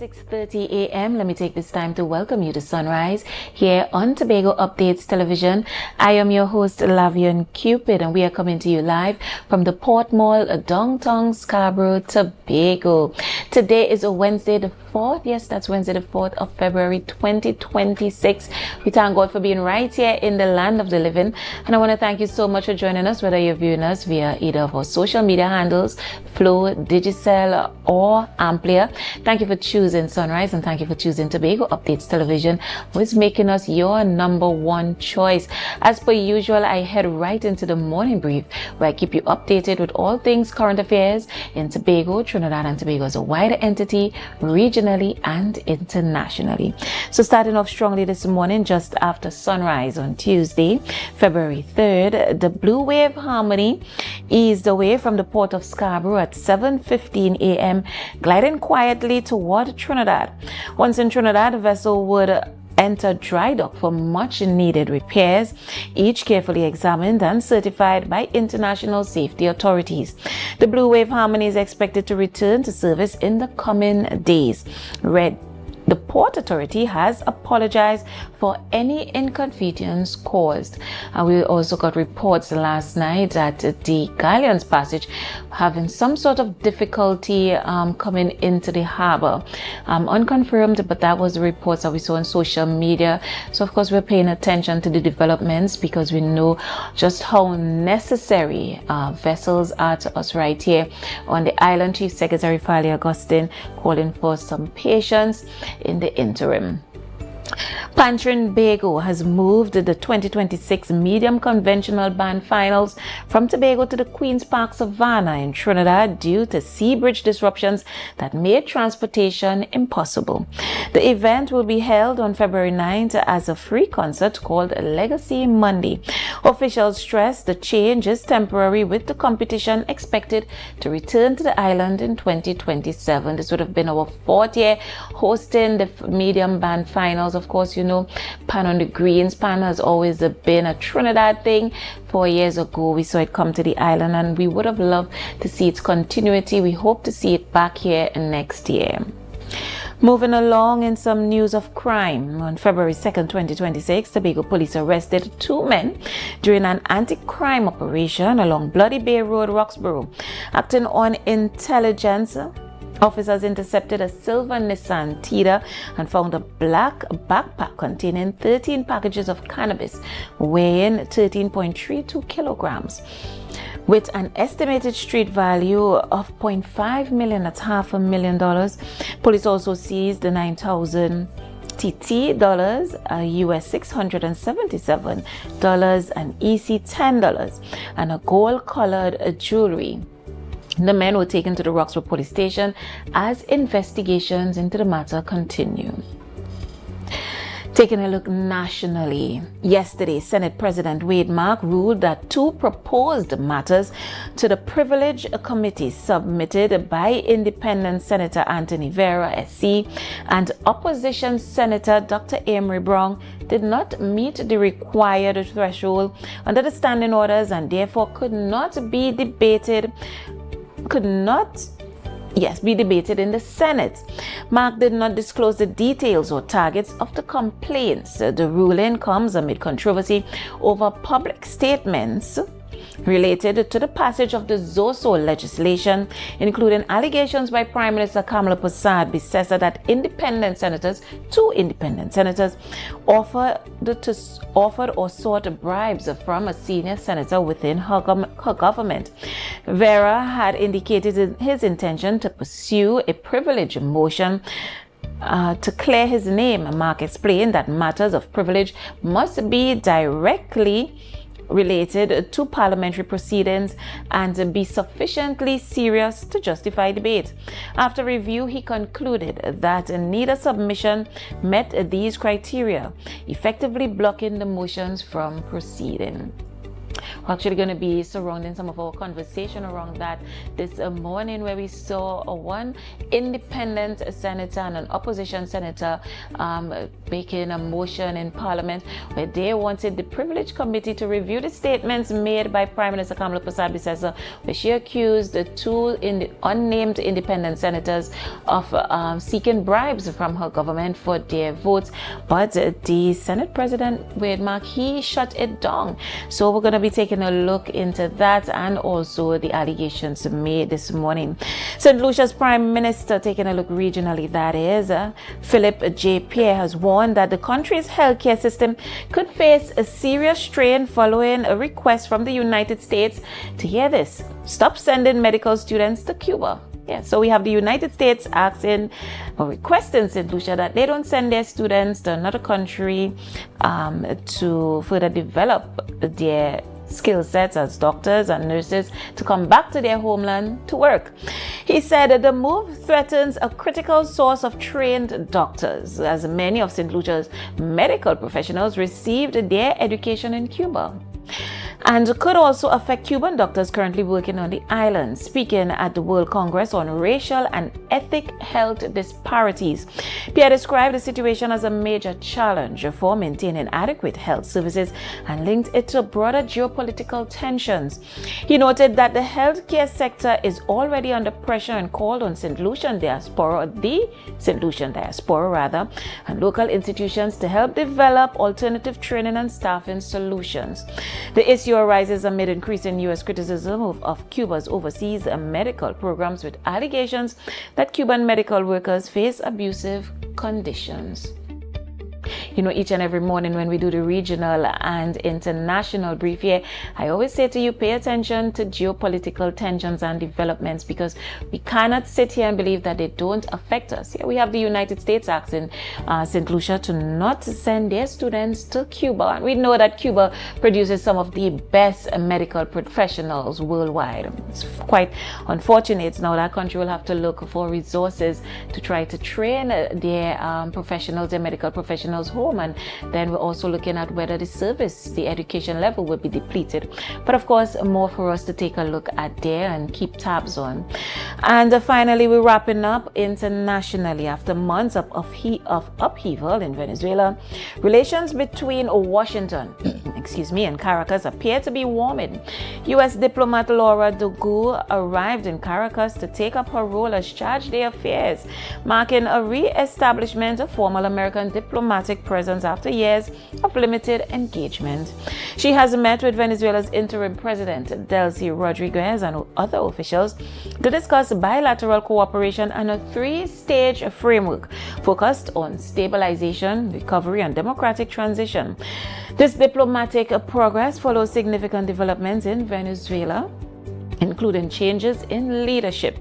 6:30 a.m. Let me take this time to welcome you to Sunrise here on Tobago Updates Television. I am your host, Lavian Cupid, and we are coming to you live from the Port Mall, downtown Scarborough, Tobago. Today is a Wednesday the 4th. Yes, that's Wednesday the 4th of February 2026. We thank God for being right here in the land of the living. And I want to thank you so much for joining us, whether you're viewing us via either of our social media handles, Flow, Digicel, or AMPLIA. Thank you for choosing Sunrise, and thank you for choosing Tobago Updates Television, who is making us your number one choice. As per usual, I head right into the morning brief, where I keep you updated with all things current affairs in Tobago, Trinidad and Tobago as a wider entity, regionally and internationally. So starting off strongly this morning, just after sunrise on Tuesday, February 3rd, the Blue Wave Harmony eased away from the port of Scarborough at 7:15 a.m., gliding quietly toward Trinidad. Once in Trinidad, the vessel would enter dry dock for much needed repairs, each carefully examined and certified by international safety authorities. The Blue Wave Harmony is expected to return to service in the coming days. The Port Authority has apologized for any inconvenience caused. We also got reports last night that the Galleon's Passage having some sort of difficulty coming into the harbor. Unconfirmed, but that was the reports that we saw on social media. So of course we're paying attention to the developments, because we know just how necessary vessels are to us right here on the island. Chief Secretary Fali Augustine calling for some patience in the interim. Tobago has moved the 2026 Medium Conventional Band Finals from Tobago to the Queen's Park Savannah in Trinidad due to sea bridge disruptions that made transportation impossible. The event will be held on February 9th as a free concert called Legacy Monday. Officials stress the change is temporary, with the competition expected to return to the island in 2027. This would have been our 4th year hosting the Medium Band Finals. Of course, you know, Pan on the Greens. Pan has always been a Trinidad thing. 4 years ago, we saw it come to the island, and we would have loved to see its continuity. We hope to see it back here next year. Moving along in some news of crime, on February 2nd, 2026, Tobago police arrested 2 men during an anti-crime operation along Bloody Bay Road, Roxborough. Acting on intelligence, officers intercepted a silver Nissan Tida and found a black backpack containing 13 packages of cannabis weighing 13.32 kilograms. With an estimated street value of $0.5 million, that's $500,000. Police also seized the 9,000 TT dollars, US $677, and EC $10, and a gold-colored jewelry. The men were taken to the Roxborough police station as investigations into the matter continue. Taking a look nationally, yesterday, Senate President Wade Mark ruled that 2 proposed matters to the Privilege Committee submitted by Independent Senator Anthony Vera, SC, and Opposition Senator Dr. Amory Brown did not meet the required threshold under the standing orders, and therefore could not be debated in the Senate. Mark did not disclose the details or targets of the complaints. The ruling comes amid controversy over public statements related to the passage of the ZOSO legislation, including allegations by Prime Minister Kamala Prasad Bissessa that 2 independent senators offered or sought bribes from a senior senator within her government. Vera had indicated his intention to pursue a privilege motion to clear his name. Mark explained that matters of privilege must be directly related to parliamentary proceedings and be sufficiently serious to justify debate. After review, he concluded that neither submission met these criteria, effectively blocking the motions from proceeding. We're actually going to be surrounding some of our conversation around that this morning, where we saw one independent senator and an opposition senator making a motion in Parliament where they wanted the Privilege Committee to review the statements made by Prime Minister Kamala Persad-Bissessor, where she accused the two unnamed independent senators of seeking bribes from her government for their votes. But the Senate President, Wade Mark, he shut it down. So we're going to be taking a look into that and also the allegations made this morning. St. Lucia's Prime Minister, taking a look regionally, that is, Philip J. Pierre, has warned that the country's healthcare system could face a serious strain following a request from the United States to, hear this, stop sending medical students to Cuba. Yeah, so we have the United States asking or requesting St. Lucia that they don't send their students to another country to further develop their skill sets as doctors and nurses to come back to their homeland to work. He said that the move threatens a critical source of trained doctors, as many of St. Lucia's medical professionals received their education in Cuba, and could also affect Cuban doctors currently working on the island. Speaking at the World Congress on Racial and Ethnic Health Disparities, Pierre described the situation as a major challenge for maintaining adequate health services and linked it to broader geopolitical tensions. He noted that the healthcare sector is already under pressure and called on the St. Lucian diaspora, and local institutions to help develop alternative training and staffing solutions. The issue arises amid increasing U.S. criticism of Cuba's overseas medical programs, with allegations that Cuban medical workers face abusive conditions. You know, each and every morning when we do the regional and international brief here, I always say to you, pay attention to geopolitical tensions and developments, because we cannot sit here and believe that they don't affect us. Here we have the United States asking St. Lucia to not send their students to Cuba. And we know that Cuba produces some of the best medical professionals worldwide. It's quite unfortunate now that country will have to look for resources to try to train their professionals, their medical professionals home, and then we're also looking at whether the education level will be depleted. But of course, more for us to take a look at there and keep tabs on. And finally, we're wrapping up internationally. After months of upheaval in Venezuela, relations between Washington and Caracas appear to be warming. U.S. diplomat Laura Dugu arrived in Caracas to take up her role as charge d'affaires, marking a re-establishment of formal American diplomatic presence after years of limited engagement. She has met with Venezuela's interim president, Delcy Rodriguez, and other officials to discuss bilateral cooperation and a three-stage framework focused on stabilization, recovery, and democratic transition. This diplomatic progress follows significant developments in Venezuela, including changes in leadership,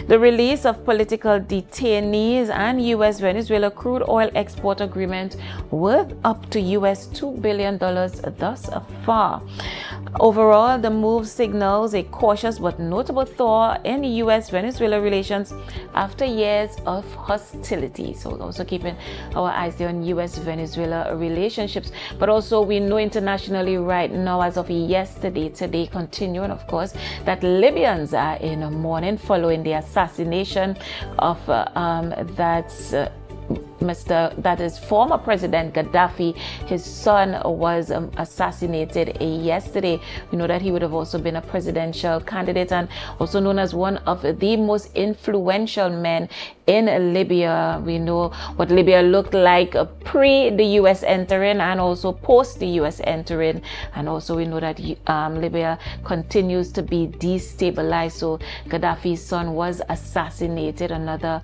the release of political detainees, and U.S.-Venezuela crude oil export agreement worth up to $2 billion thus far. Overall, the move signals a cautious but notable thaw in U.S.-Venezuela relations after years of hostility. So we're also keeping our eyes there on U.S.-Venezuela relationships. But also we know internationally right now, as of today continuing, of course, that Libyans are in mourning following the assassination of former President Gaddafi. His son was assassinated yesterday. We know that he would have also been a presidential candidate and also known as one of the most influential men in Libya. We know what Libya looked like pre the U.S. entering and also post the U.S. entering. And also we know that Libya continues to be destabilized. So Gaddafi's son was assassinated. Another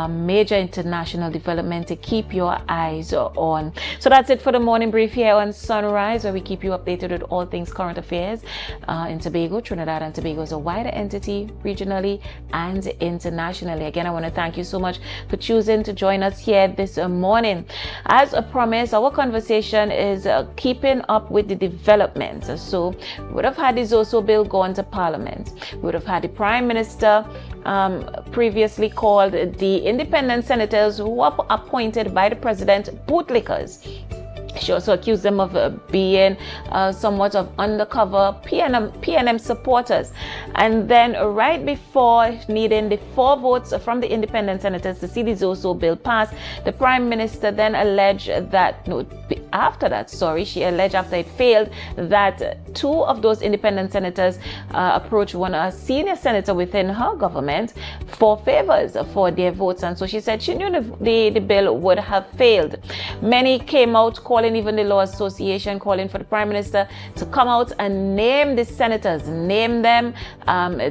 major international development to keep your eyes on. So that's it for the morning brief here on Sunrise, where we keep you updated with all things current affairs in Tobago. Trinidad and Tobago is a wider entity regionally and internationally. Again, I want to thank you so much for choosing to join us here this morning. As a promise, our conversation is keeping up with the developments. So we would have had the Zoso bill gone to Parliament. We would have had the Prime Minister previously called the independent senators who were appointed by the president bootlickers. She also accused them of being somewhat of undercover PNM supporters. And then right before needing the 4 votes from the independent senators to see the Zoso bill pass, the Prime Minister then alleged that, she alleged after it failed that 2 of those independent senators approached a senior senator within her government for favors for their votes. And so she said she knew the bill would have failed. Many came out calling, even the Law Association, calling for the Prime Minister to come out and name the senators, name them.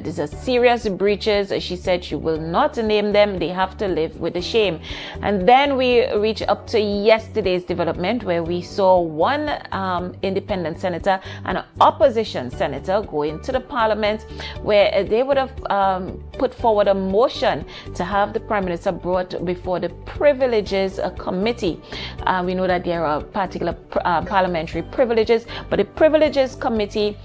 These are serious breaches. She said she will not name them. They have to live with the shame. And then we reach up to yesterday's development, where we saw one independent senator and an opposition senator go into the parliament, where they would have put forward a motion to have the Prime Minister brought before the Privileges Committee. We know that there are particular parliamentary privileges, but the Privileges Committee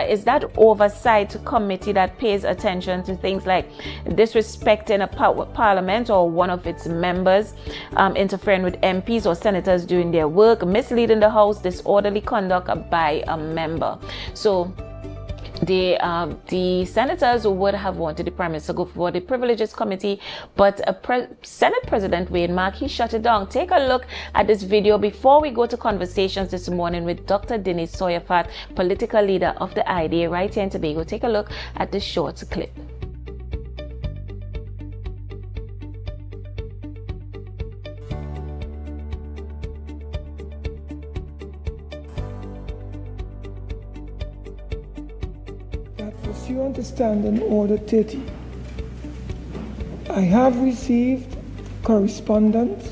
is that oversight committee that pays attention to things like disrespecting a parliament or one of its members, interfering with MPs or senators doing their work, misleading the House, disorderly conduct by a member. So the senators would have wanted the Prime Minister to go for the Privileges Committee, but Senate President Wayne Mark, he shut it down. Take a look at this video before we go to conversations this morning with Dr. Denise Soyafat, political leader of the IDA right here in Tobago. Take a look at this short clip. Pursuant to Standing Order 30, I have received correspondence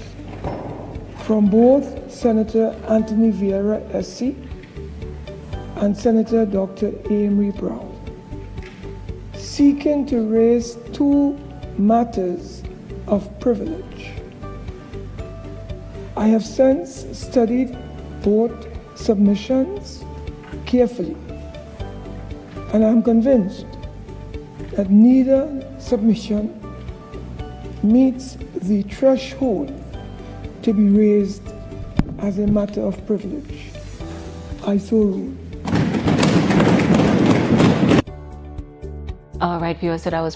from both Senator Anthony Vieira SC and Senator Dr. Amory Brown, seeking to raise 2 matters of privilege. I have since studied both submissions carefully, and I am convinced that neither submission meets the threshold to be raised as a matter of privilege. I so rule. All right, viewers, so that was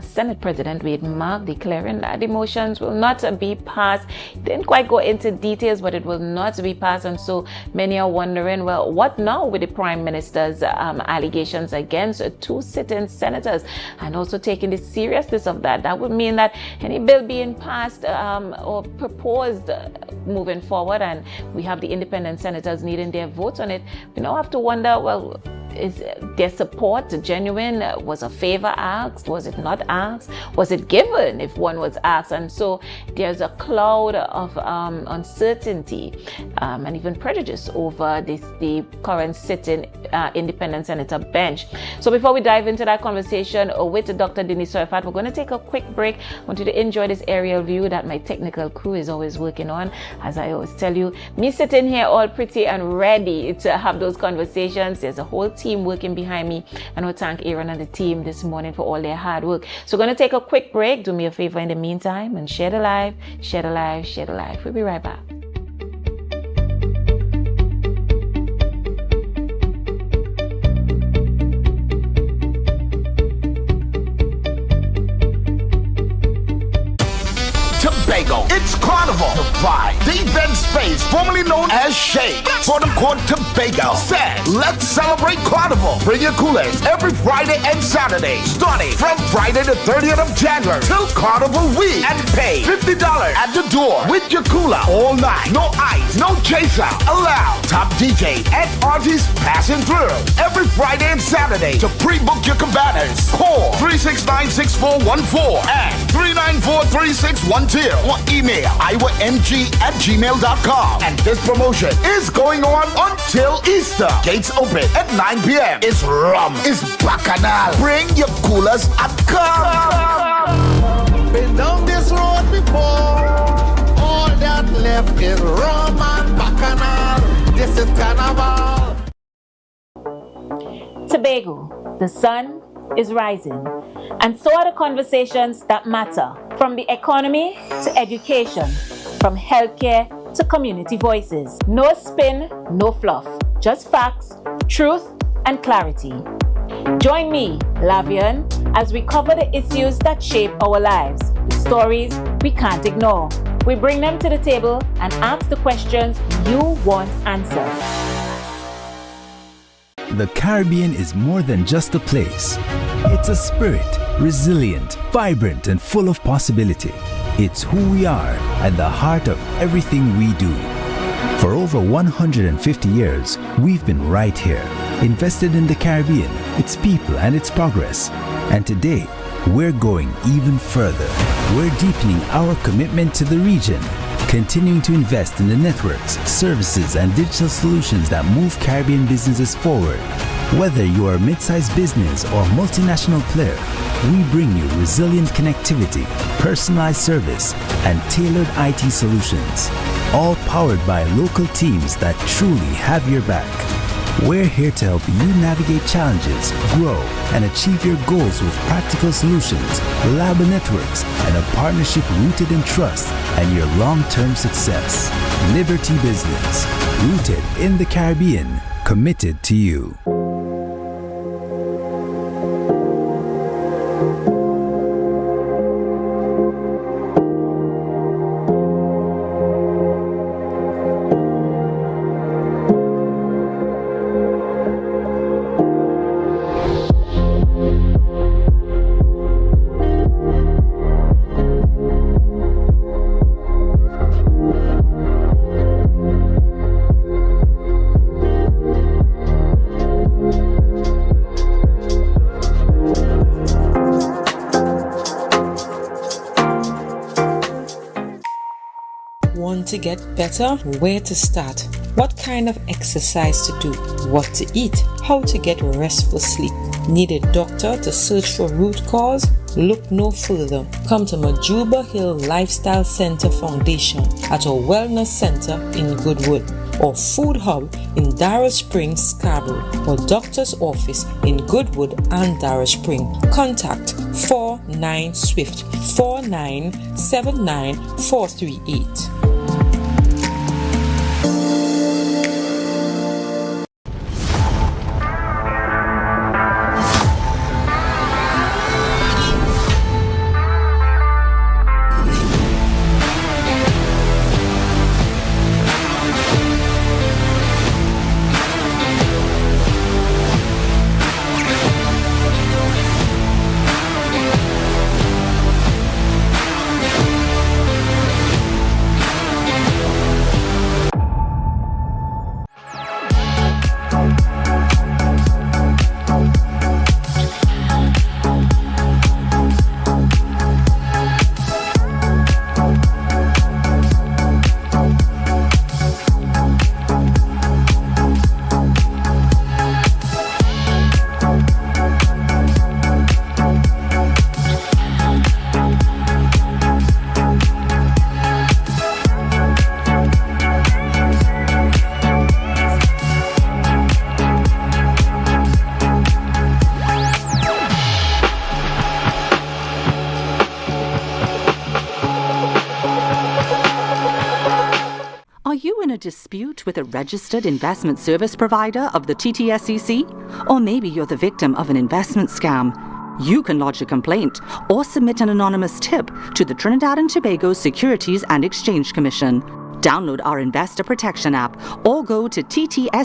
Senate President Wayne Mark declaring that the motions will not be passed. Didn't quite go into details, but it will not be passed. And so many are wondering, well, what now with the Prime Minister's allegations against 2 sitting senators, and also taking the seriousness of that? That would mean that any bill being passed or proposed moving forward, and we have the independent senators needing their votes on it, we now have to wonder, well, is their support genuine? Was a favor asked? Was it not asked? Was it given if one was asked? And so there's a cloud of uncertainty and even prejudice over the current sitting independent senator bench. So before we dive into that conversation with Dr. Denise Soyafat, we're going to take a quick break. I want you to enjoy this aerial view that my technical crew is always working on. As I always tell you, me sitting here all pretty and ready to have those conversations. There's a whole team working behind me, and I thank Aaron and the team this morning for all their hard work. So we're going to take a quick break. Do me a favor in the meantime and share the live, share the live, share the live. We'll be right back. Tobago. It's Carnival. The Vibe. The event space, formerly known as Shade. For the Court Tobago. Said, let's celebrate Carnival. Bring your coolers every Friday and Saturday. Starting from Friday the 30th of January till Carnival week. And pay $50 at the door with your cooler all night. No ice, no chaser. Allowed. Top DJ and artists passing through. Every Friday and Saturday. To pre-book your cabanas, call 369-6414 and 394-3612. Or email iwamg@gmail.com. And this promotion is going on until Easter. Gates open at 9 p.m. It's rum. It's bacchanal. Bring your coolers and come. Been down this road before. All that left is rum and bacchanal. This is Carnival. Tobago, the sun is rising, and so are the conversations that matter, from the economy to education, from healthcare to community voices. No spin, no fluff. Just facts, truth, and clarity. Join me, Lavian, as we cover the issues that shape our lives, the stories we can't ignore. We bring them to the table and ask the questions you want answered. The Caribbean is more than just a place. It's a spirit, resilient, vibrant, and full of possibility. It's who we are and the heart of everything we do. For over 150 years, we've been right here, invested in the Caribbean, its people, and its progress. And today, we're going even further. We're deepening our commitment to the region, continuing to invest in the networks, services, and digital solutions that move Caribbean businesses forward. Whether you are a mid-sized business or multinational player, we bring you resilient connectivity, personalized service, and tailored IT solutions, all powered by local teams that truly have your back. We're here to help you navigate challenges, grow, and achieve your goals with practical solutions, reliable networks, and a partnership rooted in trust and your long-term success. Liberty Business, rooted in the Caribbean, committed to you. Want to get better? Where to start? What kind of exercise to do? What to eat? How to get restful sleep? Need a doctor to search for root cause? Look no further. Come to Majuba Hill Lifestyle Center Foundation at our Wellness Center in Goodwood, or Food Hub in Darrow Springs, Scarborough, or Doctor's Office in Goodwood and Darrow Springs. Contact 49 Swift 4979 438. Dispute with a registered investment service provider of the TTSEC? Or maybe you're the victim of an investment scam. You can lodge a complaint or submit an anonymous tip to the Trinidad and Tobago Securities and Exchange Commission. Download our Investor Protection app or go to ttsec.org.tt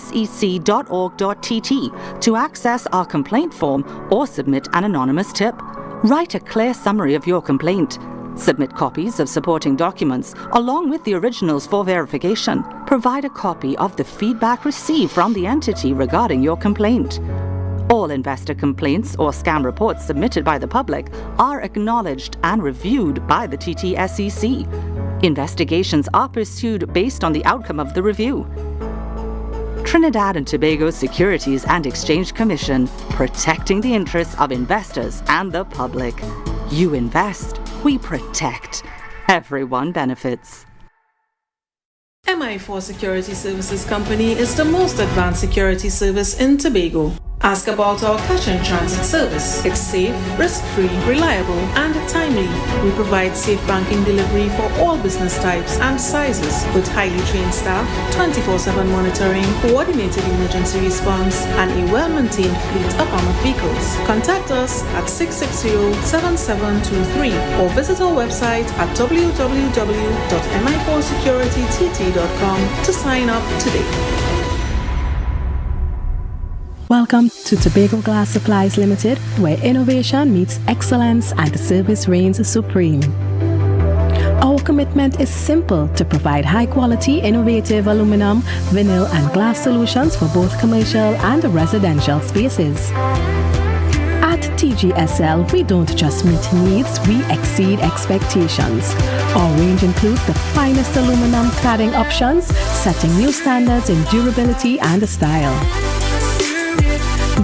to access our complaint form or submit an anonymous tip. Write a clear summary of your complaint. Submit copies of supporting documents along with the originals for verification. Provide a copy of the feedback received from the entity regarding your complaint. All investor complaints or scam reports submitted by the public are acknowledged and reviewed by the TTSEC. Investigations are pursued based on the outcome of the review. Trinidad and Tobago Securities and Exchange Commission, protecting the interests of investors and the public. You invest, we protect. Everyone benefits. MI4 Security Services Company is the most advanced security service in Tobago. Ask about our cash and transit service. It's safe, risk-free, reliable, and timely. We provide safe banking delivery for all business types and sizes with highly trained staff, 24/7 monitoring, coordinated emergency response, and a well-maintained fleet of armored vehicles. Contact us at 660-7723 or visit our website at www.mi4securitytt.com to sign up today. Welcome to Tobago Glass Supplies Limited, where innovation meets excellence and service reigns supreme. Our commitment is simple: to provide high-quality, innovative aluminum, vinyl, and glass solutions for both commercial and residential spaces. At TGSL, we don't just meet needs, we exceed expectations. Our range includes the finest aluminum cladding options, setting new standards in durability and style.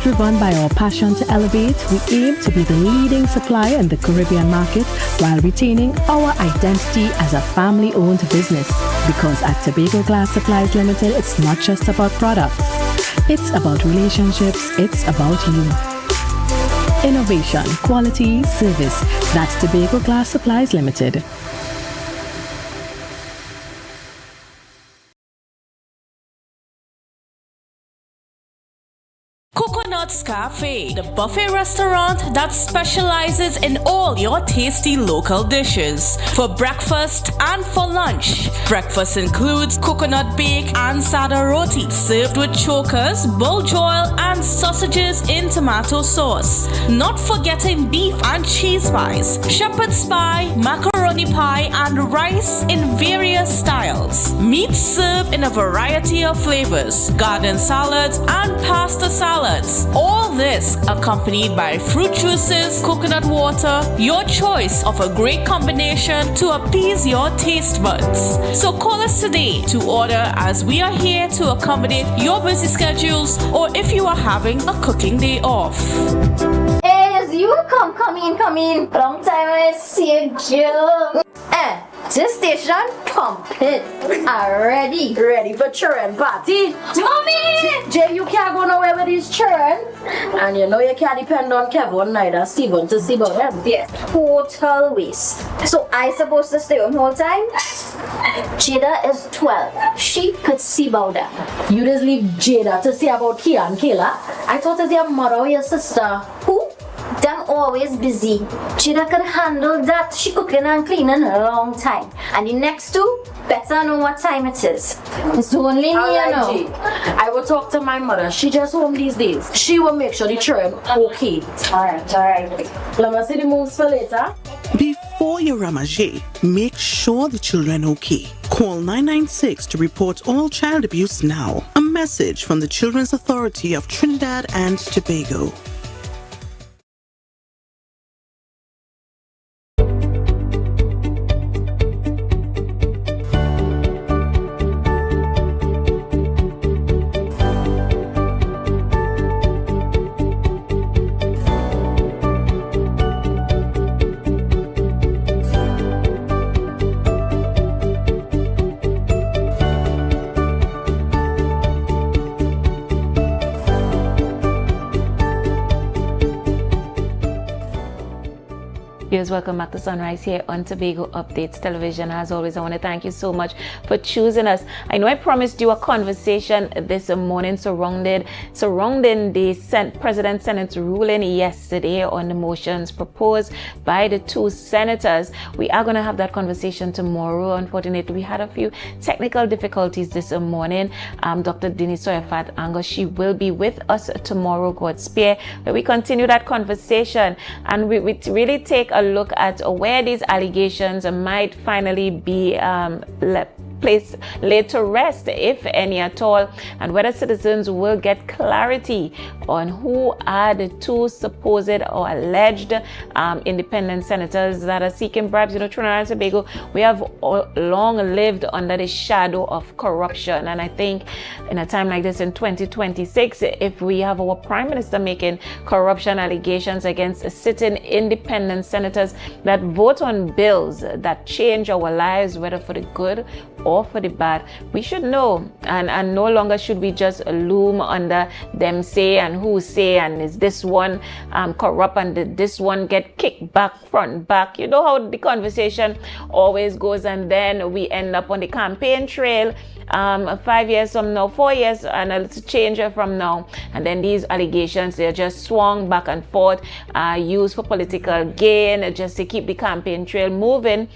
Driven by our passion to elevate, we aim to be the leading supplier in the Caribbean market while retaining our identity as a family-owned business. Because at Tobago Glass Supplies Limited, it's not just about products. It's about relationships. It's about you. Innovation, quality, service. That's Tobago Glass Supplies Limited. Coconut's Cafe, the buffet restaurant that specializes in all your tasty local dishes. For breakfast and for lunch. Breakfast includes coconut bake and sada roti, served with chokers, buljoil, and sausages in tomato sauce. Not forgetting beef and cheese pies, shepherd's pie, macaroni pie, and rice in various styles. Meat served in a variety of flavors, garden salads, and pasta salads. All this accompanied by fruit juices, coconut water, your choice of a great combination to appease your taste buds. So call us today to order, as we are here to accommodate your busy schedules or if you are having a cooking day off. Hey, you come in. Long time I see you, Jill. This station complete. Ready for children party. Mommy! Jay, you can't go nowhere with these children. And you know you can't depend on Kevin neither Steven to see about them. Yeah, total waste. So I supposed to stay home whole time? Jada is 12. She could see about that. You just leave Jada to see about Kia and Kayla? I thought it's your mother or your sister. Who? Them always busy. Jada could handle that. She cooking and cleaning a long time. And the next two better know what time it is. It's only me, you know. I will talk to my mother. She just home these days. She will make sure the children okay. Alright. Let me see the moves for later. Before you ramage, make sure the children okay. Call 996 to report all child abuse now. A message from the Children's Authority of Trinidad and Tobago. Viewers, welcome back to Sunrise here on Tobago Updates Television. As always, I want to thank you so much for choosing us. I know I promised you a conversation this morning surrounding the President Senate's ruling yesterday on the motions proposed by the two senators. We are going to have that conversation tomorrow. Unfortunately, we had a few technical difficulties this morning. Dr. Dini Soyafat Ango, she will be with us tomorrow, God spare, where we continue that conversation and we really take a look at where these allegations might finally be laid to rest, if any at all, and whether citizens will get clarity on who are the two supposed or alleged independent senators that are seeking bribes. You know, Trinidad and Tobago, we have long lived under the shadow of corruption, and I think in a time like this in 2026, if we have our Prime Minister making corruption allegations against sitting independent senators that vote on bills that change our lives, whether for the good or for the bad, we should know, and no longer should we just loom under them say and who say, and is this one corrupt and did this one get kicked back, front, back. You know how the conversation always goes, and then we end up on the campaign trail 5 years from now, 4 years, and a little change from now, and then these allegations, they're just swung back and forth, used for political gain, just to keep the campaign trail moving.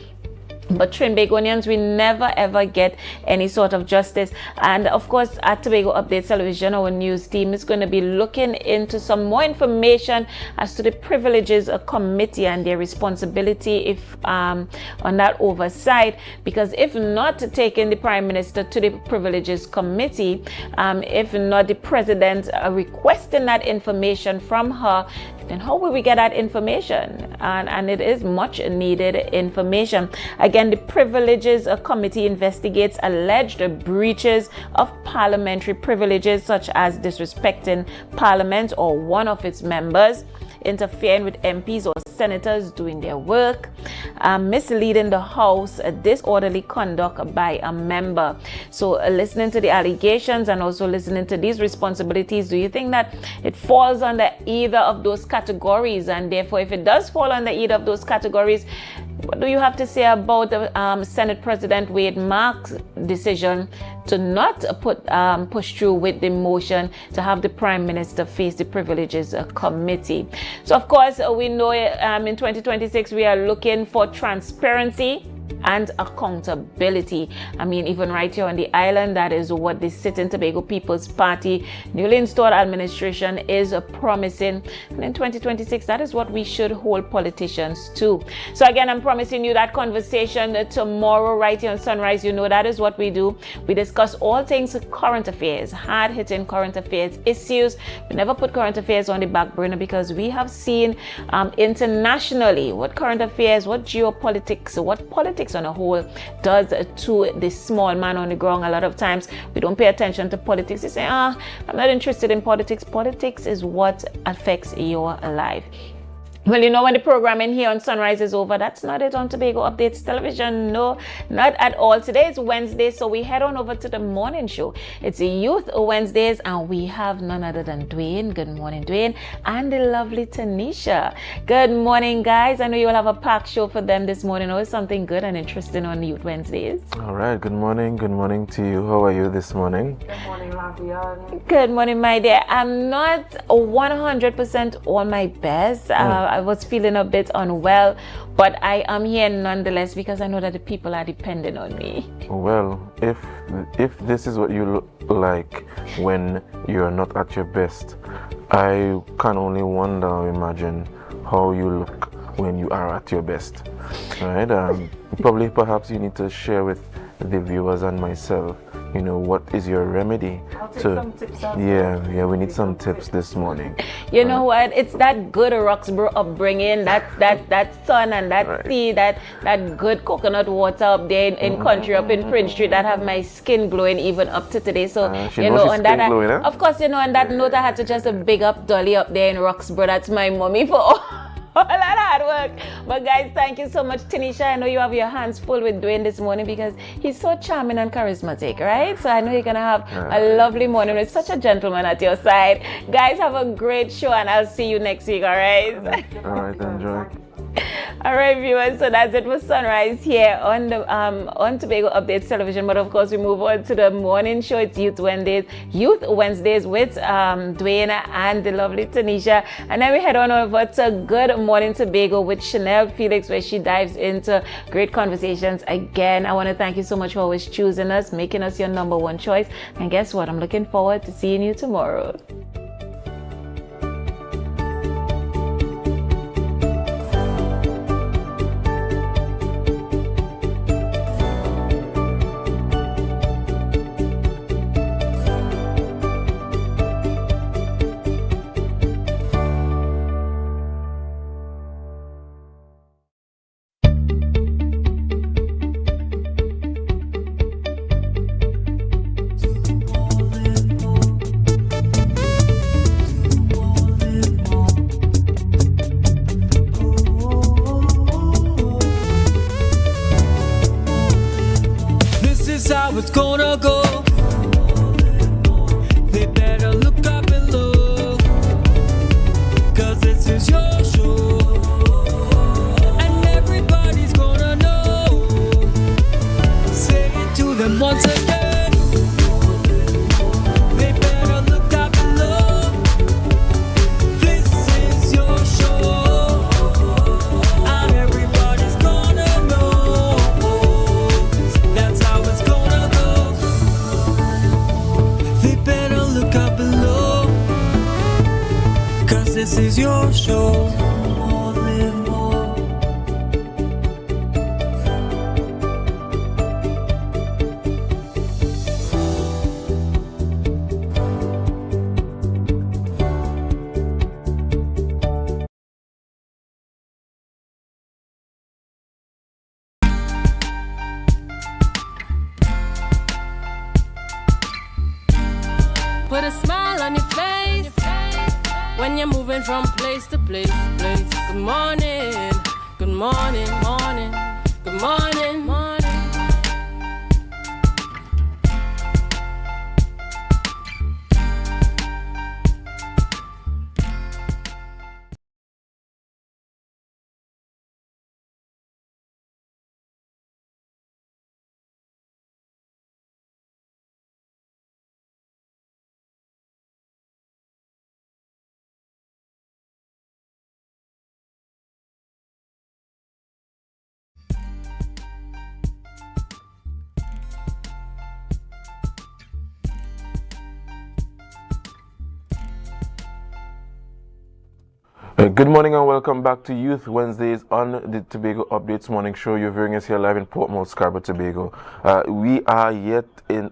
But Trinbagonians, we never ever get any sort of justice. And of course, at Tobago Updates Television, our news team is going to be looking into some more information as to the Privileges Committee and their responsibility if on that oversight. Because if not taking the Prime Minister to the Privileges Committee, if not the President requesting that information from her, then how will we get that information? And it is much needed information. Again, the Privileges Committee investigates alleged breaches of parliamentary privileges, such as disrespecting Parliament or one of its members, interfering with MPs or senators doing their work, misleading the House, disorderly conduct by a member. So listening to the allegations and also listening to these responsibilities, do you think that it falls under either of those categories? And therefore, if it does fall under either of those categories, what do you have to say about the Senate President Wade Mark's decision to not push through with the motion to have the Prime Minister face the Privileges Committee? So, of course, we know in 2026 we are looking for transparency and accountability. I mean, even right here on the island, that is what the Sitting Tobago People's Party newly installed administration is promising. And in 2026, that is what we should hold politicians to. So again, I'm promising you that conversation tomorrow right here on Sunrise. You know, that is what we do. We discuss all things current affairs, hard-hitting current affairs issues. We never put current affairs on the back burner, because we have seen internationally what current affairs, what geopolitics, what politics on a whole does to the small man on the ground. A lot of times we don't pay attention to politics. You say, I'm not interested in politics. Politics is what affects your life. Well, you know, when the programming here on Sunrise is over, that's not it on Tobago Updates Television. No, not at all. Today is Wednesday, so we head on over to the morning show. It's Youth Wednesdays, and we have none other than Dwayne. Good morning, Dwayne, and the lovely Tanisha. Good morning, guys. I know you will have a packed show for them this morning. Always something good and interesting on Youth Wednesdays. All right. Good morning. Good morning to you. How are you this morning? Good morning, Lavian. Good morning, my dear. I'm not 100% on my best. I was feeling a bit unwell, but I am here nonetheless, because I know that the people are depending on me. Well, if this is what you look like when you're not at your best, I can only wonder or imagine how you look when you are at your best. Right? Perhaps you need to share with the viewers and myself, you know, what is your remedy? I'll take some tips out. Yeah, we need some tips this morning. You know what? It's that good Roxborough upbringing, that sun and that sea, that good coconut water up there in country, up in Prince Street, that have my skin glowing even up to today. So you know, on that, glowing, huh? Of course, you know, on that note, I had to just big up Dolly up there in Roxborough. That's my mommy for all that hard work. But guys, thank you so much, Tanisha. I know you have your hands full with Dwayne this morning, because he's so charming and charismatic, right? So I know you're gonna have a lovely morning with such a gentleman at your side. Guys, have a great show, and I'll see you next week. All right? All right, enjoy. All right, viewers, so that's it for Sunrise here on the on Tobago Updates Television. But of course, we move on to the morning show. It's Youth Wednesdays with Dwayne and the lovely Tanisha. And then we head on over to Good Morning Tobago with Chanel Felix, where she dives into great conversations. Again, I want to thank you so much for always choosing us, making us your number one choice. And guess what? I'm looking forward to seeing you tomorrow. it's gonna go. They better look up below, 'cause this is your show, and everybody's gonna know. Say it to them once again. They better look up below. This is your show, and everybody's gonna know. That's how it's gonna go. They better look up below, 'cause this is your show. More, live more. Put a smile on your face when you're moving from place to place. Good morning, good morning, morning, good morning, morning. Good morning and welcome back to Youth Wednesdays on the Tobago Updates Morning Show. You're viewing us here live in Portmore, Scarborough, Tobago. We are yet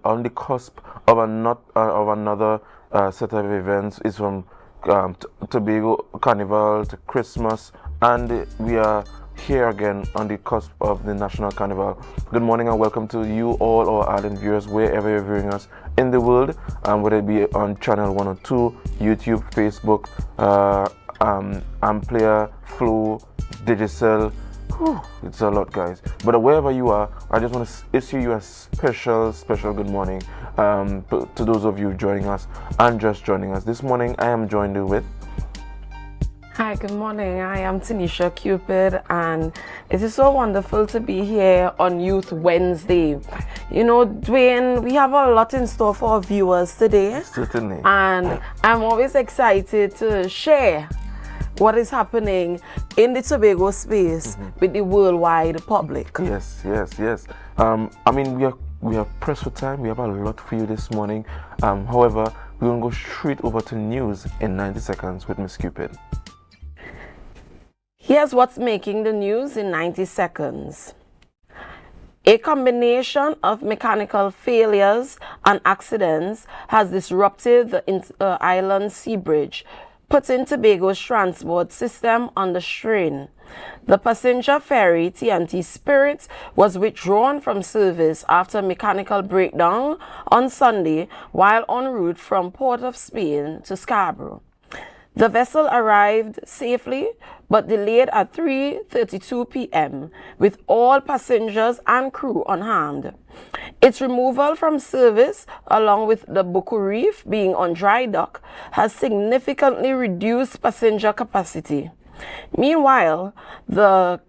on the cusp of another set of events. It's from Tobago Carnival to Christmas, and we are here again on the cusp of the National Carnival. Good morning and welcome to you all our ardent viewers wherever you're viewing us in the world, whether it be on channel 102, YouTube, Facebook, AMPLIA, Flow, Digicel. Whew, it's a lot, guys. But wherever you are, I just want to issue you a special good morning to those of you joining us and just joining us. This morning I am joined with... Hi, good morning. I am Tanisha Cupid, and it is so wonderful to be here on Youth Wednesday. You know, Dwayne, we have a lot in store for our viewers today. Certainly. And I'm always excited to share what is happening in the Tobago space with the worldwide public. Yes. I mean, we are pressed for time. We have a lot for you this morning. However, we're going to go straight over to news in 90 seconds with Miss Cupid. Here's what's making the news in 90 seconds. A combination of mechanical failures and accidents has disrupted the island sea bridge, putting Tobago's transport system under strain. The passenger ferry TNT Spirit was withdrawn from service after mechanical breakdown on Sunday while en route from Port of Spain to Scarborough. The vessel arrived safely but delayed at 3:32 p.m. with all passengers and crew unharmed. Its removal from service, along with the Buku Reef being on dry dock, has significantly reduced passenger capacity. Meanwhile, the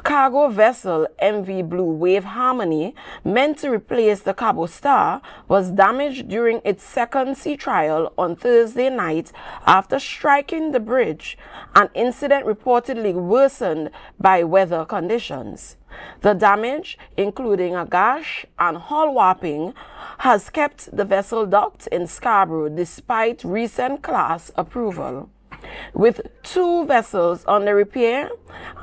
cargo vessel MV Blue Wave Harmony, meant to replace the Cabo Star, was damaged during its second sea trial on Thursday night after striking the bridge, an incident reportedly worsened by weather conditions. The damage, including a gash and hull warping, has kept the vessel docked in Scarborough despite recent class approval. With 2 vessels under repair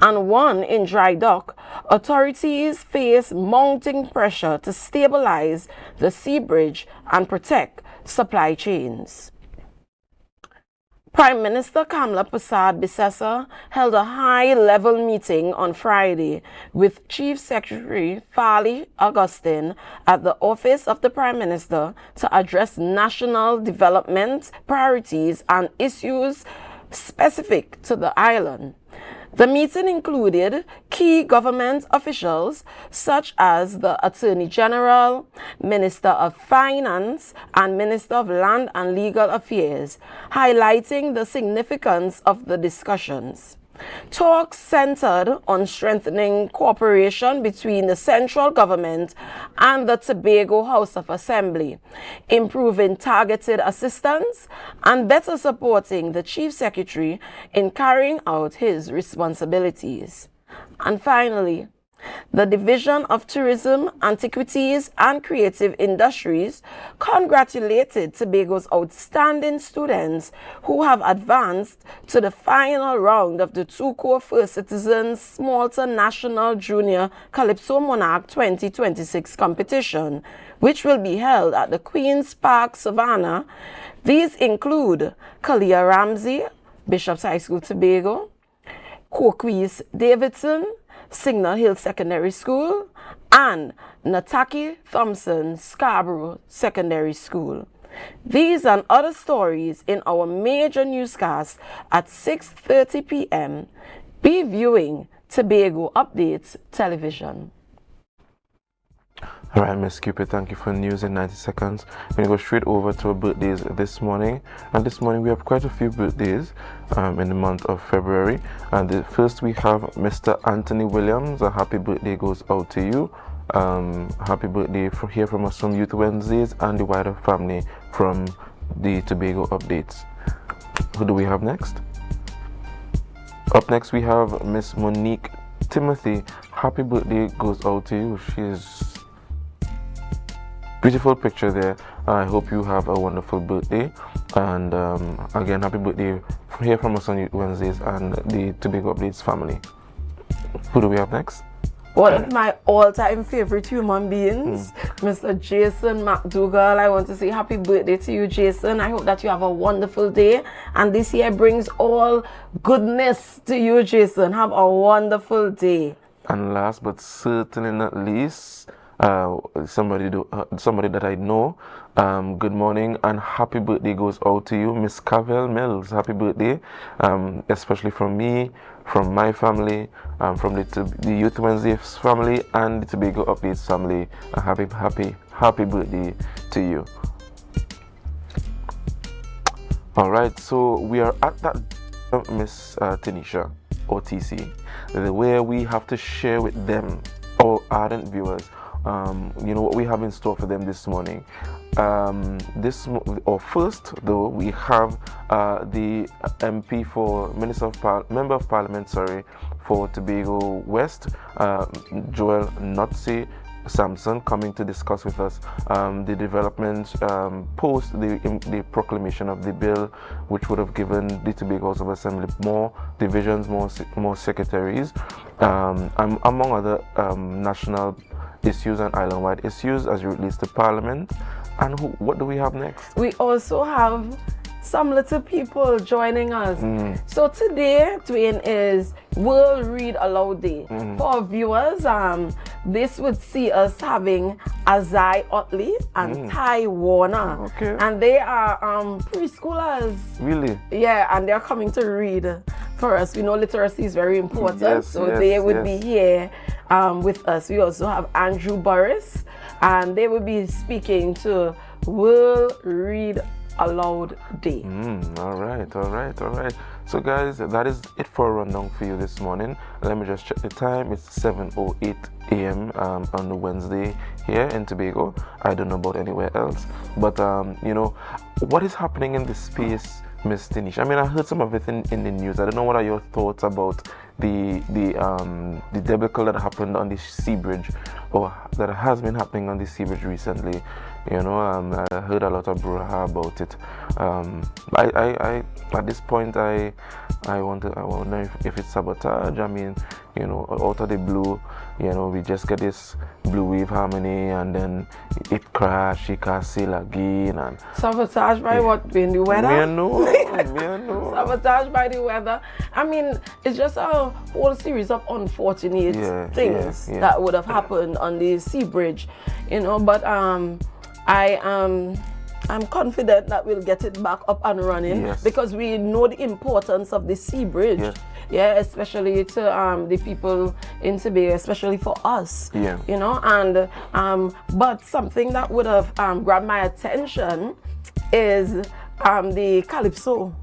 and 1 in dry dock, authorities face mounting pressure to stabilize the sea bridge and protect supply chains. Prime Minister Kamla Persad-Bissessar held a high-level meeting on Friday with Chief Secretary Farley Augustine at the Office of the Prime Minister to address national development priorities and issues specific to the island. The meeting included key government officials such as the Attorney General, Minister of Finance, and Minister of Land and Legal Affairs, highlighting the significance of the discussions. Talks centered on strengthening cooperation between the central government and the Tobago House of Assembly, improving targeted assistance, and better supporting the Chief Secretary in carrying out his responsibilities. And finally, the Division of Tourism, Antiquities and Creative Industries congratulated Tobago's outstanding students who have advanced to the final round of the Tuco First Citizens Smallton National Junior Calypso Monarch 2026 competition, which will be held at the Queen's Park, Savannah. These include Kalia Ramsey, Bishop's High School, Tobago, Coquise Davidson, Signal Hill Secondary School, and Nataki Thompson Scarborough Secondary School. These and other stories in our major newscast at 6:30 p.m. Be viewing Tobago Updates Television. All right, Miss Cupid, thank you for news in 90 seconds. We're going to go straight over to our birthdays this morning. And this morning we have quite a few birthdays in the month of February. And first we have Mr. Anthony Williams. A happy birthday goes out to you. Happy birthday here from us from Youth Wednesdays and the wider family from the Tobago Updates. Who do we have next? Up next we have Miss Monique Timothy. Happy birthday goes out to you. She's beautiful picture there. I hope you have a wonderful birthday, and again, happy birthday here from us on Youth Wednesdays and the Tobago Updates family. Who do we have next? One of my all-time favorite human beings, Mr. Jason McDougall. I want to say happy birthday to you, Jason. I hope that you have a wonderful day, and this year brings all goodness to you, Jason. Have a wonderful day. And last but certainly not least, somebody that I know. Good morning and happy birthday goes out to you, Miss Cavell Mills. Happy birthday, especially from me, from my family, from the Youth Wednesdays family and the Tobago Updates family. A happy birthday to you. All right, so we are at that Miss Tanisha or TC, where we have to share with them, our ardent viewers, what we have in store for them this morning. First though, we have the MP for Member of Parliament, for Tobago West, Joel Notsi Samson, coming to discuss with us the developments post the proclamation of the bill, which would have given the Tobago House of Assembly more divisions, more secretaries, among other national issues and island-wide issues as it relates to Parliament. And what do we have next? We also have some little people joining us. So today, Dwayne, is World Read Aloud Day. For our viewers, this would see us having Azai Otley and Ty Warner. Okay. And they are preschoolers. Really? Yeah, and they're coming to read for us. We know literacy is very important, they would be here with us. We also have Andrew Burris, and they will be speaking to World Read Aloud Day. All right. So guys, that is it for a rundown for you this morning. Let me just check the time. It's 7:08 a.m. On a Wednesday here in Tobago. I don't know about anywhere else, but what is happening in this space, Miss Tinish? I mean, I heard some of it in the news. I don't know, what are your thoughts about the debacle that happened on the Sea Bridge, or that has been happening on the Sea Bridge recently? I heard a lot of brouhaha about it. I at this point I wonder if it's sabotage. I mean, out of the blue, we just get this blue wave harmony, and then it crash, she can't sail again, and sabotage by what? Being the weather? Me know. Sabotage by the weather. I mean, it's just a whole series of unfortunate things that would have happened on the Sea Bridge, but I am I'm confident that we'll get it back up and running because we know the importance of the sea bridge. Yeah, especially to the people in Tobago, especially for us. Yeah. You know, and but something that would have grabbed my attention is the calypso.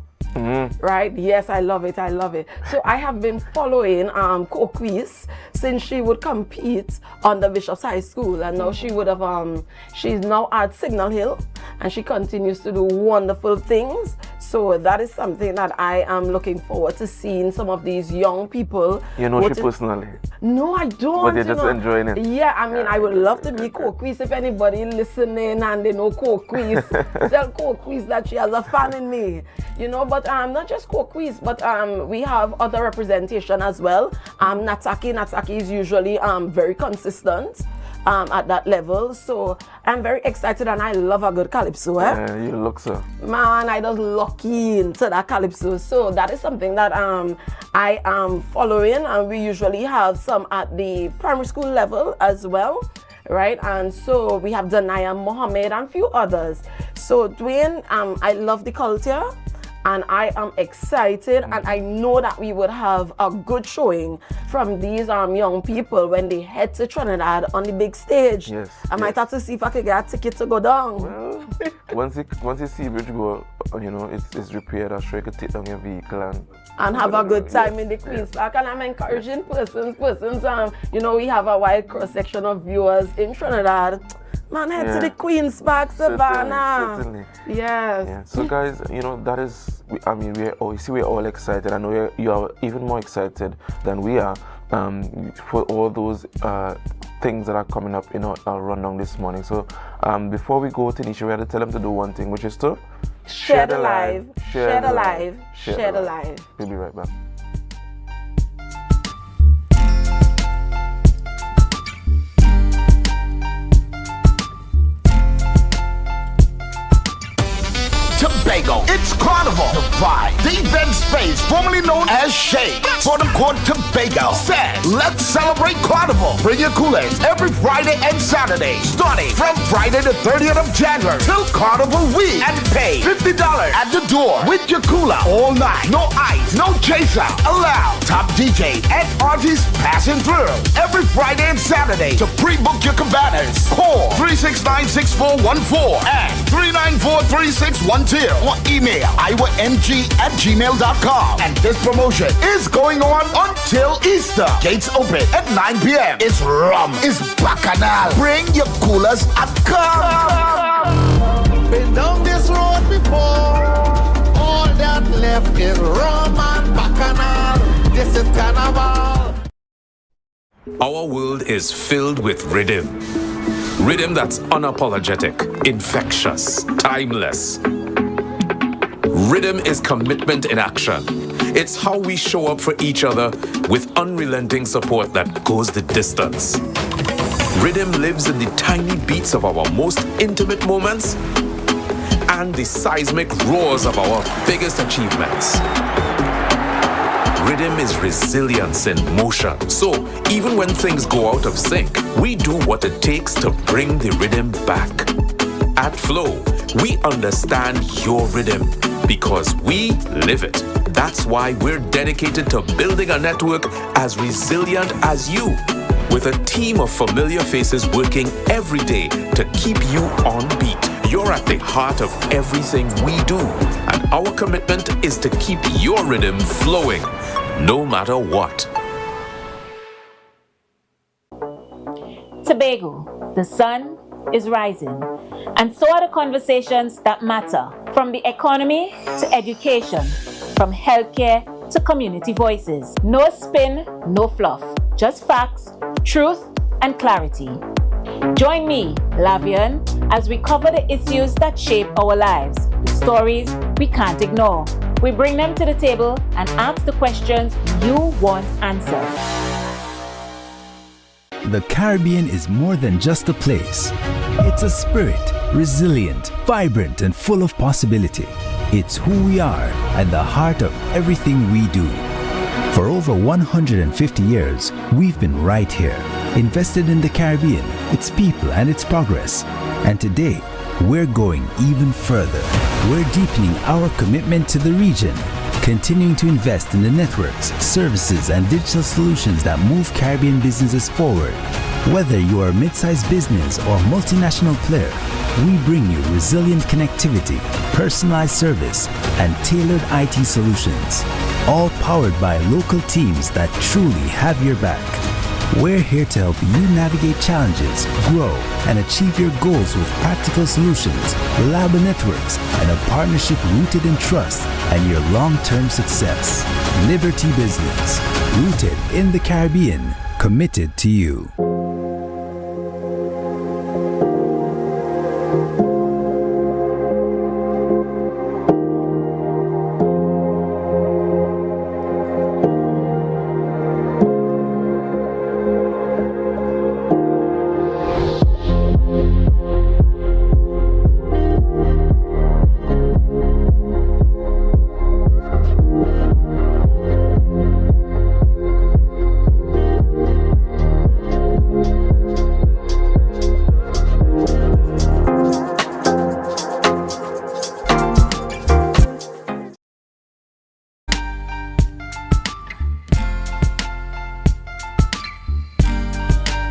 Right? Yes, I love it. I love it. So I have been following Coquise since she would compete on the Bishop's High School, and now she would have she's now at Signal Hill, and she continues to do wonderful things. So that is something that I am looking forward to seeing some of these young people. You know she personally? No, I don't. But you're just enjoying it? Yeah, I mean, I would love to meet Coquise. If anybody listening and they know Coquise, tell Coquise that she has a fan in me. You know, but not just Coquise, but we have other representation as well. Nataki is usually very consistent at that level. So I'm very excited and I love a good calypso. Yeah, you look so. Man, I just lucky into that calypso. So that is something that I am following, and we usually have some at the primary school level as well. Right, and so we have Danaya Mohammed and a few others. So Dwayne, I love the culture. And I am excited, and I know that we would have a good showing from these young people when they head to Trinidad on the big stage. Yes. I might have to see if I could get a ticket to go down. Well, once the sea bridge go, you know, it's repaired, I'm sure you could take down your vehicle and have a good time in the Queen's Park. And I'm encouraging persons, you know, we have a wide cross section of viewers in Trinidad. Man, head to the Queen's Park, Savannah. Certainly. Yes. Yeah. So guys, you know, that is, I mean, we're all excited. I know you are even more excited than we are for all those things that are coming up in our rundown this morning. So before we go, Tanisha, we had to tell them to do one thing, which is to share the live, share the live, share the live. We'll be right back. Tobago. It's Carnival. The Vibe. The event space formerly known as Shade. For the Court Tobago. Said, let's celebrate Carnival. Bring your coolers every Friday and Saturday. Starting from Friday the 30th of January till Carnival week. And pay $50 at the door with your cooler all night. No ice, no chaser. Allowed. Top DJ and artists passing through. Every Friday and Saturday. To pre-book your cabanas. Call 369-6414 and 394-3612. Or email iwang@gmail.com. And this promotion is going on until Easter. Gates open at 9 p.m. It's rum. It's bacchanal. Bring your coolers and come. Been down this road before. All that left is rum and bacchanal. This is carnival. Our world is filled with rhythm. Rhythm that's unapologetic, infectious, timeless. Rhythm is commitment in action. It's how we show up for each other with unrelenting support that goes the distance. Rhythm lives in the tiny beats of our most intimate moments and the seismic roars of our biggest achievements. Rhythm is resilience in motion. So even when things go out of sync, we do what it takes to bring the rhythm back. At Flow, we understand your rhythm because we live it. That's why we're dedicated to building a network as resilient as you, with a team of familiar faces working every day to keep you on beat. You're at the heart of everything we do, and our commitment is to keep your rhythm flowing, no matter what. Tobago, the sun is rising, and so are the conversations that matter, from the economy to education, from healthcare to community voices. No spin, no fluff, just facts, truth, and clarity. Join me, Lavian, as we cover the issues that shape our lives, the stories we can't ignore. We bring them to the table and ask the questions you want answered. The Caribbean is more than just a place. It's a spirit, resilient, vibrant, and full of possibility. It's who we are and the heart of everything we do. For over 150 years, we've been right here, invested in the Caribbean, its people, and its progress. And today, we're going even further. We're deepening our commitment to the region, continuing to invest in the networks, services, and digital solutions that move Caribbean businesses forward. Whether you are a mid-sized business or multinational player, we bring you resilient connectivity, personalized service, and tailored IT solutions, all powered by local teams that truly have your back. We're here to help you navigate challenges, grow, and achieve your goals with practical solutions, reliable networks, and a partnership rooted in trust and your long-term success. Liberty Business, rooted in the Caribbean, committed to you.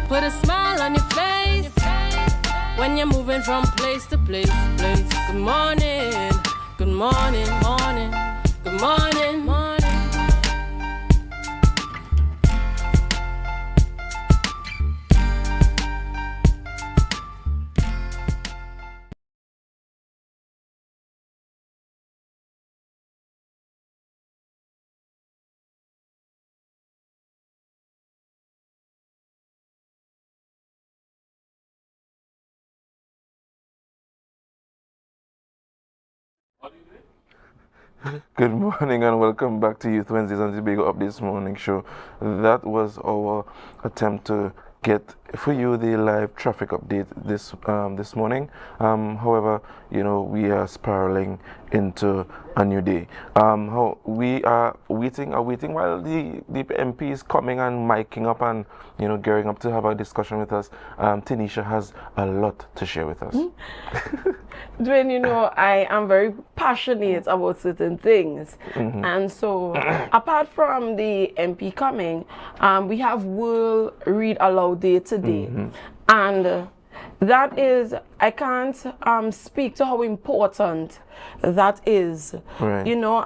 Put a smile on your face when you're moving from place to place. Good morning, good morning, morning, good morning, morning. Good morning and welcome back to Youth Wednesdays on Tobago Updates Morning Show. That was our attempt to get for you the live traffic update this morning. However, you know, we are spiraling into a new day. How we are waiting while the MP is coming and miking up and, you know, gearing up to have a discussion with us. Tanisha has a lot to share with us. Dwayne, you know, I am very passionate about certain things. And so, apart from the MP coming, we have World Read Aloud Day today. And that is, I can't speak to how important that is. Right. You know,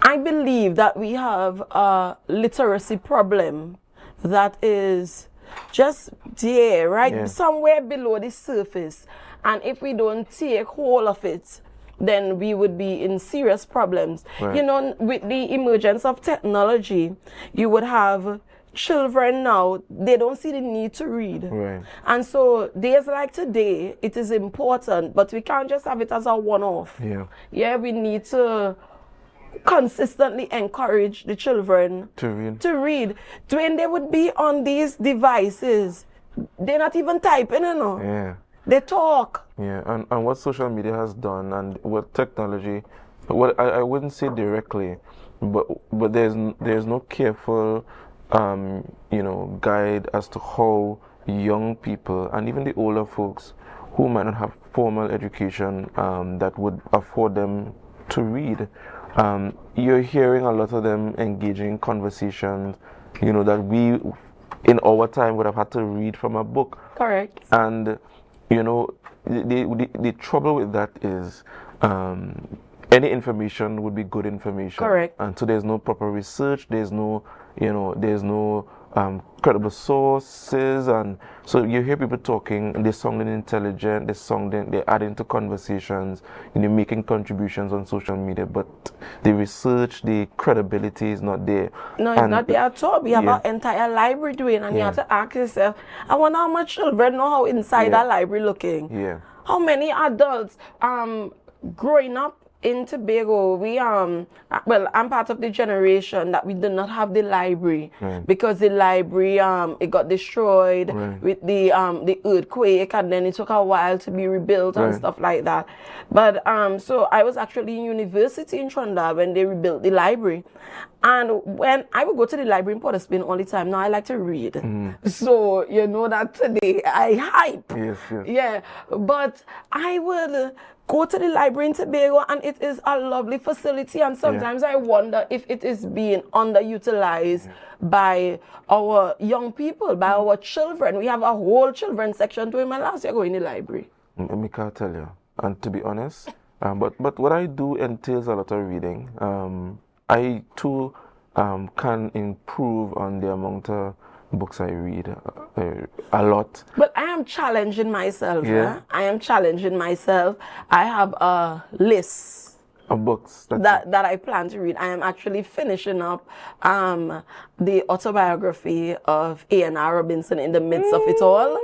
I believe that we have a literacy problem that is just there, right? Yeah. Somewhere below the surface. And if we don't take hold of it, then we would be in serious problems. Right. You know, with the emergence of technology, you would have children now, they don't see the need to read. Right. And so days like today, it is important, but we can't just have it as a one-off. Yeah. Yeah, we need to consistently encourage the children To read. When they would be on these devices, they're not even typing, you know. Yeah. They talk. Yeah, and what social media has done and what technology, well, I wouldn't say directly, but there's no careful, you know, guide as to how young people and even the older folks who might not have formal education that would afford them to read. You're hearing a lot of them engaging in conversations, you know, that we in our time would have had to read from a book. Correct. And you know, the trouble with that is any information would be good information. Correct. And so there's no proper research, there's no, you know, there's no credible sources, and so you hear people talking, they're sounding intelligent, they're adding to conversations, you know, making contributions on social media, but the research, the credibility is not there. No, it's not there at all. We have an entire library doing, and you have to ask yourself, I wonder how much children know how inside that library looking. Yeah. How many adults growing up in Tobago, we well, I'm part of the generation that we did not have the library because the library it got destroyed with the earthquake, and then it took a while to be rebuilt and stuff like that. But so I was actually in university in Trinidad when they rebuilt the library, and when I would go to the library in Port of Spain all the time. Now I like to read, so you know that today I hype. Yeah, but I would go to the library in Tobago, and it is a lovely facility, and sometimes I wonder if it is being underutilized by our young people, by our children. We have a whole children's section to him, and last year go in the library. I can't tell you, and to be honest, but what I do entails a lot of reading. I too can improve on the amount of books I read a lot. But I am challenging myself. Yeah. I am challenging myself. I have a list of books that I plan to read. I am actually finishing up the autobiography of A.N.R. Robinson in the midst of it all.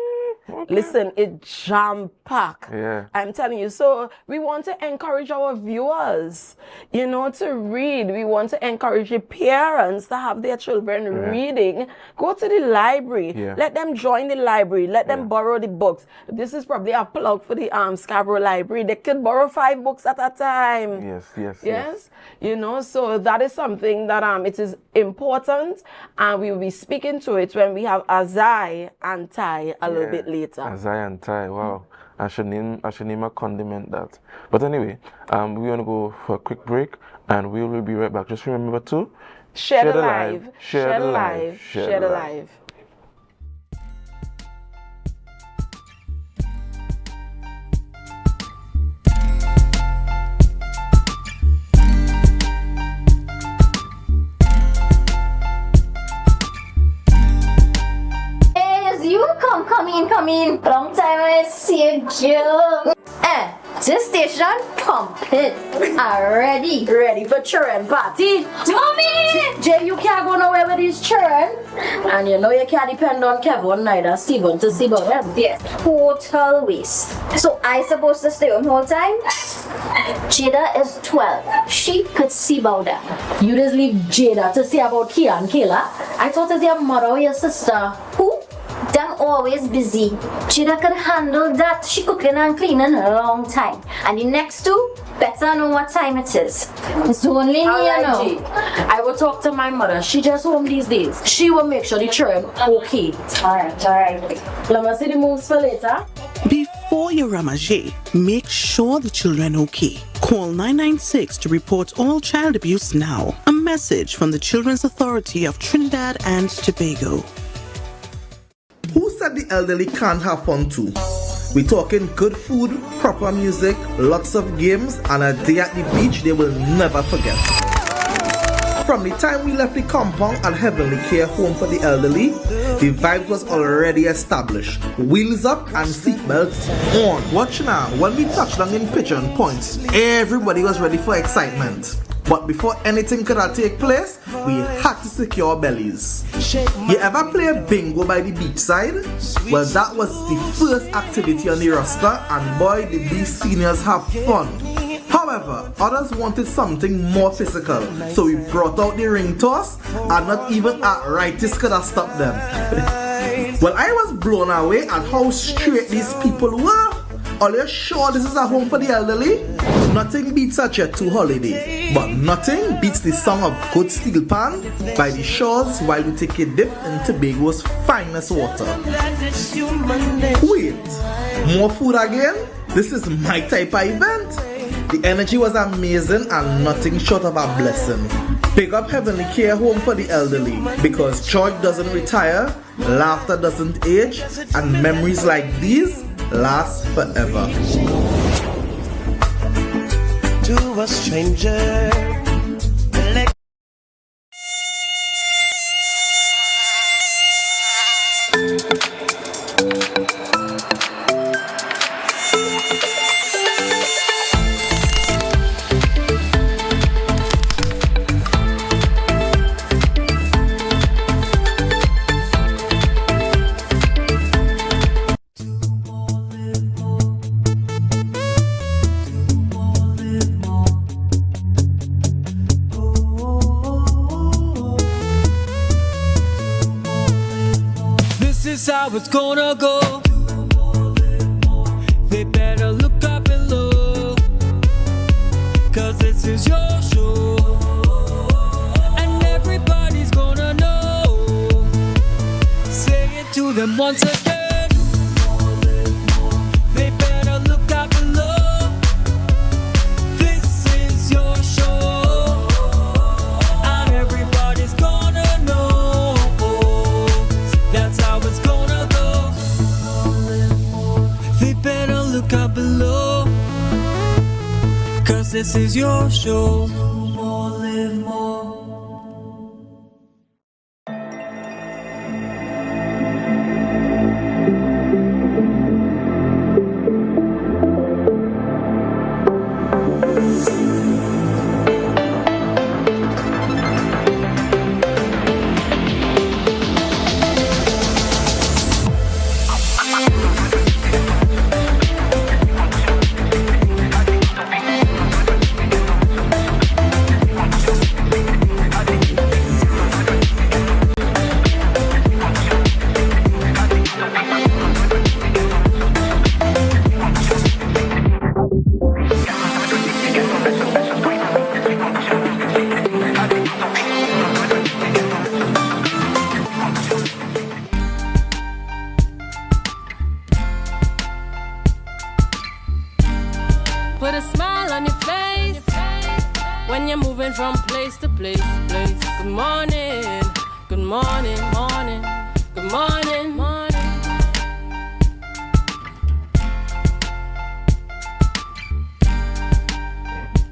Listen, it jam-packed. I'm telling you. So we want to encourage our viewers, you know, to read. We want to encourage the parents to have their children reading. Go to the library. Let them join the library. Let them borrow the books. This is probably a plug for the Scarborough Library. They could borrow 5 books at a time. Yes. You know, so that is something that it is important, and we will be speaking to it when we have Azai and Tai a little bit later. Azai and Tai, wow. I should name a condiment that. But anyway, we're gonna go for a quick break, and we will be right back. Just remember to share the live, share the live, share the live. Come in. Long time I see you. This station complete. Ready for children party. Mommy! Jay, you can't go nowhere with these children. And you know you can't depend on Kevin neither Steven to see about them. Yeah. Total waste. So I supposed to stay home whole time? Jada is 12. She could see about that. You just leave Jada to see about Kia and Kayla. I thought it's your mother or your sister. Who? Them always busy. Jada could handle that. She cooking and cleaning a long time. And the next two better know what time it is. It's only me, you know. I will talk to my mother. She just home these days. She will make sure the children okay. Alright. Let me see the moves for later. Before you ramage, make sure the children okay. Call 996 to report all child abuse now. A message from the Children's Authority of Trinidad and Tobago. Who said the elderly can't have fun too? We're talking good food, proper music, lots of games, and a day at the beach they will never forget. From the time we left the compound at Heavenly Care Home for the Elderly, the vibe was already established. Wheels up and seatbelts on. Watch now, when we touched down in Pigeon Point, everybody was ready for excitement. But before anything could take place, we had to secure bellies. You ever play bingo by the beachside? Well, that was the first activity on the roster, and boy did these seniors have fun. However, others wanted something more physical, so we brought out the ring toss, and not even arthritis could have stopped them. Well, I was blown away at how straight these people were. Are you sure this is a home for the elderly? Nothing beats a Jet 2 holiday, but nothing beats the song of Good Steel Pan by the shores while we take a dip in Tobago's finest water. Wait, more food again? This is my type of event. The energy was amazing and nothing short of a blessing. Pick up Heavenly Care Home for the Elderly, because joy doesn't retire, laughter doesn't age, and memories like these last forever. To a stranger. how it's gonna go. They better look up below, 'cause this is your show, and everybody's gonna know. Say it to them once again. They better look up below. This is your show, and everybody's gonna know. That's how it's gonna go. They better look up below, 'cause this is your show. More, live more. Put a smile on your face when you're moving from place to place. Good morning, good morning, morning, good morning, morning.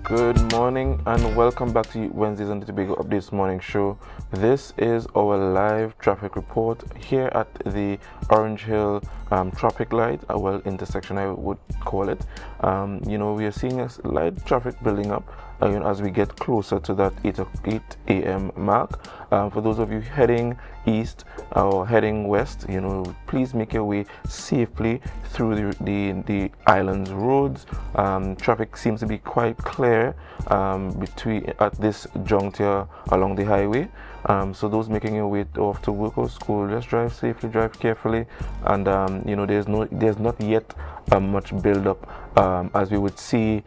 Good morning and welcome back to Wednesdays on the Tobago Updates Morning Show. This is our live traffic report here at the Orange Hill traffic light, intersection I would call it. We are seeing a light traffic building up as we get closer to that 8 a.m. mark. For those of you heading east or heading west, please make your way safely through the island's roads. Traffic seems to be quite clear at this juncture along the highway. So those making your way off to work or school, just drive safely, drive carefully, and there's not yet much build up as we would see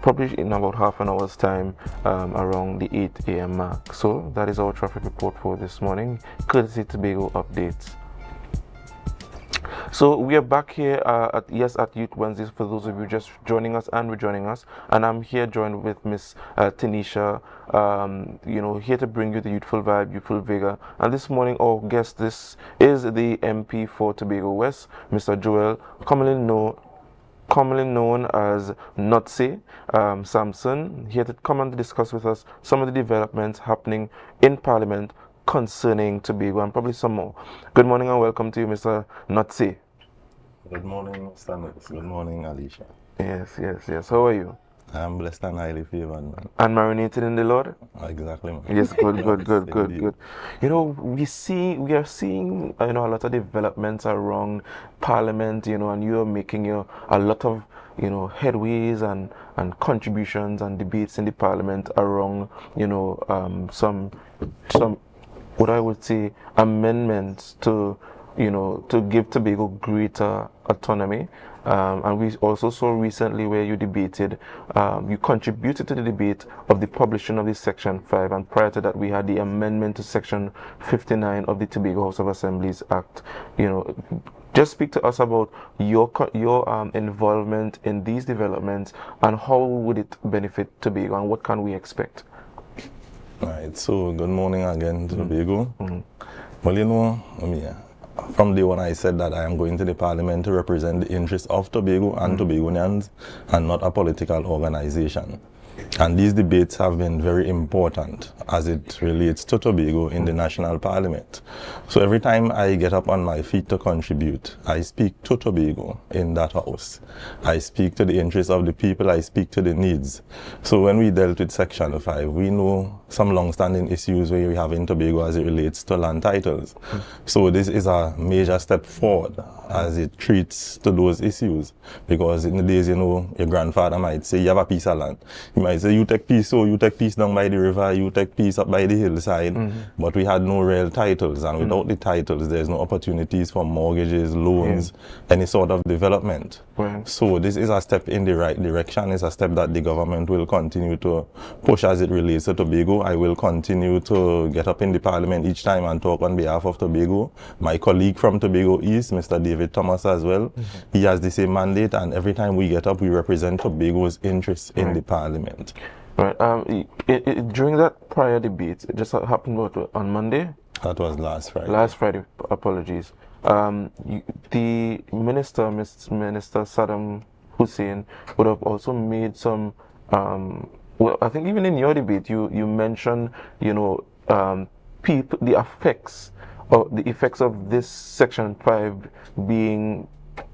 probably in about half an hour's time around the 8 a.m. mark. So that is our traffic report for this morning, courtesy Tobago Updates. So we are back here at Youth Wednesdays for those of you just joining us and rejoining us, and I'm here joined with Miss Tanisha, here to bring you the youthful vibe, youthful vigor. And this morning our guest this is the MP for Tobago West, Mr. Joel, commonly known as Notse Samson, here to come and discuss with us some of the developments happening in Parliament concerning Tobago and probably some more. Good morning and welcome to you, Mr. Notse. Good morning, Stanley. Good morning, Alicia. Yes. How are you? I'm blessed and highly favored, man. And marinated in the Lord? Exactly, man. Yes, good. We are seeing a lot of developments around Parliament, and you are making a lot of headways and contributions and debates in the Parliament around some what I would say amendments to give Tobago greater autonomy. And we also saw recently where you debated, you contributed to the debate of the publishing of the Section 5, and prior to that we had the amendment to Section 59 of the Tobago House of Assemblies Act. Just speak to us about your involvement in these developments and how would it benefit Tobago and what can we expect? Right, so good morning again to Tobago. Well, from day one I said that I am going to the Parliament to represent the interests of Tobago and Tobagonians and not a political organization. And these debates have been very important as it relates to Tobago in the National Parliament. So every time I get up on my feet to contribute, I speak to Tobago in that house. I speak to the interests of the people, I speak to the needs. So when we dealt with Section 5, we know some long-standing issues where we have in Tobago as it relates to land titles. So this is a major step forward as it treats to those issues. Because in the days, your grandfather might say, you have a piece of land. He might say, say you take peace, so you take peace down by the river, you take peace up by the hillside, but we had no real titles, and without the titles, there's no opportunities for mortgages, loans, any sort of development. Right. So this is a step in the right direction. It's a step that the government will continue to push as it relates to Tobago. I will continue to get up in the parliament each time and talk on behalf of Tobago. My colleague from Tobago East, Mr. David Thomas as well, he has the same mandate, and every time we get up, we represent Tobago's interests in the parliament. Right. During that prior debate, it just happened on Monday? That was last Friday. Last Friday, apologies. The minister, Minister Saddam Hussein, would have also made some, well, I think even in your debate, you mentioned, you know, people, the effects of this Section 5 being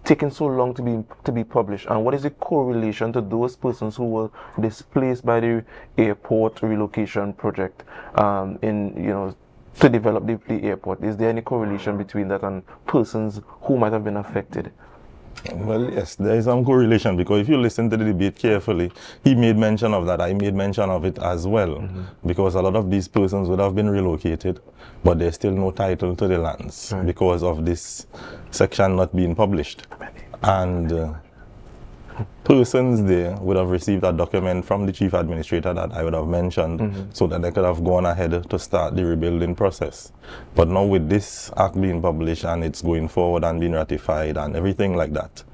taking so long to be published, and what is the correlation to those persons who were displaced by the airport relocation project to develop the airport? Is there any correlation between that and persons who might have been affected? Well, yes, there is some correlation, because if you listen to the debate carefully, he made mention of that, I made mention of it as well, because a lot of these persons would have been relocated, but there's still no title to the lands because of this section not being published. And persons there would have received a document from the chief administrator that I would have mentioned, so that they could have gone ahead to start the rebuilding process. But now with this act being published and it's going forward and being ratified and everything like that,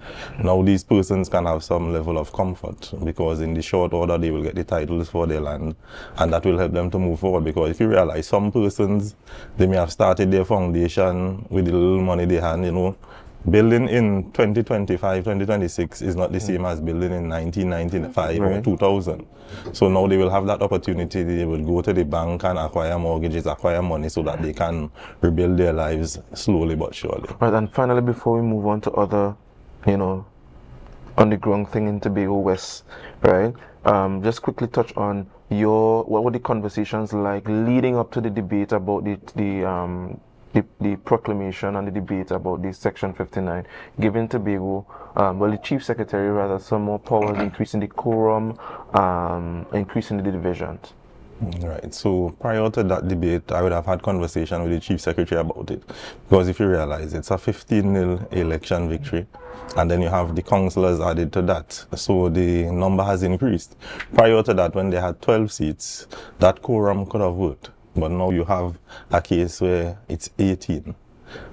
now these persons can have some level of comfort, because in the short order they will get the titles for their land, and that will help them to move forward. Because if you realize, some persons, they may have started their foundation with the little money they had, you know. Building in 2025, 2026 is not the same as building in 1995 or 2000. So now they will have that opportunity. They will go to the bank and acquire mortgages, acquire money, so that they can rebuild their lives slowly but surely. Right, and finally, before we move on to other, you know, underground thing in Tobago West, right? Just quickly touch on what were the conversations like leading up to the debate about the proclamation and the debate about the Section 59, giving Tobago, well, the Chief Secretary rather, some more powers, increasing the quorum, increasing the divisions. Right, so prior to that debate, I would have had conversation with the Chief Secretary about it, because if you realize, it's a 15-0 election victory, and then you have the councillors added to that, so the number has increased. Prior to that, when they had 12 seats, that quorum could have worked. But now you have a case where it's 18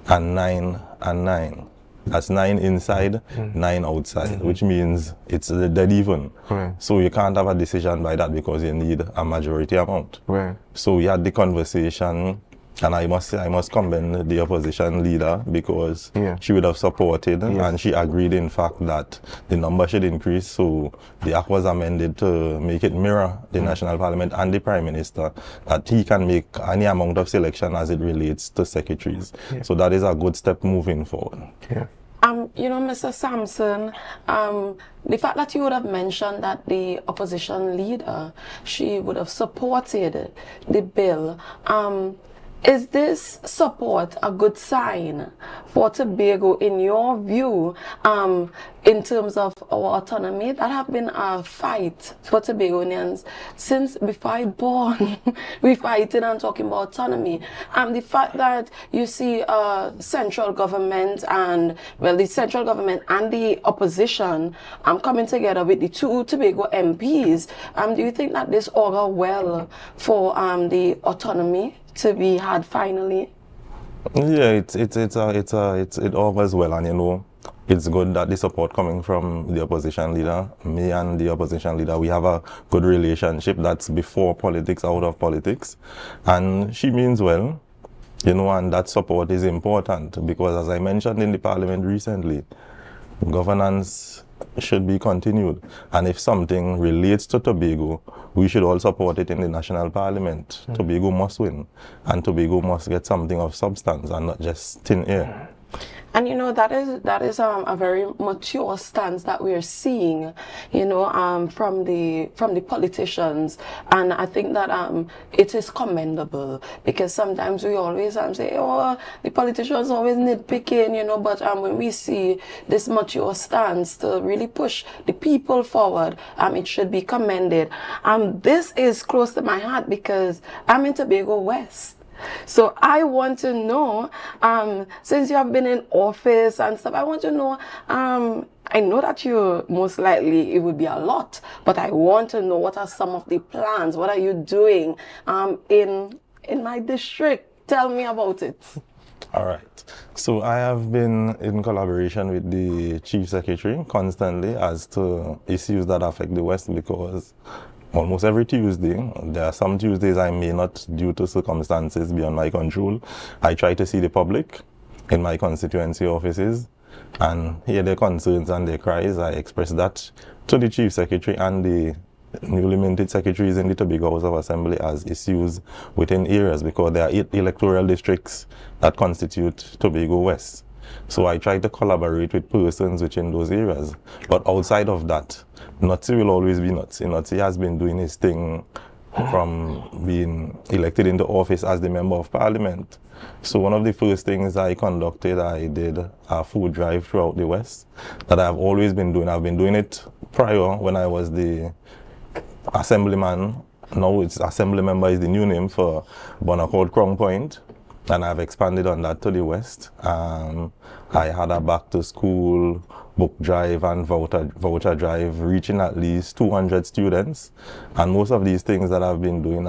and 9 and 9. That's 9 inside, 9 outside, which means it's dead even. Right. So you can't have a decision by that, because you need a majority amount. Right. So we had the conversation, and I must say, I must commend the opposition leader, because she would have supported, and she agreed, in fact, that the number should increase. So the act was amended to make it mirror the National Parliament and the Prime Minister, that he can make any amount of selection as it relates to secretaries. So that is a good step moving forward. You know, Mr. Sampson, the fact that you would have mentioned that the opposition leader, she would have supported the bill, is this support a good sign for Tobago, in your view, in terms of our autonomy? That have been a fight for Tobagonians since before I born. We fighting and talking about autonomy. The fact that you see central government and, well, the central government and the opposition coming together with the two Tobago MPs, do you think that this augur well for the autonomy to be had finally? Yeah, it augurs well, and you know, it's good that the support coming from the opposition leader. Me and the opposition leader, we have a good relationship that's before politics, out of politics, and she means well, you know, and that support is important, because as I mentioned in the parliament recently, governance should be continued, and if something relates to Tobago, we should all support it in the national parliament. Tobago must win, and Tobago must get something of substance and not just thin air. And you know, that is a very mature stance that we're seeing, you know, from the politicians, and I think that it is commendable, because sometimes we always say, oh, the politicians always nitpicking, you know, but when we see this mature stance to really push the people forward, it should be commended. This is close to my heart because I'm in Tobago West. So I want to know, since you have been in office and stuff, I want to know, I know that you most likely, it would be a lot, but I want to know, what are some of the plans? What are you doing in my district? Tell me about it. All right. So I have been in collaboration with the Chief Secretary constantly as to issues that affect the West, because almost every Tuesday, there are some Tuesdays I may not, due to circumstances beyond my control, I try to see the public in my constituency offices and hear their concerns and their cries. I express that to the Chief Secretary and the newly minted secretaries in the Tobago House of Assembly as issues within areas, because there are 8 electoral districts that constitute Tobago West. So I try to collaborate with persons within those areas. But outside of that, Nutsi will always be Nutsi. Nutsi has been doing his thing from being elected into office as the Member of Parliament. So one of the first things I conducted, I did a food drive throughout the West that I've always been doing. I've been doing it prior when I was the Assemblyman. Now it's Assembly Member is the new name for Bonaccord Crown Point. And I've expanded on that to the West. I had a back to school book drive and voucher drive reaching at least 200 students. And most of these things that I've been doing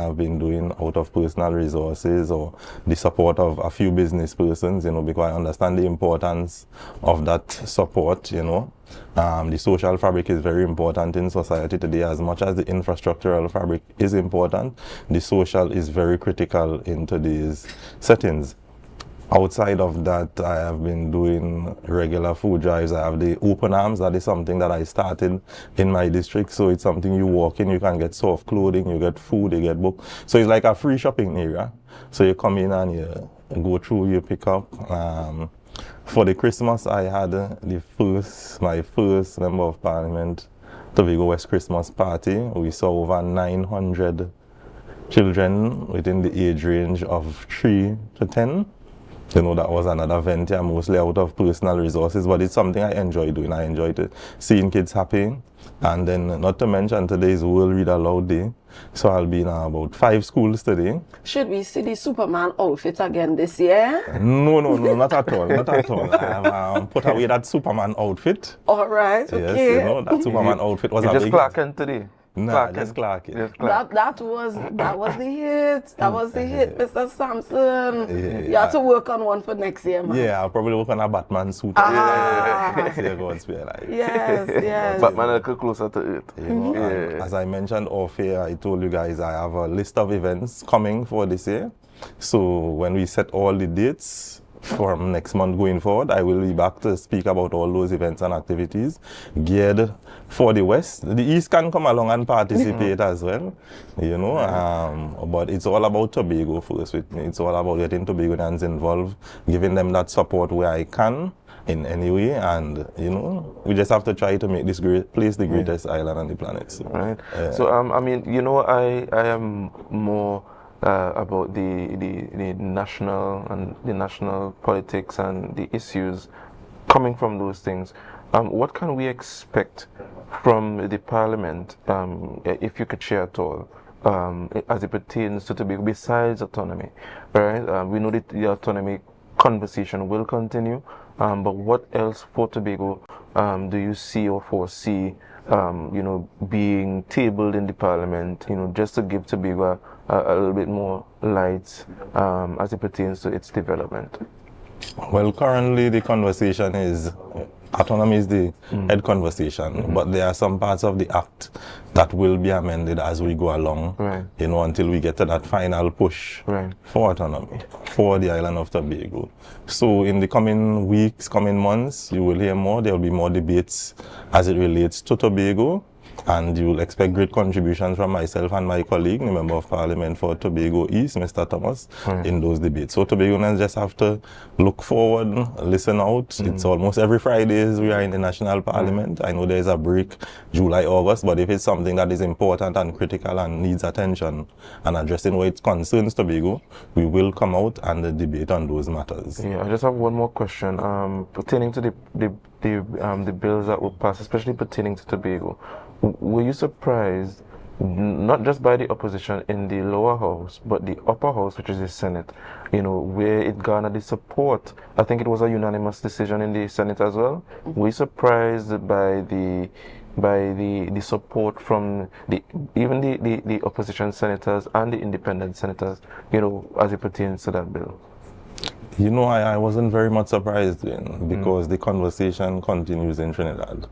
out of personal resources or the support of a few business persons, you know, because I understand the importance of that support, you know. The social fabric is very important in society today. As much as the infrastructural fabric is important, the social is very critical in today's settings. Outside of that, I have been doing regular food drives. I have the open arms. That is something that I started in my district. So it's something you walk in, you can get soft clothing, you get food, you get book. So it's like a free shopping area. So you come in and you go through, you pick up. For the Christmas, I had my first Member of Parliament Tobago West Christmas party. We saw over 900 children within the age range of 3 to 10. You know, that was another venture, mostly out of personal resources, but it's something I enjoy doing. I enjoy seeing kids happy. And then, not to mention, today is World Read Aloud Day. So I'll be in about 5 schools today. Should we see the Superman outfit again this year? No, not at all, not at all. I have put away that Superman outfit. All right, yes, okay. You know, that Superman outfit was you a just big... Clark today? No, just Clark. That was the hit. That was the hit, Mr. Sampson. You have to work on one for next year, man. Yeah, I'll probably work on a Batman suit. Yes, yes. Batman a little closer to it. You know, as I mentioned off here, I told you guys I have a list of events coming for this year. So when we set all the dates from next month going forward, I will be back to speak about all those events and activities geared for the West. The East can come along and participate as well, you know, but it's all about Tobago first with me. It's all about getting Tobagonians involved, giving them that support where I can in any way, and you know, we just have to try to make this great place the greatest island on the planet. So, right. So I mean, you know, I am more about the national politics and the issues coming from those things. What can we expect from the Parliament, if you could share at all, as it pertains to Tobago, besides autonomy, right? We know that the autonomy conversation will continue, but what else for Tobago do you see or foresee, you know, being tabled in the Parliament, you know, just to give Tobago a little bit more light as it pertains to its development? Well, currently the conversation is, autonomy is the head conversation, but there are some parts of the act that will be amended as we go along, you know, until we get to that final push for autonomy for the island of Tobago. So in the coming weeks, coming months, you will hear more. There will be more debates as it relates to Tobago. And you'll expect great contributions from myself and my colleague, the Member of Parliament for Tobago East, Mr. Thomas, in those debates. So Tobagonians just have to look forward, listen out. It's almost every Fridays we are in the National Parliament. I know there's a break July, August, but if it's something that is important and critical and needs attention and addressing what it concerns Tobago, we will come out and debate on those matters. Yeah, I just have one more question pertaining to the bills that were passed, especially pertaining to Tobago. Were you surprised, not just by the opposition in the lower house, but the upper house, which is the Senate, where it garnered the support? I think it was a unanimous decision in the Senate as well. Were you surprised by the support from even the opposition senators and the independent senators, as it pertains to that bill? I wasn't very much surprised because the conversation continues in Trinidad.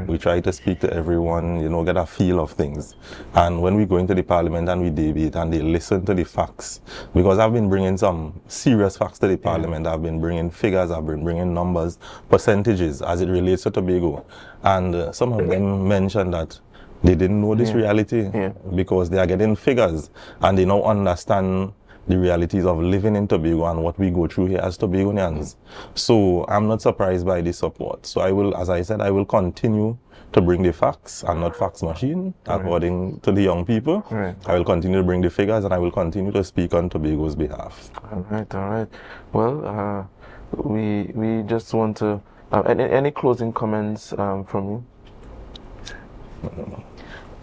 We try to speak to everyone, get a feel of things. And when we go into the parliament and we debate and they listen to the facts, because I've been bringing some serious facts to the parliament, I've been bringing figures, I've been bringing numbers, percentages as it relates to Tobago. And some of them mentioned that they didn't know this reality because they are getting figures and they now understand the realities of living in Tobago and what we go through here as Tobagonians. So I'm not surprised by the support. So I will, as I said, I will continue to bring the facts. I'm not fax machine, according to the young people. I will continue to bring the figures and I will continue to speak on Tobago's behalf. All right. Well, we just want to, any closing comments from you?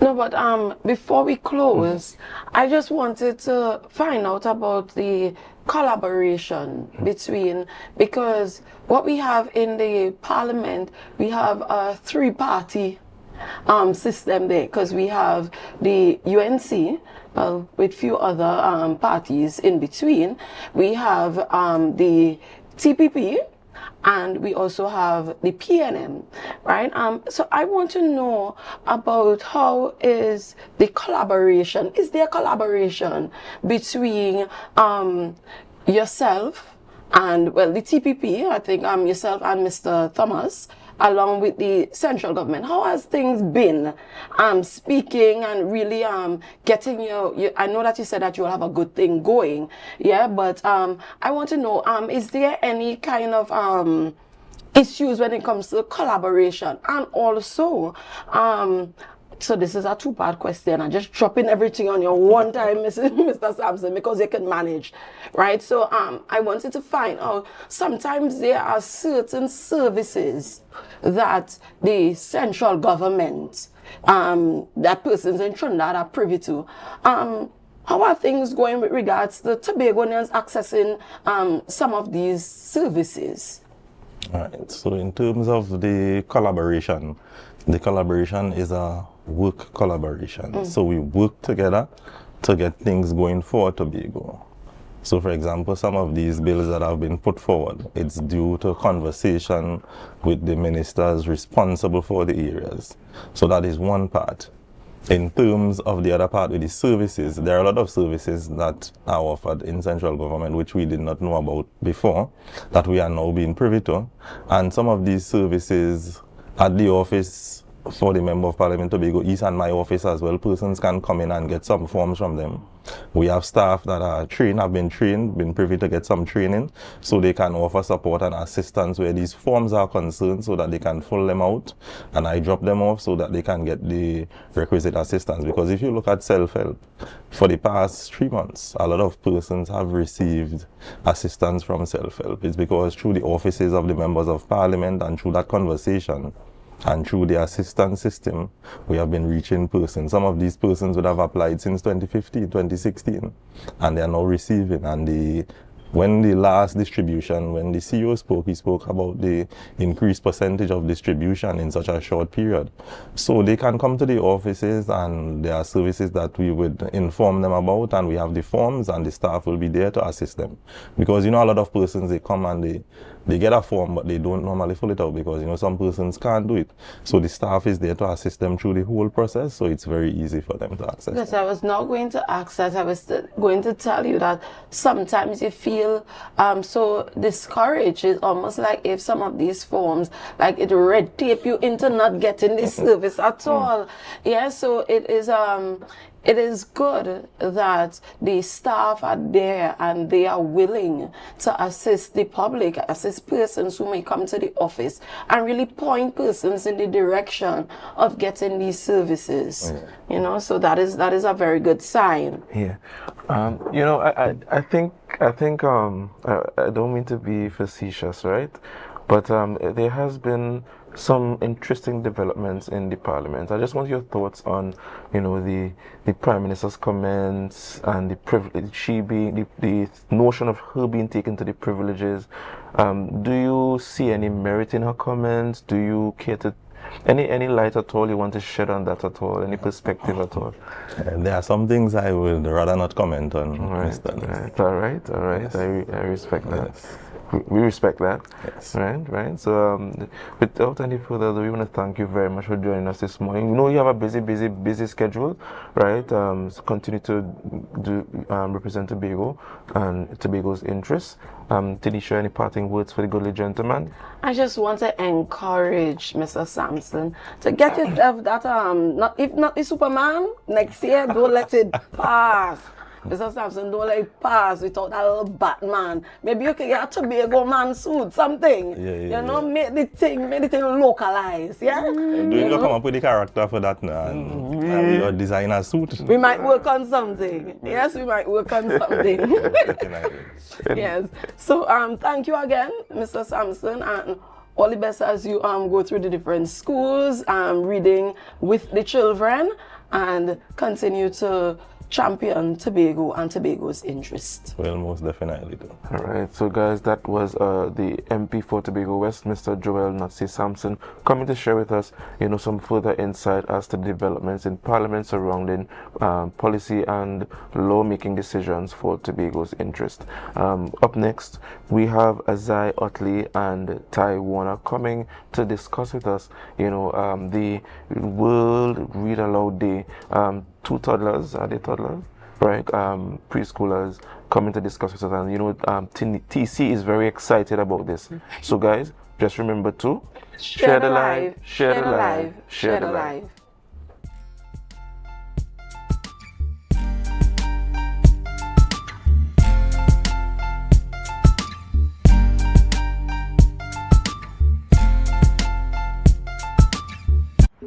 No, but before we close, I just wanted to find out about the collaboration between, because what we have in the parliament, we have a three-party system there, because we have the UNC, with few other parties in between. We have the TPP, and we also have the PNM, right? So I want to know about how is the collaboration. Is there collaboration between yourself and, well, the TPP, I think yourself and Mr. Thomas, along with the central government? How has things been speaking and really getting you? I know that you said that you'll have a good thing going, but I want to know, is there any kind of issues when it comes to collaboration? And also, so this is a two-part question. I'm just dropping everything on you one time, Mr. Sampson, because you can manage, right? So I wanted to find out, sometimes there are certain services that the central government, that persons in Trinidad are privy to. How are things going with regards to Tobagonians accessing some of these services? All right, so in terms of the collaboration is a work collaboration. So we work together to get things going for Tobago. So for example, some of these bills that have been put forward, it's due to conversation with the ministers responsible for the areas. So that is one part. In terms of the other part with the services, there are a lot of services that are offered in central government which we did not know about before, that we are now being privy to. And some of these services at the office for the Member of Parliament Tobago East and my office as well, persons can come in and get some forms from them. We have staff that are trained, have been trained, been privy to get some training, so they can offer support and assistance where these forms are concerned, so that they can fill them out and I drop them off so that they can get the requisite assistance. Because if you look at self-help, for the past 3 months, a lot of persons have received assistance from self-help. It's because through the offices of the Members of Parliament and through that conversation, and through the assistance system, we have been reaching persons. Some of these persons would have applied since 2015, 2016, and they are now receiving. And when the last distribution, when the CEO spoke, he spoke about the increased percentage of distribution in such a short period. So they can come to the offices and there are services that we would inform them about, and we have the forms and the staff will be there to assist them. Because a lot of persons, they come and they get a form, but they don't normally fill it out because, some persons can't do it. So the staff is there to assist them through the whole process, so it's very easy for them to access. Yes, I was not going to ask that. I was going to tell you that sometimes you feel feel so discouraged. It's almost like if some of these forms, like it red tape you into not getting this service at all. Yeah, so it is good that the staff are there and they are willing to assist the public, assist persons who may come to the office and really point persons in the direction of getting these services. You know, so that is a very good sign. Yeah. You know, I think I don't mean to be facetious, right? But there has been some interesting developments in the Parliament. I just want your thoughts on, you know, the Prime Minister's comments and the privilege, the notion of her being taken to the privileges. Do you see any merit in her comments? Do you care to any light at all you want to shed on that at all? Any perspective at all? There are some things I would rather not comment on. Right. All right. Yes. I respect that. We respect that. Yes. Right. So, without any further ado, we want to thank you very much for joining us this morning. We know you have a busy schedule, right? So continue to represent Tobago and Tobago's interests. Tanisha, any parting words for the goodly gentleman? I just want to encourage Mr. Sampson to get yourself that if not the Superman next year, don't let it pass. Mr. Sampson, don't let it pass without that little Batman. Maybe you can get a Tobago man suit, something. You know, make the thing localized, yeah? Do you come up with the character for that now? And your designer suit? We might work on something. Yes, we might work on something. Yes. So thank you again, Mr. Sampson, and all the best as you go through the different schools, reading with the children, and continue to champion Tobago and Tobago's interest. Well, most definitely do. All right, so guys, that was the MP for Tobago West, Mr. Joel Nazi Sampson, coming to share with us, you know, some further insight as to the developments in Parliament surrounding policy and law-making decisions for Tobago's interest. Up next, we have Azai Otley and Ty Warner coming to discuss with us, you know, the World Read Aloud Day. Two toddlers, are they toddlers? Right, preschoolers coming to discuss with us, and you know, TC is very excited about this. So guys, just remember to share the live, share the live, share the live.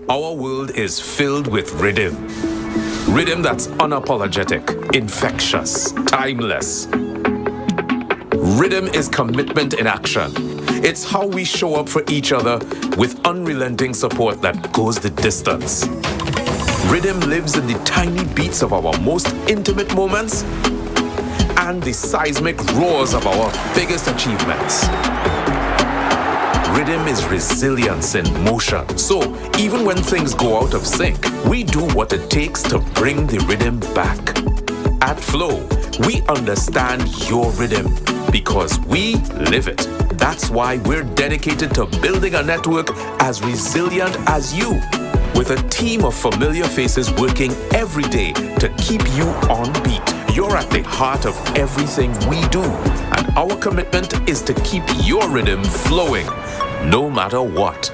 Our world is filled with rhythm. Rhythm that's unapologetic, infectious, timeless. Rhythm is commitment in action. It's how we show up for each other with unrelenting support that goes the distance. Rhythm lives in the tiny beats of our most intimate moments and the seismic roars of our biggest achievements. Rhythm is resilience in motion. So even when things go out of sync, we do what it takes to bring the rhythm back. At Flow, we understand your rhythm because we live it. That's why we're dedicated to building a network as resilient as you, with a team of familiar faces working every day to keep you on beat. You're at the heart of everything we do, and our commitment is to keep your rhythm flowing, no matter what.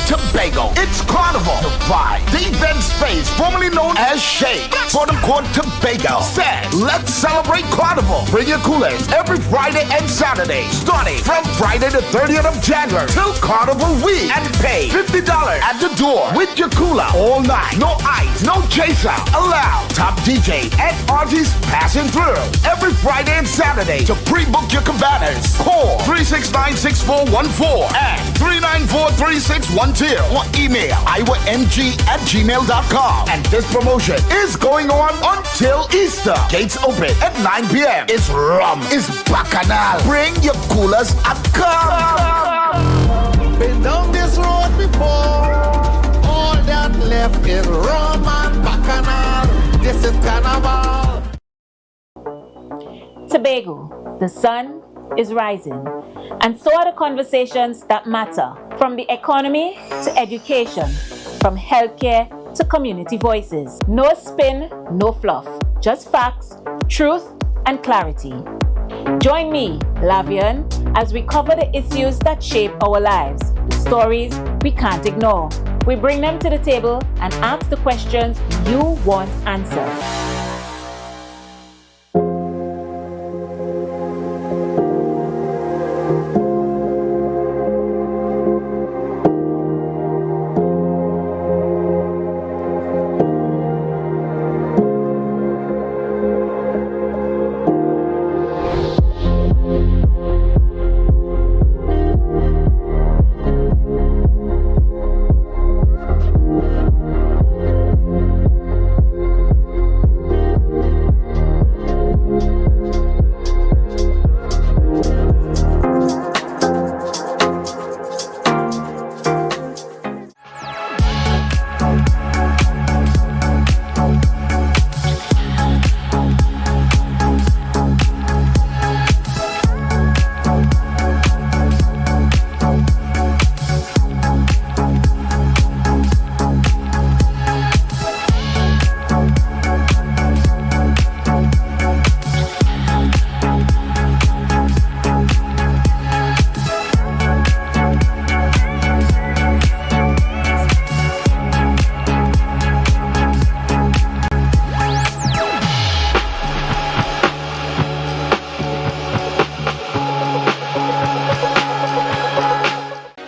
Tobago, it's Carnival. The Vibe, the event space formerly known as Shade, for the Court Tobago. Said, let's celebrate Carnival. Bring your coolers every Friday and Saturday, starting from Friday the 30th of January till Carnival week, and pay $50 at the door with your cooler all night. No ice, no chaser allowed. Top DJ and artists passing through every Friday and Saturday. To pre-book your cabanas, call 369-6414 and 394-3612 or email iwamg@gmail.com. And this promotion is going on until Easter. Gates open at 9 p.m. It's rum, it's bacchanal. Bring your coolers and come. Been down this road before. All that left is rum and bacchanal. This is Carnival. Tobago, the sun is rising, and so are the conversations that matter, from the economy to education, from healthcare to community voices. No spin, no fluff, just facts, truth and clarity. Join me, Lavian, as we cover the issues that shape our lives, the stories we can't ignore. We bring them to the table and ask the questions you want answered.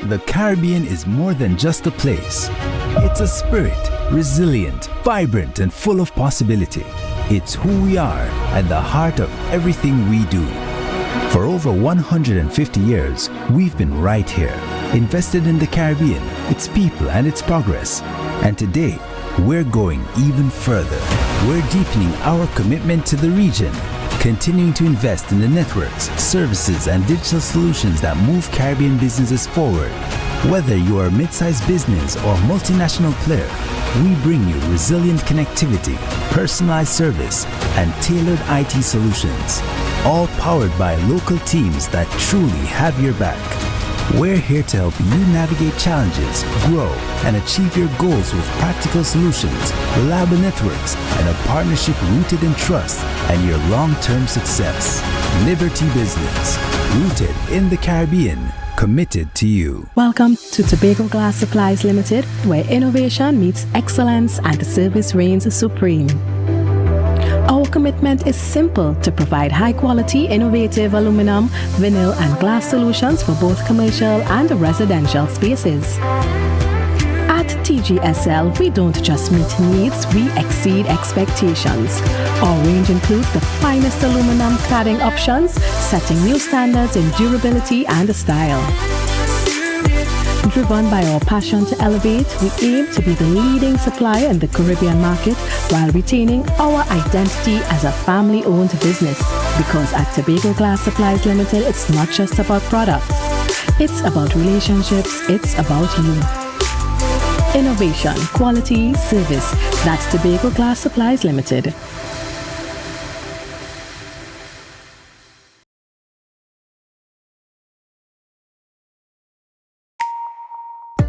The Caribbean is more than just a place. It's a spirit, resilient, vibrant, and full of possibility. It's who we are and the heart of everything we do. For over 150 years, we've been right here, invested in the Caribbean, its people, and its progress. And today, we're going even further. We're deepening our commitment to the region, continuing to invest in the networks, services, and digital solutions that move Caribbean businesses forward. Whether you are a mid-sized business or multinational player, we bring you resilient connectivity, personalized service, and tailored IT solutions, all powered by local teams that truly have your back. We're here to help you navigate challenges, grow, and achieve your goals with practical solutions, reliable networks, and a partnership rooted in trust and your long-term success. Liberty Business, rooted in the Caribbean, committed to you. Welcome to Tobago Glass Supplies Limited, where innovation meets excellence and the service reigns supreme. Our commitment is simple: to provide high-quality, innovative aluminum, vinyl, and glass solutions for both commercial and residential spaces. At TGSL, we don't just meet needs, we exceed expectations. Our range includes the finest aluminum cladding options, setting new standards in durability and style. Driven by our passion to elevate, we aim to be the leading supplier in the Caribbean market while retaining our identity as a family-owned business. Because at Tobago Glass Supplies Limited, it's not just about products. It's about relationships, it's about you. Innovation, quality, service. That's Tobago Glass Supplies Limited.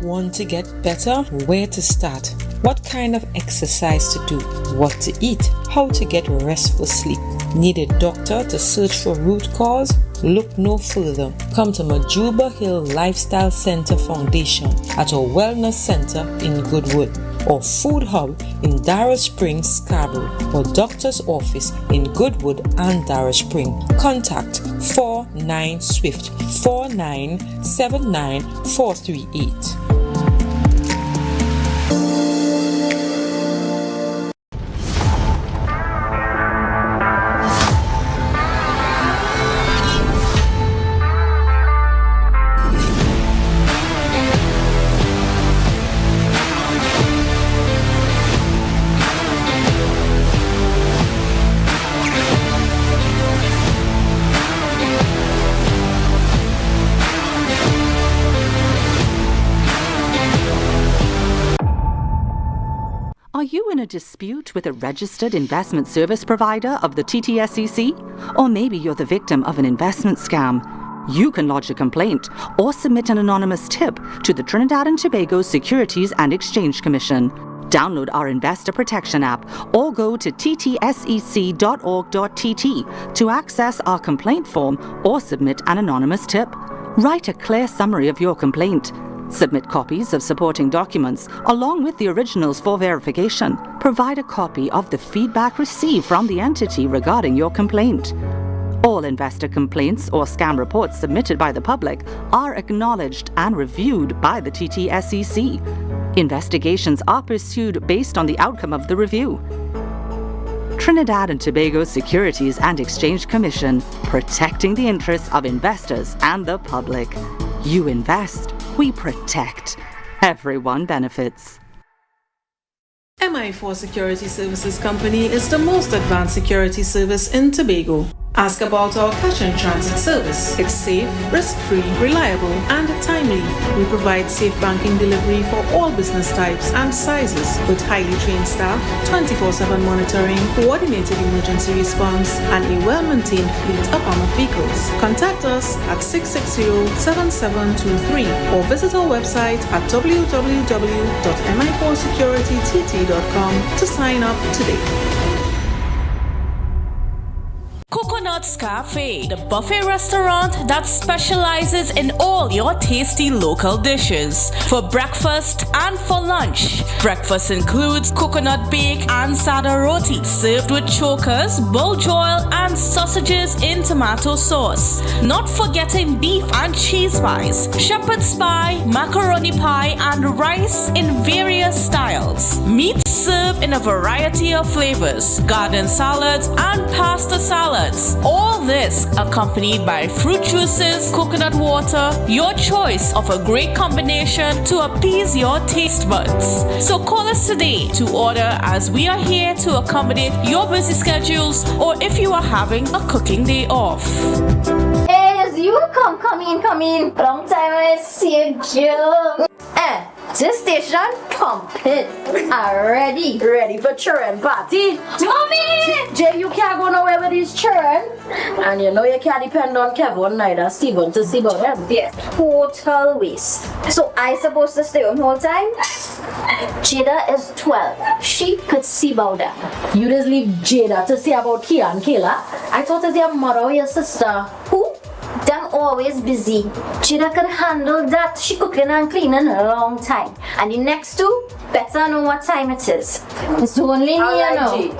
Want to get better? Where to start? What kind of exercise to do? What to eat? How to get restful sleep? Need a doctor to search for root cause? Look no further. Come to Majuba Hill Lifestyle Center Foundation at our Wellness Center in Goodwood, or Food Hub in Darrow Springs, Scarborough, or Doctor's Office in Goodwood and Darrow Springs. Contact 49 Swift 4979 438. Are you in a dispute with a registered investment service provider of the TTSEC? Or maybe you're the victim of an investment scam? You can lodge a complaint or submit an anonymous tip to the Trinidad and Tobago Securities and Exchange Commission. Download our Investor Protection app or go to ttsec.org.tt to access our complaint form or submit an anonymous tip. Write a clear summary of your complaint. Submit copies of supporting documents along with the originals for verification. Provide a copy of the feedback received from the entity regarding your complaint. All investor complaints or scam reports submitted by the public are acknowledged and reviewed by the TTSEC. Investigations are pursued based on the outcome of the review. Trinidad and Tobago Securities and Exchange Commission, protecting the interests of investors and the public. You invest, we protect. Everyone benefits. MI4 Security Services Company is the most advanced security service in Tobago. Ask about our cash and transit service. It's safe, risk-free, reliable, and timely. We provide safe banking delivery for all business types and sizes with highly trained staff, 24/7 monitoring, coordinated emergency response, and a well-maintained fleet of armored vehicles. Contact us at 660-7723 or visit our website at www.mi4securitytt.com to sign up today. Coconut's Cafe, the buffet restaurant that specializes in all your tasty local dishes. For breakfast and for lunch. Breakfast includes coconut bake and sada roti, served with chokers, bull joil, and sausages in tomato sauce. Not forgetting beef and cheese pies, shepherd's pie, macaroni pie, and rice in various styles. Meat served in a variety of flavors, garden salads, and pasta salads. All this accompanied by fruit juices, coconut water, your choice of a great combination to appease your taste buds. So call us today to order, as we are here to accommodate your busy schedules or if you are having a cooking day off. Hey, you come in. Long time I see you. This station complete already, ready for children party. Mommy! Jay, you can't go nowhere with these children. And you know you can't depend on Kevin neither Stephen to see about them. Yeah, total waste. So I supposed to stay home whole time? Jada is 12. She could see about them. You just leave Jada to see about Kia and Kayla. I thought it's your mother or your sister. Who? Them always busy. Jada could handle that. She cooking and cleaning a long time. And the next two better know what time it is. It's only me, you know.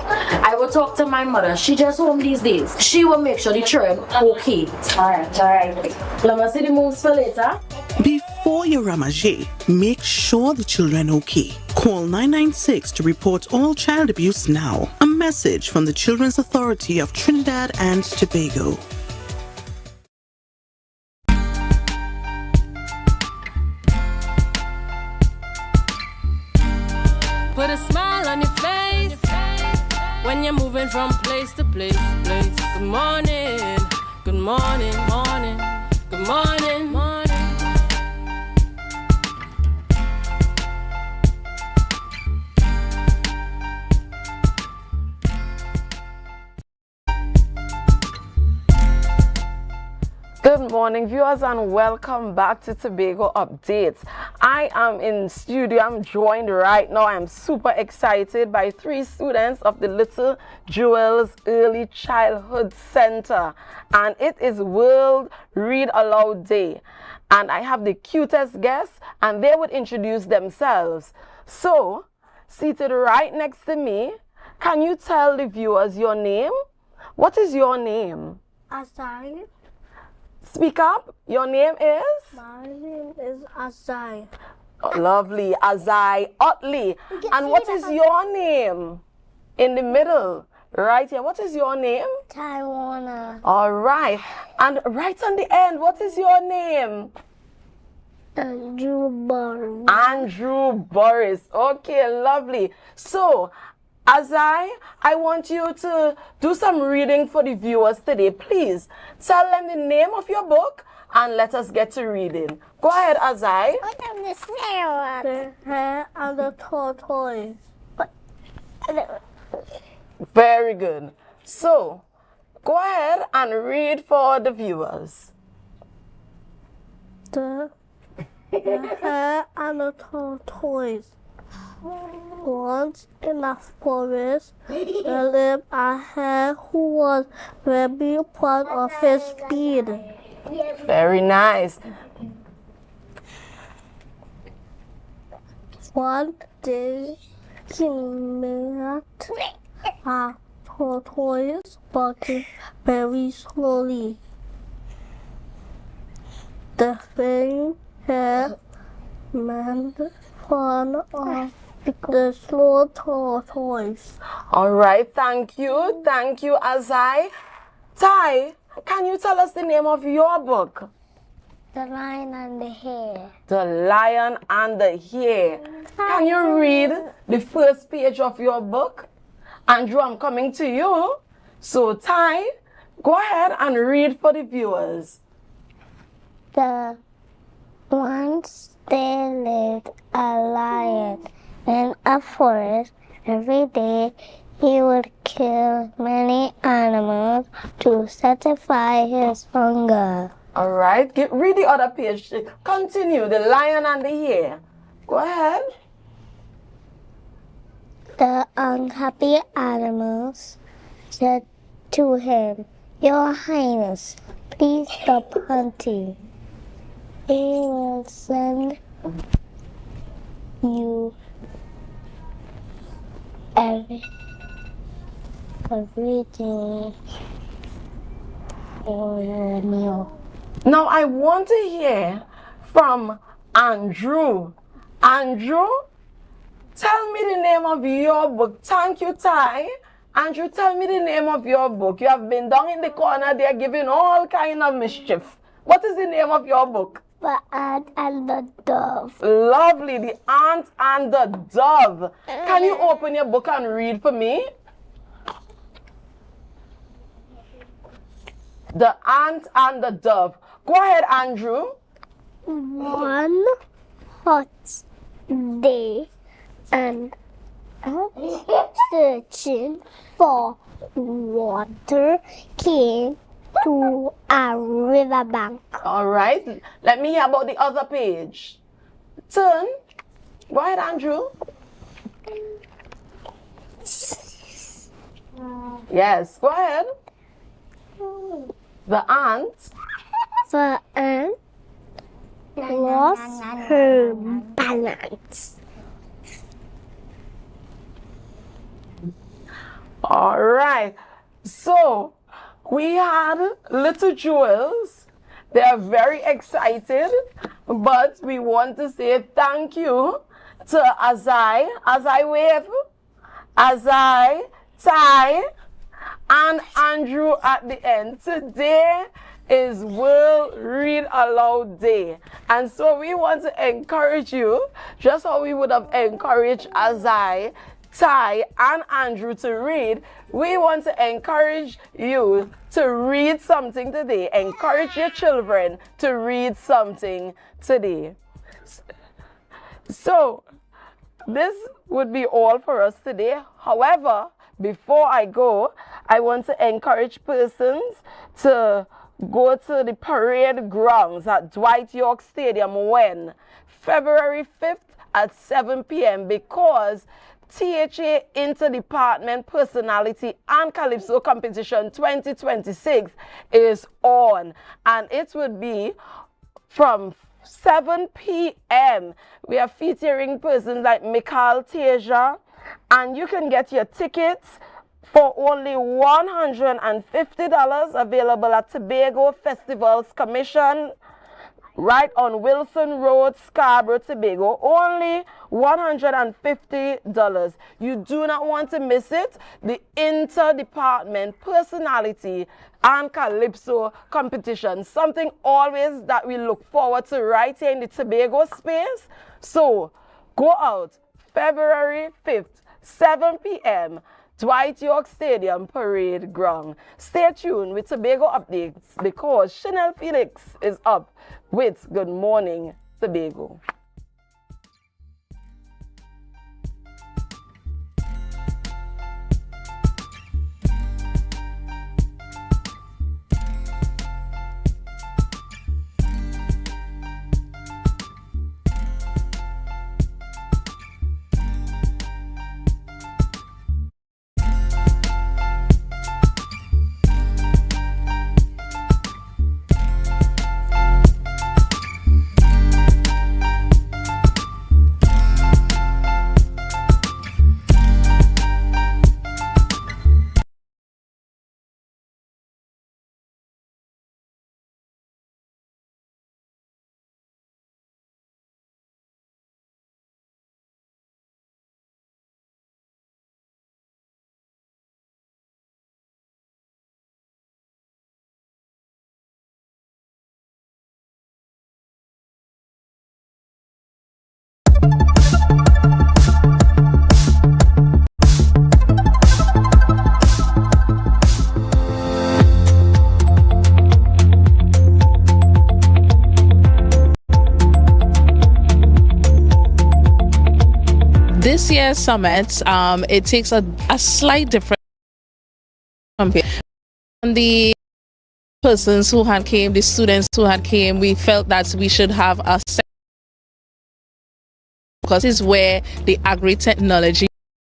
I will talk to my mother. She just home these days. She will make sure the children okay. Alright. Let me see the moves for later. Before your Ramajé, make sure the children okay. Call 996 to report all child abuse now. A message from the Children's Authority of Trinidad and Tobago. Put a smile on your face when you're moving from place to place. Good morning, good morning, morning, good morning, morning. Good morning, viewers, and welcome back to Tobago Updates. I am in studio. I'm joined right now. I'm super excited by 3 students of the Little Jewels Early Childhood Center, and it is World Read Aloud Day. And I have the cutest guests, and they would introduce themselves. So, seated right next to me, can you tell the viewers your name? What is your name? Azai. Speak up. Your name is? My name is Azai. Oh, lovely. Azai Utley. And what is your name? In the middle. Right here. What is your name? Taiwana. All right. And right on the end, what is your name? Andrew Boris. Andrew Boris. Okay, lovely. So, Azai, I want you to do some reading for the viewers today. Please tell them the name of your book and let us get to reading. Go ahead, Azai. What am I saying? The Hare and the Tortoise. Very good. So, go ahead and read for the viewers. The Hare and the Tortoise. Once in a forest, there lived a hare who was very proud of his speed. Very nice. One day, he met a tortoise walking very slowly. The thing had made fun of the slow tortoise. All right, thank you. Thank you, Azai. Tai, can you tell us the name of your book? The Lion and the Hare. The Lion and the Hare. Can you read the first page of your book? Andrew, I'm coming to you. So, Tai, go ahead and read for the viewers. Once there lived a lion in a forest. Every day he would kill many animals to satisfy his hunger. All right, read the other page. Continue. The Lion and the Hare. Go ahead. The unhappy animals said to him, "Your Highness, please stop hunting. We will send you everything for your meal." Now I want to hear from Andrew. Andrew, tell me the name of your book. Thank you, Tai. Andrew, tell me the name of your book. You have been down in the corner there giving all kind of mischief. What is the name of your book? The Ant and the Dove. Lovely, The Ant and the Dove. Can you open your book and read for me? The Ant and the Dove. Go ahead, Andrew. One hot day, and searching for water came to a riverbank. All right. Let me hear about the other page. Turn. Go ahead, Andrew. Yes, go ahead. The ant. The ant lost her balance. All right. So we had little jewels. They are very excited, but we want to say thank you to Azai. Azai wave. Azai, Tai, and Andrew at the end. Today is World Read Aloud Day. And so we want to encourage you, just how we would have encouraged Azai, Tai, and Andrew to read, we want to encourage you to read something today. Encourage your children to read something today. So, this would be all for us today. However, before I go, I want to encourage persons to go to the parade grounds at Dwight York Stadium when? February 5th at 7 p.m. because THA Interdepartment Personality and Calypso Competition 2026 is on, and it would be from 7 p.m. We are featuring persons like Mikhail Teja, and you can get your tickets for only $150 available at Tobago Festivals Commission right on Wilson Road, Scarborough, Tobago. Only $150. You do not want to miss it. The Interdepartment Personality and Calypso Competition. Something always that we look forward to right here in the Tobago space. So go out February 5th, 7 p.m. Dwight York Stadium Parade Ground. Stay tuned with Tobago updates because Chanel Felix is up with Good Morning Tobago. this year's summit, it takes a slight difference compared to the persons who had came, the students who had came. We felt that we should have a because this is where the agri-technology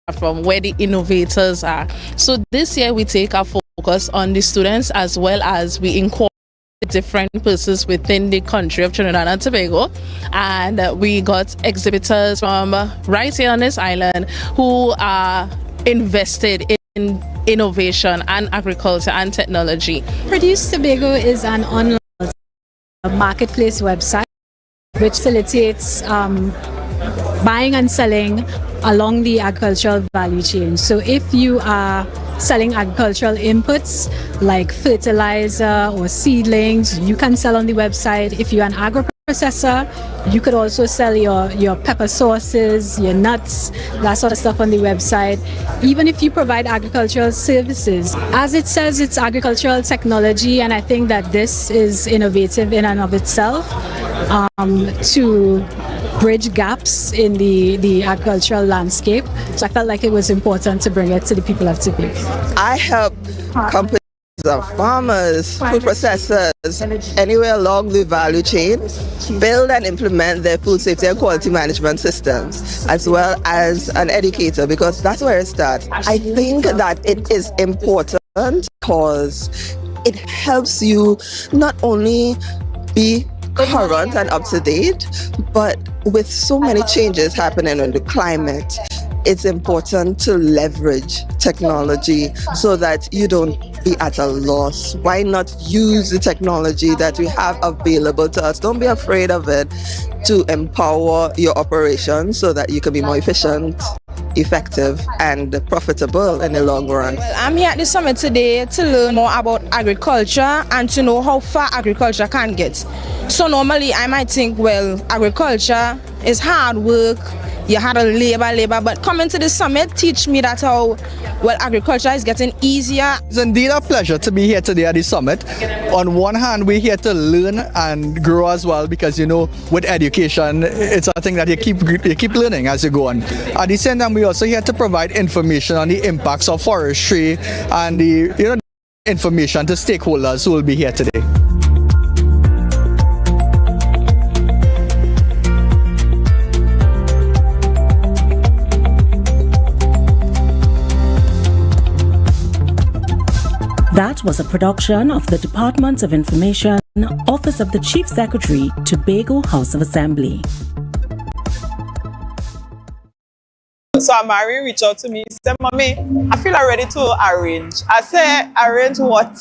are from, where the innovators are. So this year we take our focus on the students as well as we incorporate different persons within the country of Trinidad and Tobago, and we got exhibitors from right here on this island who are invested in innovation and agriculture and technology. Produce Tobago is an online marketplace website which facilitates buying and selling along the agricultural value chain. So if you are selling agricultural inputs like fertilizer or seedlings, you can sell on the website. If you're an agro-processor, you could also sell your pepper sauces, your nuts, that sort of stuff on the website. Even if you provide agricultural services, as it says, it's agricultural technology, and I think that this is innovative in and of itself to bridge gaps in the agricultural landscape. So I felt like it was important to bring it to the people of Tobago. I help companies of farmers, food processors, anywhere along the value chain, build and implement their food safety and quality management systems, as well as an educator, because that's where it starts. I think that it is important because it helps you not only be current and up to date, but with so many changes happening in the climate, it's important to leverage technology so that you don't be at a loss. Why not use the technology that we have available to us? Don't be afraid of it, to empower your operations so that you can be more efficient, effective and profitable in the long run. Well, I'm here at the summit today to learn more about agriculture and to know how far agriculture can get. So normally I might think, well, agriculture is hard work, you had to labor, but coming to the summit teach me that how, well, agriculture is getting easier. It's indeed a pleasure to be here today at the summit. On one hand, we're here to learn and grow as well, because with education, it's a thing that you keep learning as you go on. At the same time, we're also here to provide information on the impacts of forestry and the information to stakeholders who will be here today. That was a production of the Department of Information, Office of the Chief Secretary, Tobago House of Assembly. So Amari reached out to me, said, "Mommy, I feel I'm ready to arrange." I said, "Arrange what?"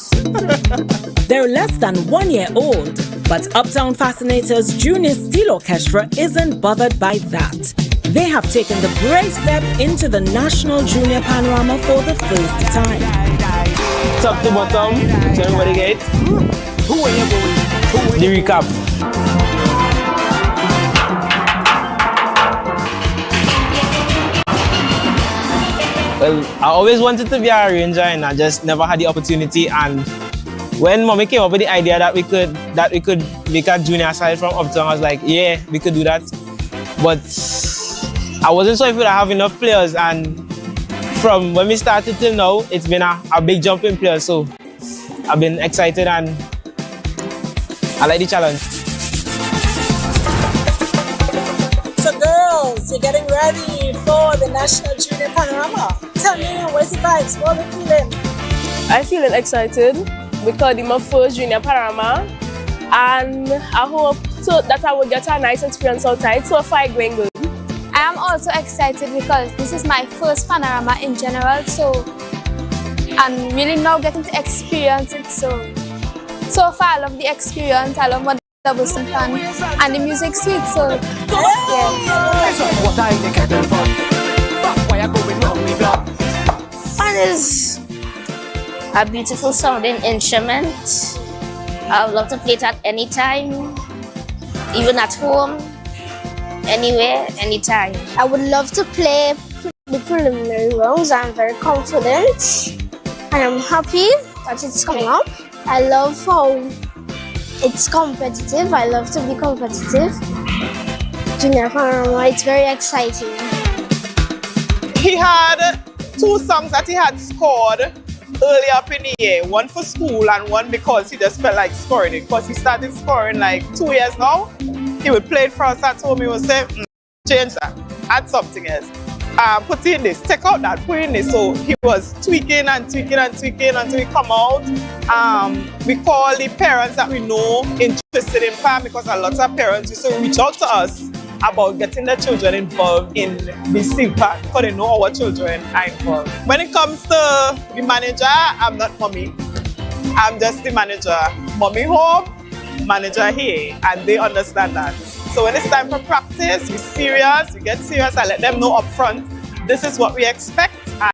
They're less than 1 year old, but Uptown Fascinators Junior Steel Orchestra isn't bothered by that. They have taken the brave step into the National Junior Panorama for the first time. Top to bottom, so everybody get who are you going? The recap. Well, I always wanted to be an arranger and I just never had the opportunity, and when Mommy came up with the idea that we could make a junior side from Uptown, I was like, yeah, we could do that. But I wasn't sure if we'd have enough players, and from when we started till now, it's been a big jump in players, so I've been excited and I like the challenge. So girls, you're getting ready for the National Junior Panorama. Tell me, what's the vibes? What are you feeling? I'm feeling excited because it's my first Junior Panorama, and I hope that I will get a nice experience outside, so far it's going good. I am also excited because this is my first panorama in general, so I'm really now getting to experience it. So far I love the experience, I love what the double fun and the music sweet, so yeah. Fun is a beautiful sounding instrument. I would love to play it at any time, even at home. Anywhere, anytime. I would love to play the preliminary rounds. I'm very confident and I'm happy that it's coming up. I love how it's competitive. I love to be competitive. Junior Panorama, it's very exciting. he had 2 songs that he had scored early up in the year, one for school and one because he just felt like scoring it. Because he started scoring like 2 years now. He would play it for us at home. He would say, change that, add something else. Put in this, take out that, put in this. So he was tweaking and tweaking and tweaking until we come out. We call the parents that we know interested in PAN, because a lot of parents used to reach out to us about getting their children involved in the CPAC because they know our children are involved. When it comes to the manager, I'm not mommy. I'm just the manager. Mommy home, manager here, and they understand that. So when it's time for practice, we get serious, I let them know up front, this is what we expect and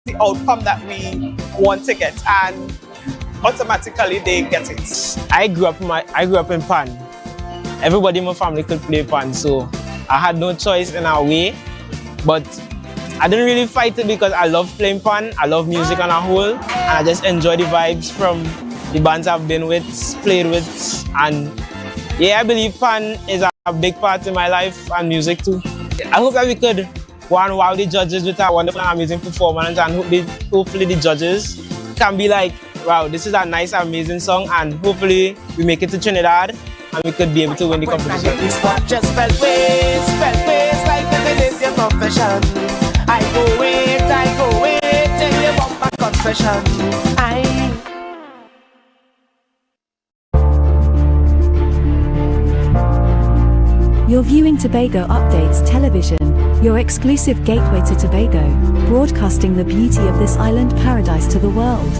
the outcome that we want to get, and automatically they get it. I grew up in PAN. Everybody in my family could play PAN, so I had no choice in a way. But I didn't really fight it because I love playing PAN, I love music on a whole, and I just enjoy the vibes from the bands I've been with, played with, and yeah, I believe PAN is a big part in my life and music too. I hope that we could go and wow the judges with a wonderful and amazing performance, and hopefully the judges can be like, wow, this is a nice, amazing song, and hopefully we make it to Trinidad and we could be able to win the competition. Just spell ways like it is your profession. I go wait, till you want my confession. You're viewing Tobago Updates Television, your exclusive gateway to Tobago, broadcasting the beauty of this island paradise to the world.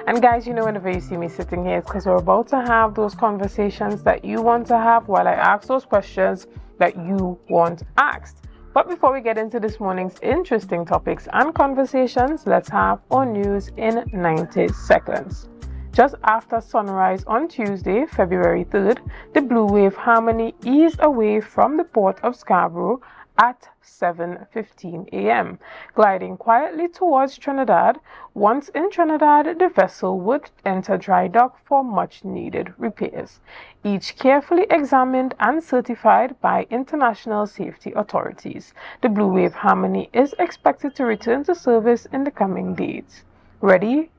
And guys, you know, whenever you see me sitting here, it's because we're about to have those conversations that you want to have while I ask those questions that you want asked. But before we get into this morning's interesting topics and conversations, let's have our news in 90 seconds. Just after sunrise on Tuesday, February 3rd, the Blue Wave Harmony eased away from the port of Scarborough at 7:15 a.m., gliding quietly towards Trinidad. Once in Trinidad, the vessel would enter dry dock for much-needed repairs, each carefully examined and certified by international safety authorities. The Blue Wave Harmony is expected to return to service in the coming days. Ready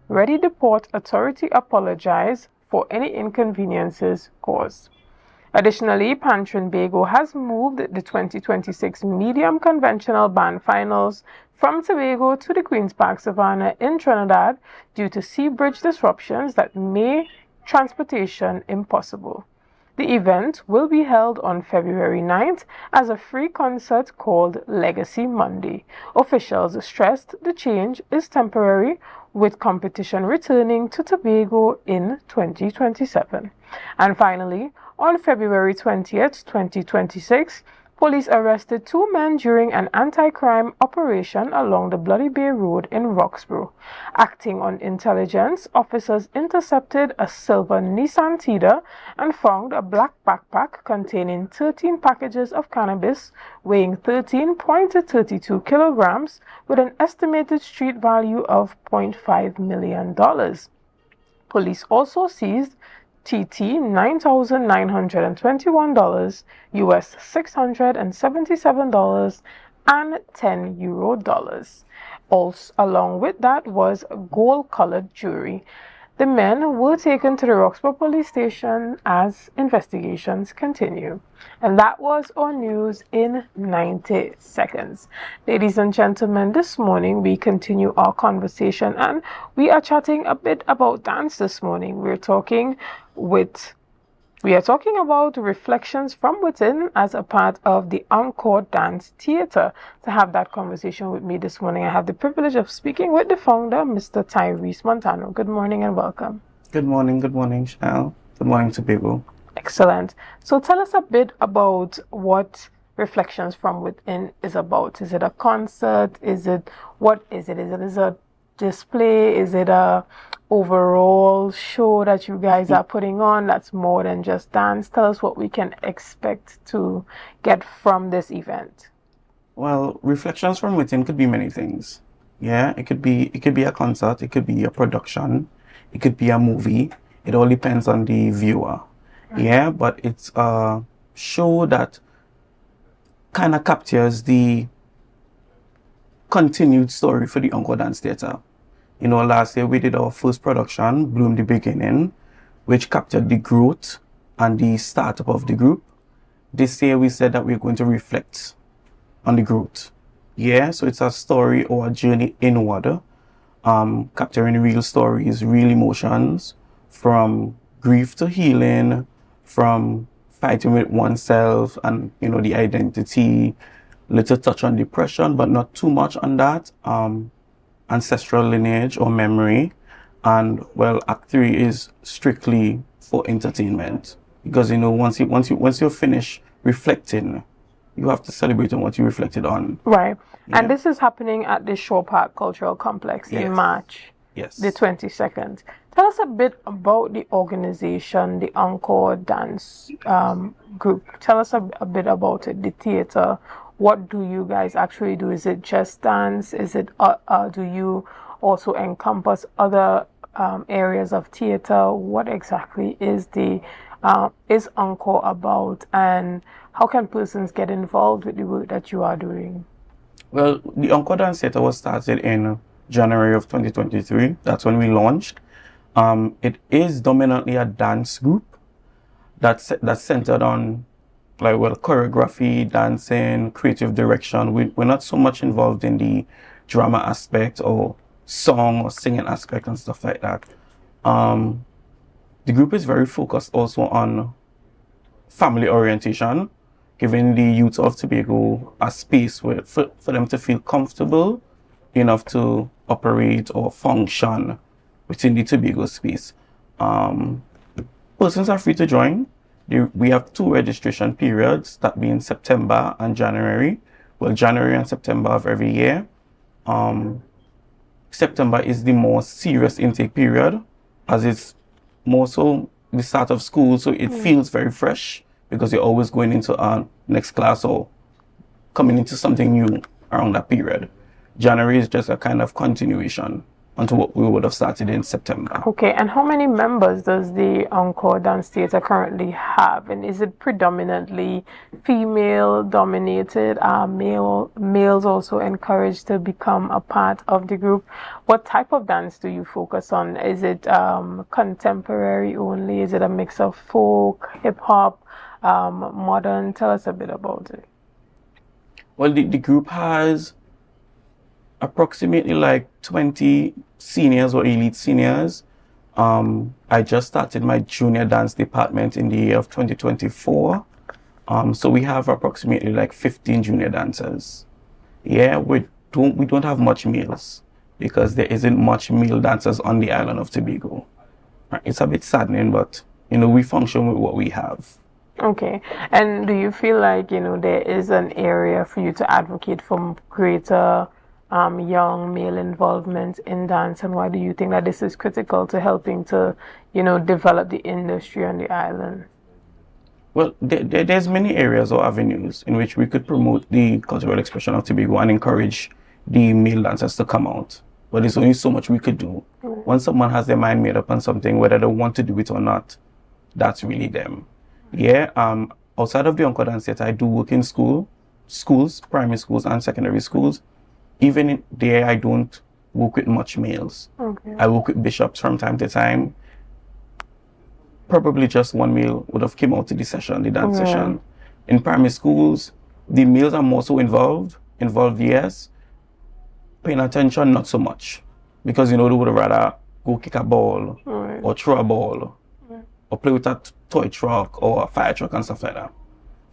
the Port Authority apologized for any inconveniences caused. Additionally, PAN Tobago has moved the 2026 Medium Conventional Band Finals from Tobago to the Queen's Park Savannah in Trinidad due to sea bridge disruptions that made transportation impossible. The event will be held on February 9th as a free concert called Legacy Monday. Officials stressed the change is temporary, with competition returning to Tobago in 2027. And finally, on February 20th, 2026, Police arrested 2 men during an anti-crime operation along the Bloody Bay Road in Roxborough. Acting on intelligence, officers intercepted a silver Nissan Tiida and found a black backpack containing 13 packages of cannabis weighing 13.32 kilograms with an estimated street value of $0.5 million. Police also seized TT $9,921, US $677, and €10. Also, along with that was gold-colored jewelry. The men were taken to the Roxborough Police Station as investigations continue. And that was our news in 90 seconds. Ladies and gentlemen, this morning we continue our conversation and we are chatting a bit about dance this morning. We are talking about reflections from within as a part of the Encore Dance Theatre. To have that conversation with me this morning, I have the privilege of speaking with the founder, Mr. Tyrese Montano. Good morning and welcome. Good morning, Chanel. Good morning, Tobago. Excellent. So tell us a bit about what Reflections from Within is about. Is it a concert? What is it? Is it a display? Is it a overall show that you guys are putting on that's more than just dance? Tell us what we can expect to get from this event. Well, Reflections from Within could be many things. Yeah, it could be a concert, it could be a production, it could be a movie. It all depends on the viewer. Yeah, but it's a show that kind of captures the continued story for the Encore Dance Theatre. You know, last year we did our first production, Bloom the Beginning, which captured the growth and the startup of the group. This year we said that we're going to reflect on the growth. Yeah, so it's a story or a journey inward, capturing real stories, real emotions, from grief to healing, from fighting with oneself and, you know, the identity, little touch on depression, but not too much on that. Ancestral lineage or memory, and well, Act 3 is strictly for entertainment, because, you know, once you're finished reflecting, you have to celebrate on what you reflected on. Right. Yeah. And this is happening at the Shore Park Cultural Complex in March. Yes. The 22nd. Tell us a bit about the organization, the Encore Dance group. Tell us a bit about it, the theater. What do you guys actually do? Is it just dance? Is it do you also encompass other areas of theater? What exactly is is Encore about, and how can persons get involved with the work that you are doing? Well, the Encore Dance Theatre was started in January of 2023. That's when we launched. It is dominantly a dance group that's centered on choreography, dancing, creative direction. We're not so much involved in the drama aspect or song or singing aspect and stuff like that. The group is very focused also on family orientation, giving the youth of Tobago a space for them to feel comfortable enough to operate or function within the Tobago space. Persons are free to join. We have 2 registration periods, that being September and January. Well, January and September of every year. September is the more serious intake period, as it's more so the start of school, so it feels very fresh because you're always going into a next class or coming into something new around that period. January is just a kind of continuation onto what we would have started in September. Okay, and how many members does the Encore Dance Theatre currently have? And is it predominantly female dominated? Are males also encouraged to become a part of the group? What type of dance do you focus on? Is it contemporary only? Is it a mix of folk, hip-hop, modern? Tell us a bit about it. Well, the group has approximately like 20 seniors or elite seniors. I just started my junior dance department in the year of 2024. So we have approximately like 15 junior dancers. Yeah, we don't have much males because there isn't much male dancers on the island of Tobago. It's a bit saddening, but, you know, we function with what we have. Okay. And do you feel like, there is an area for you to advocate for greater young male involvement in dance? And why do you think that this is critical to helping to, develop the industry on the island? Well, there's many areas or avenues in which we could promote the cultural expression of Tobago and encourage the male dancers to come out. But there's only so much we could do. Once someone has their mind made up on something, whether they want to do it or not, that's really them. Yeah, outside of the Encore Dance Theatre, I do work in schools, primary schools and secondary schools. Even there, I don't work with much males. Okay. I work with bishops from time to time. Probably just one male would have come out to the session, the dance session. In primary schools, the males are more so involved, yes. Paying attention, not so much. Because, they would rather go kick a ball or throw a ball or play with a toy truck or a fire truck and stuff like that.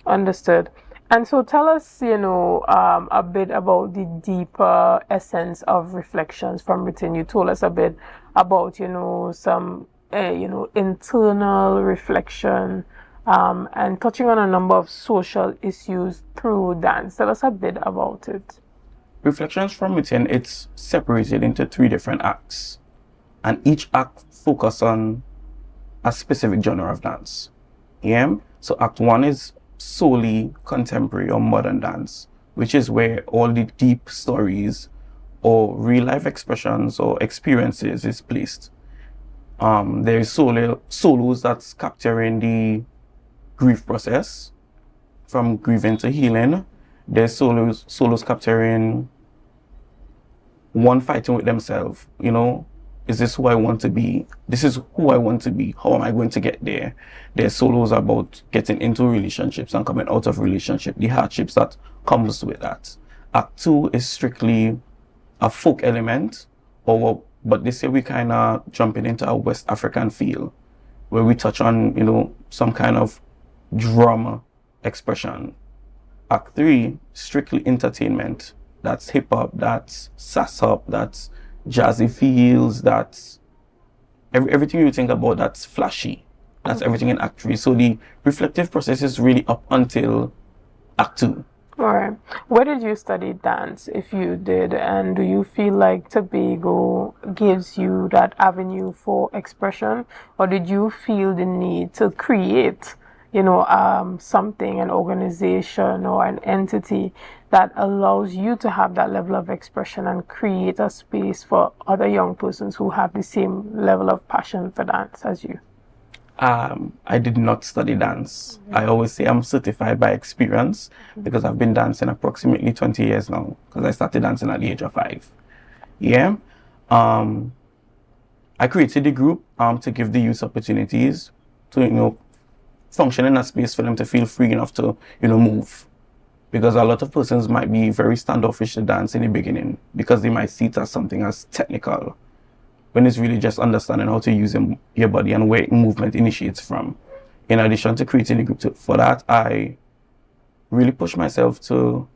Understood. And so tell us, a bit about the deeper essence of reflections from within. You told us a bit about, some, internal reflection and touching on a number of social issues through dance. Tell us a bit about it. Reflections from within, it's separated into 3 different acts. And each act focuses on a specific genre of dance. Yeah? So Act 1 is solely contemporary or modern dance, which is where all the deep stories or real life expressions or experiences is placed. There's solos that's capturing the grief process from grieving to healing. There's solos capturing one fighting with themselves, is this who I want to be? This is who I want to be. How am I going to get there? There's solos about getting into relationships and coming out of relationship, the hardships that comes with that. Act 2 is strictly a folk element, but this year we kind of jumping into a West African feel, where we touch on, some kind of drama expression. Act 3, strictly entertainment. That's hip hop, that's sass up, that's jazzy feels, that's everything you think about that's flashy. That's everything in Act 3. So the reflective process is really up until Act 2. All right. Where did you study dance, if you did? And do you feel like Tobago gives you that avenue for expression? Or did you feel the need to create, something, an organization or an entity that allows you to have that level of expression and create a space for other young persons who have the same level of passion for dance as you? I did not study dance. I always say I'm certified by experience because I've been dancing approximately 20 years now, because I started dancing at the age of 5. Yeah. I created the group to give the youth opportunities to, function in a space for them to feel free enough to, move. Because a lot of persons might be very standoffish to dance in the beginning because they might see it as something as technical, when it's really just understanding how to use your body and where movement initiates from. In addition to creating a group for that, I really push myself to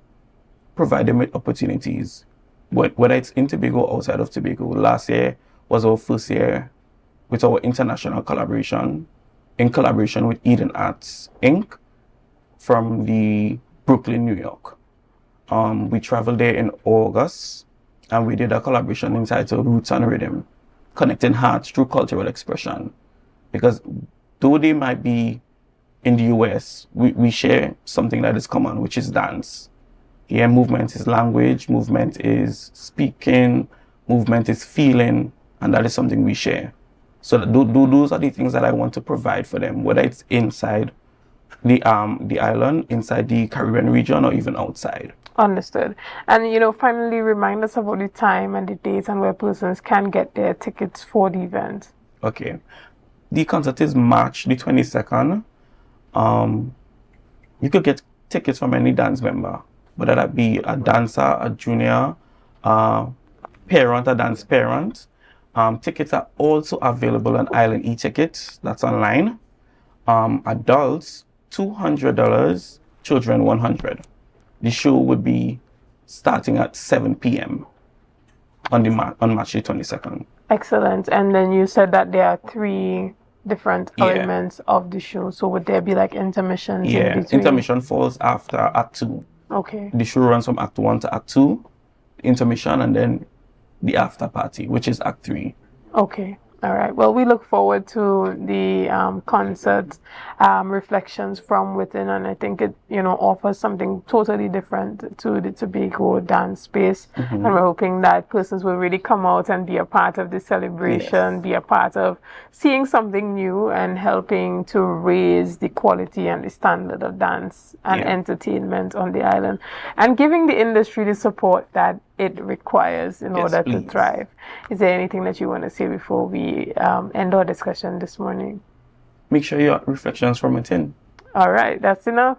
provide them with opportunities, whether it's in Tobago or outside of Tobago. Last year was our first year with our international collaboration, in collaboration with Eden Arts, Inc. from the Brooklyn, New York. We traveled there in August and we did a collaboration entitled Roots and Rhythm, connecting hearts through cultural expression. Because though they might be in the US, we share something that is common, which is dance. Yeah, movement is language, movement is speaking, movement is feeling, and that is something we share. So those are the things that I want to provide for them, whether it's inside the island, inside the Caribbean region, or even outside. Understood. And finally remind us about the time and the dates and where persons can get their tickets for the event. Okay. The concert is March the 22nd. You could get tickets from any dance member, whether that be a dancer, a junior, a parent, a dance parent. Tickets are also available on Island e-tickets. That's online. Adults, $200, children, $100. The show would be starting at 7 p.m. on March the 22nd. Excellent. And then you said that there are 3 different elements of the show. So would there be like intermissions in Yeah, between? intermission falls after Act 2. Okay. The show runs from Act 1 to Act 2, intermission, and then the after party, which is Act 3. Okay. All right. Well, we look forward to the concert reflections from within, and I think it, offers something totally different to the Tobago dance space. And we're hoping that persons will really come out and be a part of the celebration, be a part of seeing something new and helping to raise the quality and the standard of dance and entertainment on the island, and giving the industry the support that it requires in order to thrive. Is there anything that you want to say before we end our discussion this morning? Make sure your reflections from within. All right, that's enough.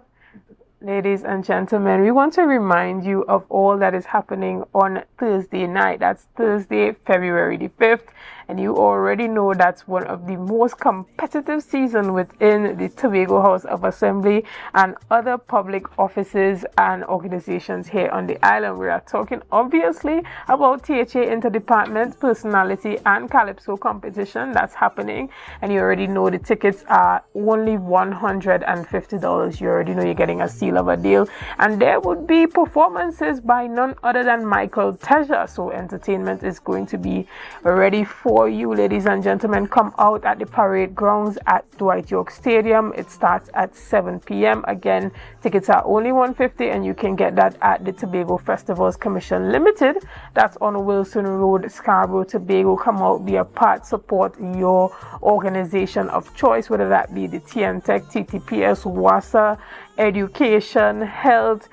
Ladies and gentlemen, we want to remind you of all that is happening on Thursday night. That's Thursday, February the 5th. And you already know that's one of the most competitive seasons within the Tobago House of Assembly and other public offices and organizations here on the island. We are talking obviously about THA Interdepartment Personality and Calypso competition that's happening. And you already know the tickets are only $150. You already know you're getting a seal of a deal. And there would be performances by none other than Michael Teja. So entertainment is going to be ready for you, ladies and gentlemen. Come out at the parade grounds at Dwight York Stadium. It starts at 7 p.m. Again, tickets are only $150, and you can get that at the Tobago Festivals Commission Limited. That's on Wilson Road, Scarborough, Tobago. Come out, be a part, support your organization of choice, whether that be the TNTech, TTPS, WASA, education, health,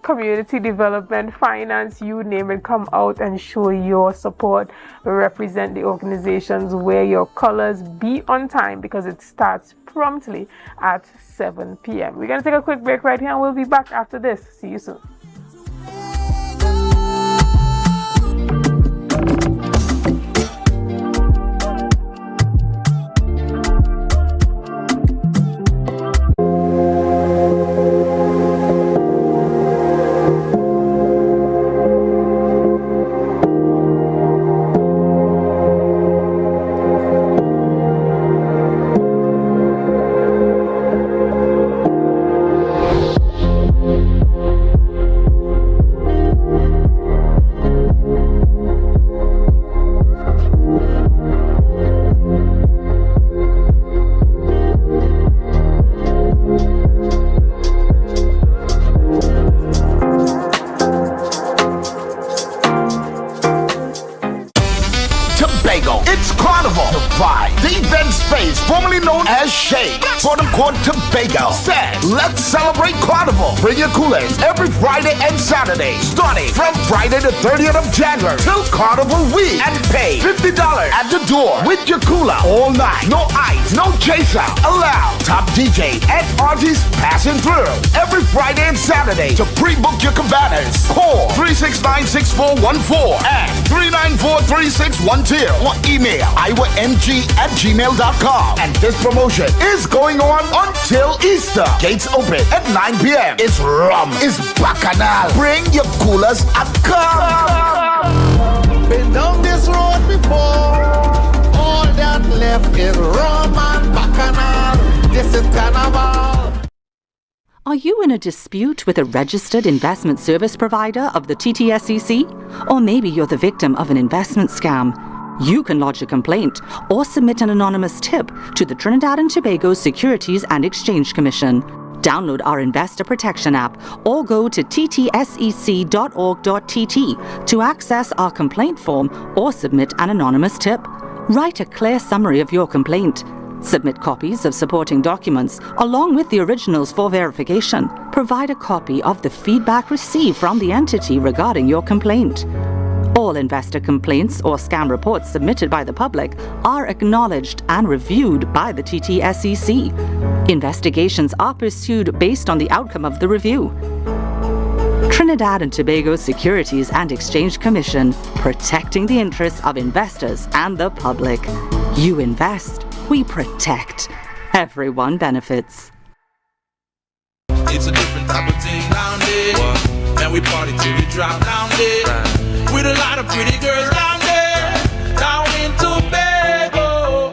community development, finance, you name it. Come out and show your support. Represent the organizations, wear your colors, be on time because it starts promptly at 7 p.m. We're going to take a quick break right here and we'll be back after this. See you soon. Tobago said, let's celebrate Carnival. Bring your coolers every Friday and Saturday, starting from Friday the 30th of January till Carnival week, and pay $50 at the door with your cooler all night. No ice, no chaser allowed. Top DJ and artists passing through every Friday and Saturday. To pre-book your cabanas, call 369-6414 and 394-3612 or email iwamg@gmail.com. And this promotion is going on until Easter. Gates open at 9 p.m. It's rum, it's bacchanal. Bring your coolers and come. Been down this road before. All that left is rum and bacchanal. This is carnival. Are you in a dispute with a registered investment service provider of the TTSEC? Or maybe you're the victim of an investment scam? You can lodge a complaint or submit an anonymous tip to the Trinidad and Tobago Securities and Exchange Commission. Download our Investor Protection app or go to ttsec.org.tt to access our complaint form or submit an anonymous tip. Write a clear summary of your complaint. Submit copies of supporting documents along with the originals for verification. Provide a copy of the feedback received from the entity regarding your complaint. All investor complaints or scam reports submitted by the public are acknowledged and reviewed by the TTSEC. Investigations are pursued based on the outcome of the review. Trinidad and Tobago Securities and Exchange Commission, protecting the interests of investors and the public. You invest, we protect. Everyone benefits. It's a different type of thing down there. Man, we party till we drop down there. With a lot of pretty girls down there, down in Tobago.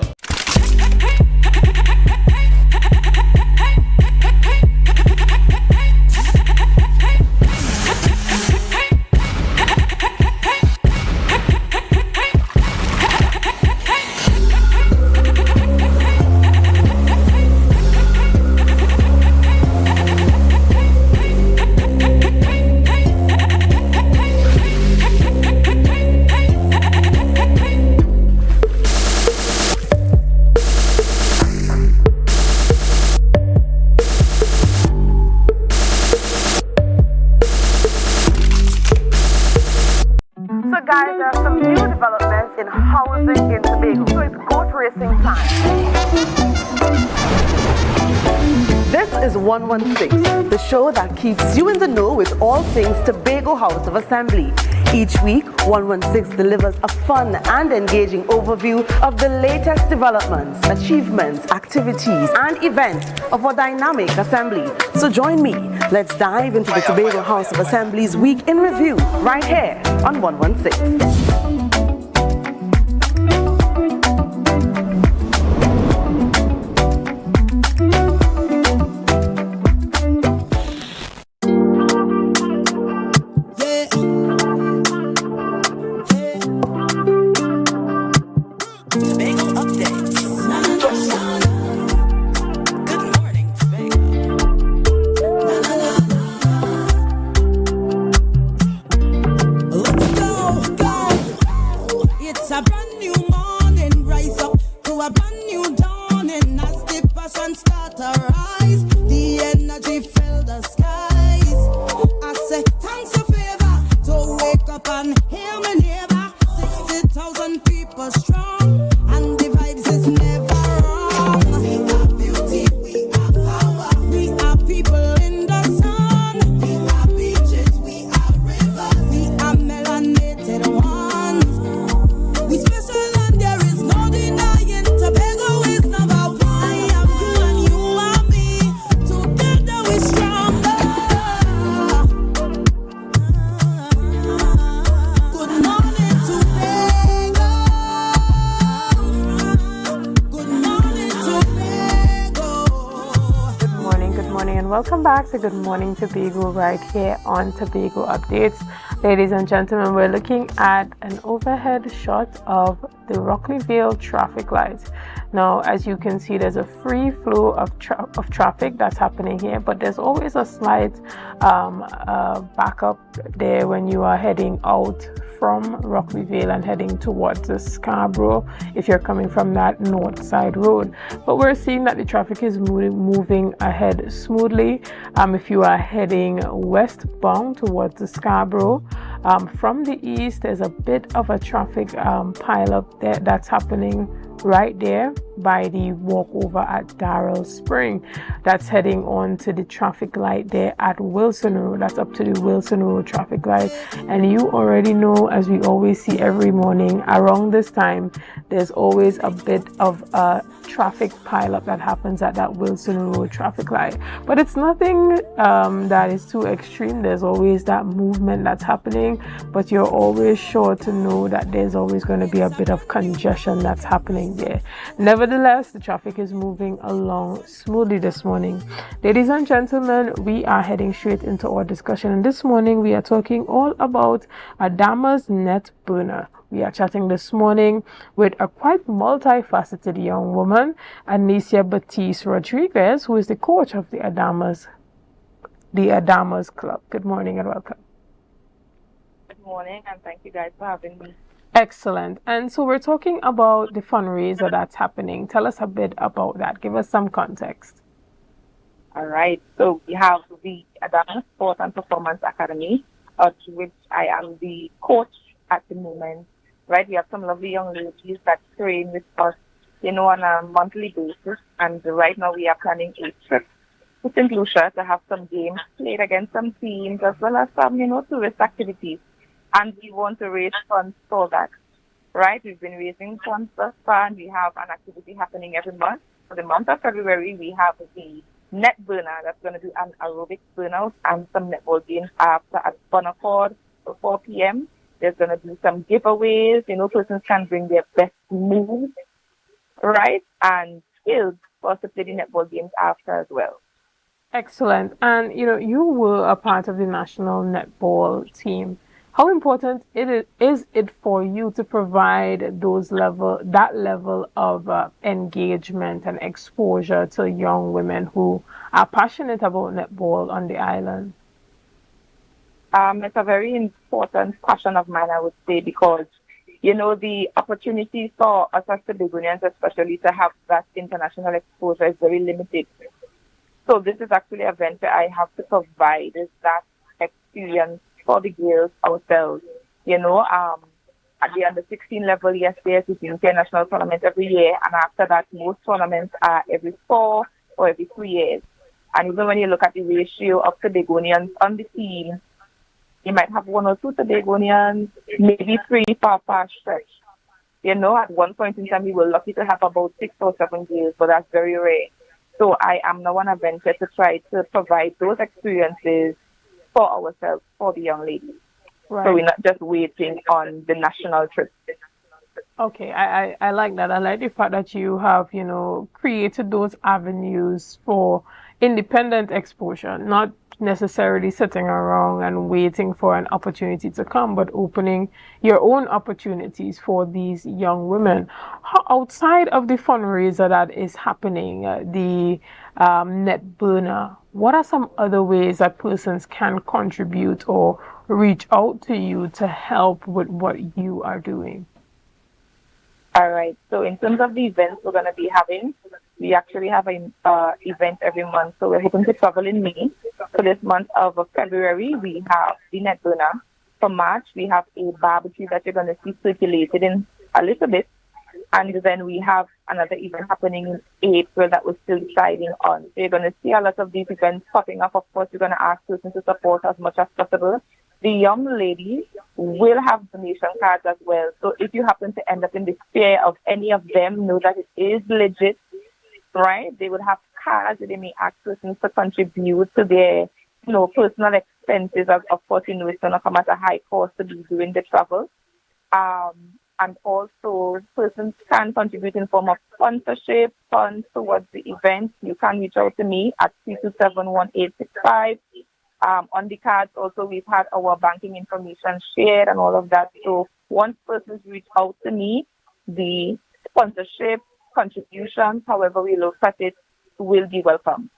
guys, there are some new developments in housing in Tobago. So it's goat racing time. This is 116, the show that keeps you in the know with all things Tobago House of Assembly. Each week, 116 delivers a fun and engaging overview of the latest developments, achievements, activities, and events of our dynamic assembly. So join me. Let's dive into the Tobago House of Assembly's Week in Review right here on 116. Welcome back to Good Morning Tobago right here on Tobago Updates. Ladies and gentlemen, we're looking at an overhead shot of the Rockleyville traffic lights. Now, as you can see, there's a free flow of traffic that's happening here, but there's always a slight backup there when you are heading out from Rockleyville and heading towards the Scarborough if you're coming from that north side road. But we're seeing that the traffic is moving ahead smoothly. If you are heading westbound towards the Scarborough, from the east, there's a bit of a traffic pile-up there that's happening right there by the walkover at Darrell Spring. That's heading on to the traffic light there at Wilson Road. That's up to the Wilson Road traffic light. And you already know, as we always see every morning around this time, there's always a bit of a traffic pile-up that happens at that Wilson Road traffic light. But it's nothing that is too extreme. There's always that movement that's happening, but you're always sure to know that there's always going to be a bit of congestion that's happening there. Nevertheless, the traffic is moving along smoothly this morning. Ladies and gentlemen, we are heading straight into our discussion, and this morning we are talking all about Adama's net burner. We are chatting this morning with a quite multifaceted young woman, Anicia Batiste Rodriguez, who is the coach of the Adamas Club. Good morning and welcome. Good morning, and thank you guys for having me. Excellent. And so we're talking about the fundraiser that's happening. Tell us a bit about that. Give us some context. All right. So we have the Adama Sport and Performance Academy, to which I am the coach at the moment. Right. We have some lovely young ladies that train with us, on a monthly basis. And right now we are planning a trip to St. Lucia to have some games played against some teams, as well as some, tourist activities. And we want to raise funds for that, right? We've been raising funds thus far, and we have an activity happening every month. For the month of February, we have the net burner that's going to do an aerobic burnout and some netball games after at Bonaccord at 4 p.m. There's going to be some giveaways. Persons can bring their best moves, right? And skills for us to play the netball games after as well. Excellent. And, you were a part of the national netball team. How important is it for you to provide that level of engagement and exposure to young women who are passionate about netball on the island? It's a very important passion of mine, I would say, because, the opportunities for us as Tobagonians, especially to have that international exposure, is very limited. So this is actually a venture I have to provide, is that experience for the girls ourselves. at the under 16 level, yes, there's a international tournament every year, and after that, most tournaments are every 4 or every 3 years. And even when you look at the ratio of Tobagonians on the team, you might have 1 or 2 Tobagonians, maybe 3 per stretch. You know, at one point in time, we were lucky to have about 6 or 7 girls, but that's very rare. So I am now on a venture to try to provide those experiences for ourselves, for the young ladies. Right. So we're not just waiting on the national trip. Okay, I like that. I like the fact that you have, created those avenues for independent exposure, not necessarily sitting around and waiting for an opportunity to come, but opening your own opportunities for these young women. Outside of the fundraiser that is happening, the net burner, what are some other ways that persons can contribute or reach out to you to help with what you are doing? All right. So in terms of the events we're going to be having, we actually have an event every month. So we're hoping to travel in May. For this month of February, we have the net burner. For March, we have a barbecue that you're going to see circulated in a little bit. And then we have another event happening in April that we're still deciding on. So you're going to see a lot of these events popping up. Of course, you're going to ask persons to support as much as possible. The young ladies will have donation cards as well. So if you happen to end up in the sphere of any of them, know that it is legit, right? They would have cards that they may ask persons to contribute to their, personal expenses. Of course, it's going to come at a high cost to be doing the travel. And also, persons can contribute in form of sponsorship, funds towards the event. You can reach out to me at 327-1865. On the cards, also, we've had our banking information shared and all of that. So once persons reach out to me, the sponsorship, contributions, however we look at it, will be welcome.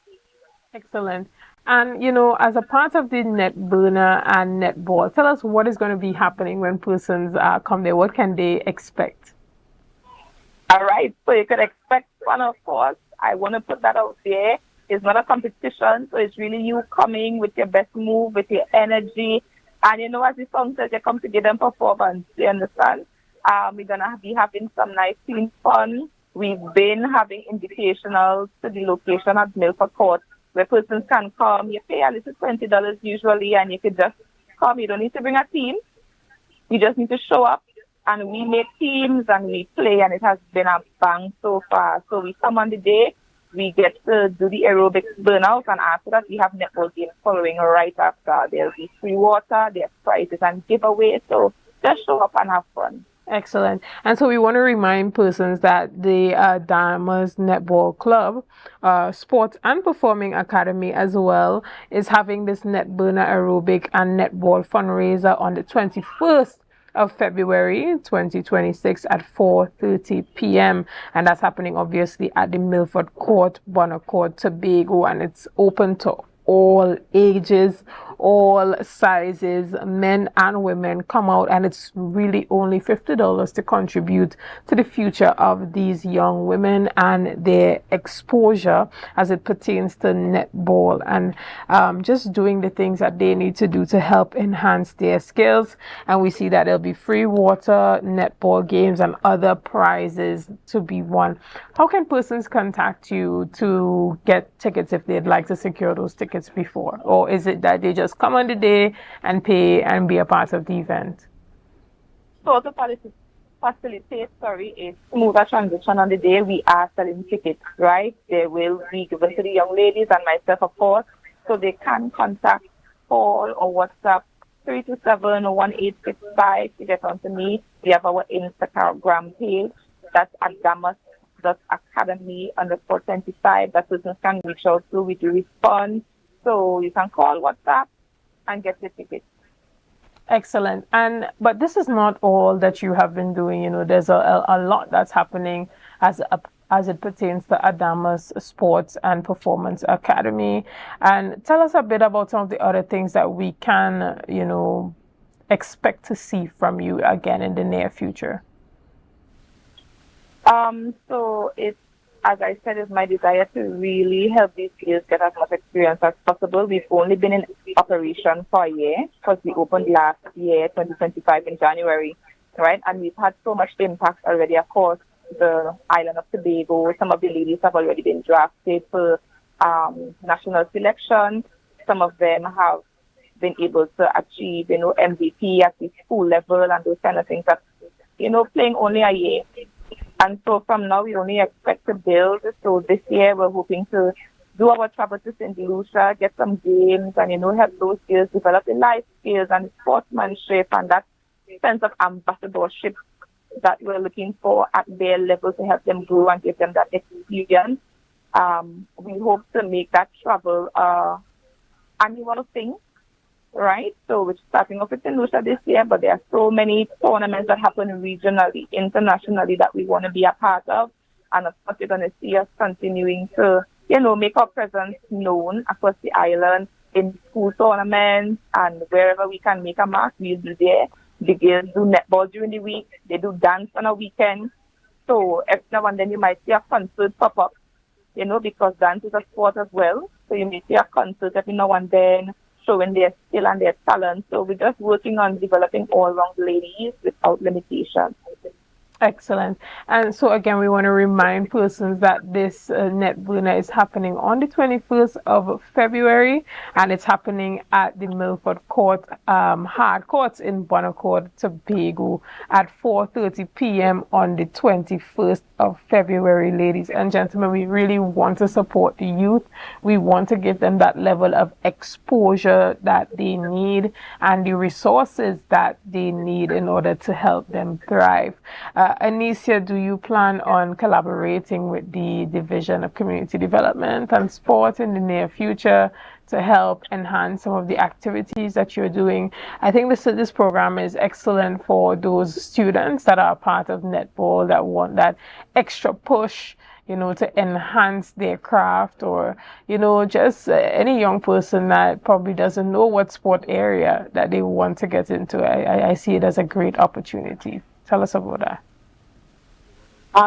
Excellent. And, as a part of the net burner and netball, tell us what is going to be happening when persons come there. What can they expect? All right. So you can expect fun, of course. I want to put that out there. It's not a competition, so it's really you coming with your best move, with your energy. And as the song says, you come to give them performance. You understand? We're going to be having some nice team fun. We've been having invitationals to the location at Milford Court, where persons can come. You pay a little $20 usually, and you could just come. You don't need to bring a team. You just need to show up. And we make teams and we play, and it has been a bang so far. So we come on the day. We get to do the aerobics burnout, and after that, we have netball games following right after. There'll be free water, there's prizes and giveaways. So just show up and have fun. Excellent. And so we want to remind persons that the Damas Netball Club, Sports and Performing Academy as well, is having this net burner aerobic and netball fundraiser on the 21st of February 2026 at 4:30 p.m. and that's happening obviously at the Milford Court, Bonner Court, Tobago, and it's open to all ages, all sizes, men and women. Come out, and it's really only $50 to contribute to the future of these young women and their exposure as it pertains to netball and just doing the things that they need to do to help enhance their skills. And we see that there'll be free water, netball games, and other prizes to be won. How can persons contact you to get tickets if they'd like to secure those tickets before? Or is it that they just come on the day and pay and be a part of the event? So to facilitate a smoother transition on the day, we are selling tickets, right? They will be given to the young ladies and myself, of course, so they can contact, call or WhatsApp 327-1865 to get onto me. We have our Instagram page. That's at damas.academy_25. That persons can reach out to. We do respond. So you can call, WhatsApp, and get the tickets. Excellent. But this is not all that you have been doing. There's a lot that's happening as it pertains to Adamas Sports and Performance Academy. And tell us a bit about some of the other things that we can, expect to see from you again in the near future. So it's, as I said, it's my desire to really help these girls get as much experience as possible. We've only been in operation for a year because we opened last year, 2025, in January. right? And we've had so much impact already across the island of Tobago. Some of the ladies have already been drafted for national selection. Some of them have been able to achieve, MVP at the school level and those kind of things. That, playing only a year. And so from now, we only expect to build. So this year, we're hoping to do our travel to St. Lucia, get some games, and, help those girls develop the life skills and sportsmanship and that sense of ambassadorship that we're looking for at their level to help them grow and give them that experience. We hope to make that travel annual thing, right? So we're starting off with St. Lucia this year, but there are so many tournaments that happen regionally, internationally that we want to be a part of. And of course, you're going to see us continuing to, make our presence known across the island in school tournaments and wherever we can make a mark, we'll be there. The girls do netball during the week. They do dance on a weekend. So every now and then you might see a concert pop up, because dance is a sport as well. So you may see a concert every now and then showing their skill and their talent. So we're just working on developing all-round ladies without limitation. Excellent. And so again, we want to remind persons that this Netbuna is happening on the 21st of February, and it's happening at the Milford Court, Hard Courts in Bonacord, Tobago at 4:30 p.m. on the 21st of February. Ladies and gentlemen, we really want to support the youth. We want to give them that level of exposure that they need and the resources that they need in order to help them thrive. Anicia, do you plan on collaborating with the Division of Community Development and Sport in the near future to help enhance some of the activities that you're doing? I think this program is excellent for those students that are part of netball that want that extra push, to enhance their craft, or, just any young person that probably doesn't know what sport area that they want to get into. I see it as a great opportunity. Tell us about that.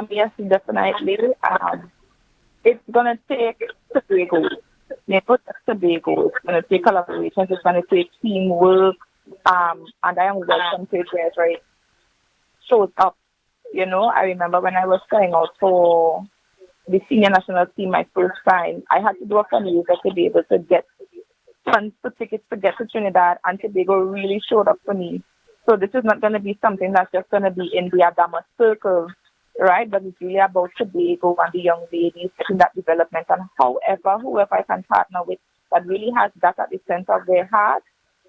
Yes, definitely. It's going to take Tobago. Tobago. It's going to take collaborations. It's going to take teamwork. And I am welcome to it where it shows up. I remember when I was trying out for the senior national team my first time, I had to do a fundraiser to be able to get funds for tickets to get to Trinidad, and Tobago really showed up for me. So this is not going to be something that's just going to be in the Adama circle, right? But it's really about Tobago and the young ladies in that development, and whoever I can partner with that really has that at the center of their heart,